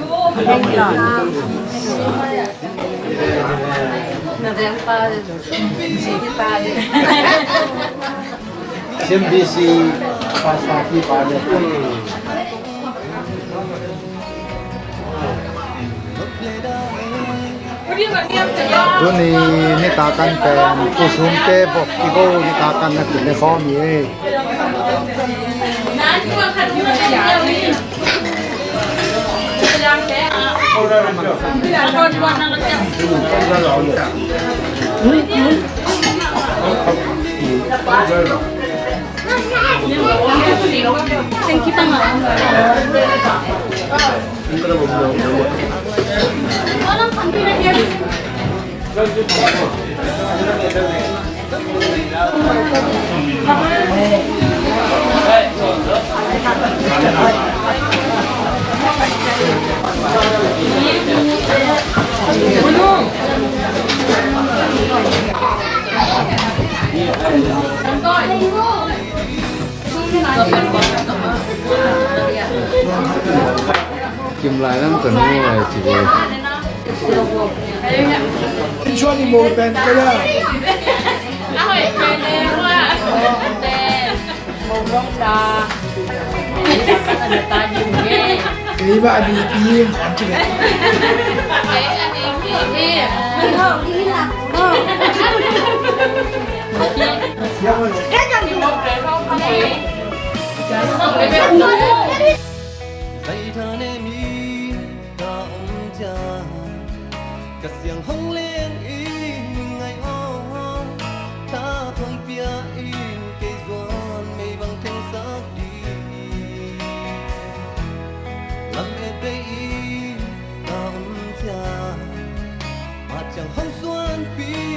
Pasaki pada Dulu ni takan pen kusum te bok igo ni takan nak ni kau ni Kim lại lắm cần mua là chỉ vềช่วงนี้โมเป็นก็ได้ cái bạn đi phim còn chưa biết cả xiềng hông lên in ngày ô ta không bia in cây doan mây bằng thanh sắc đi làm em bay in ta cha mà chẳng hông xuân pi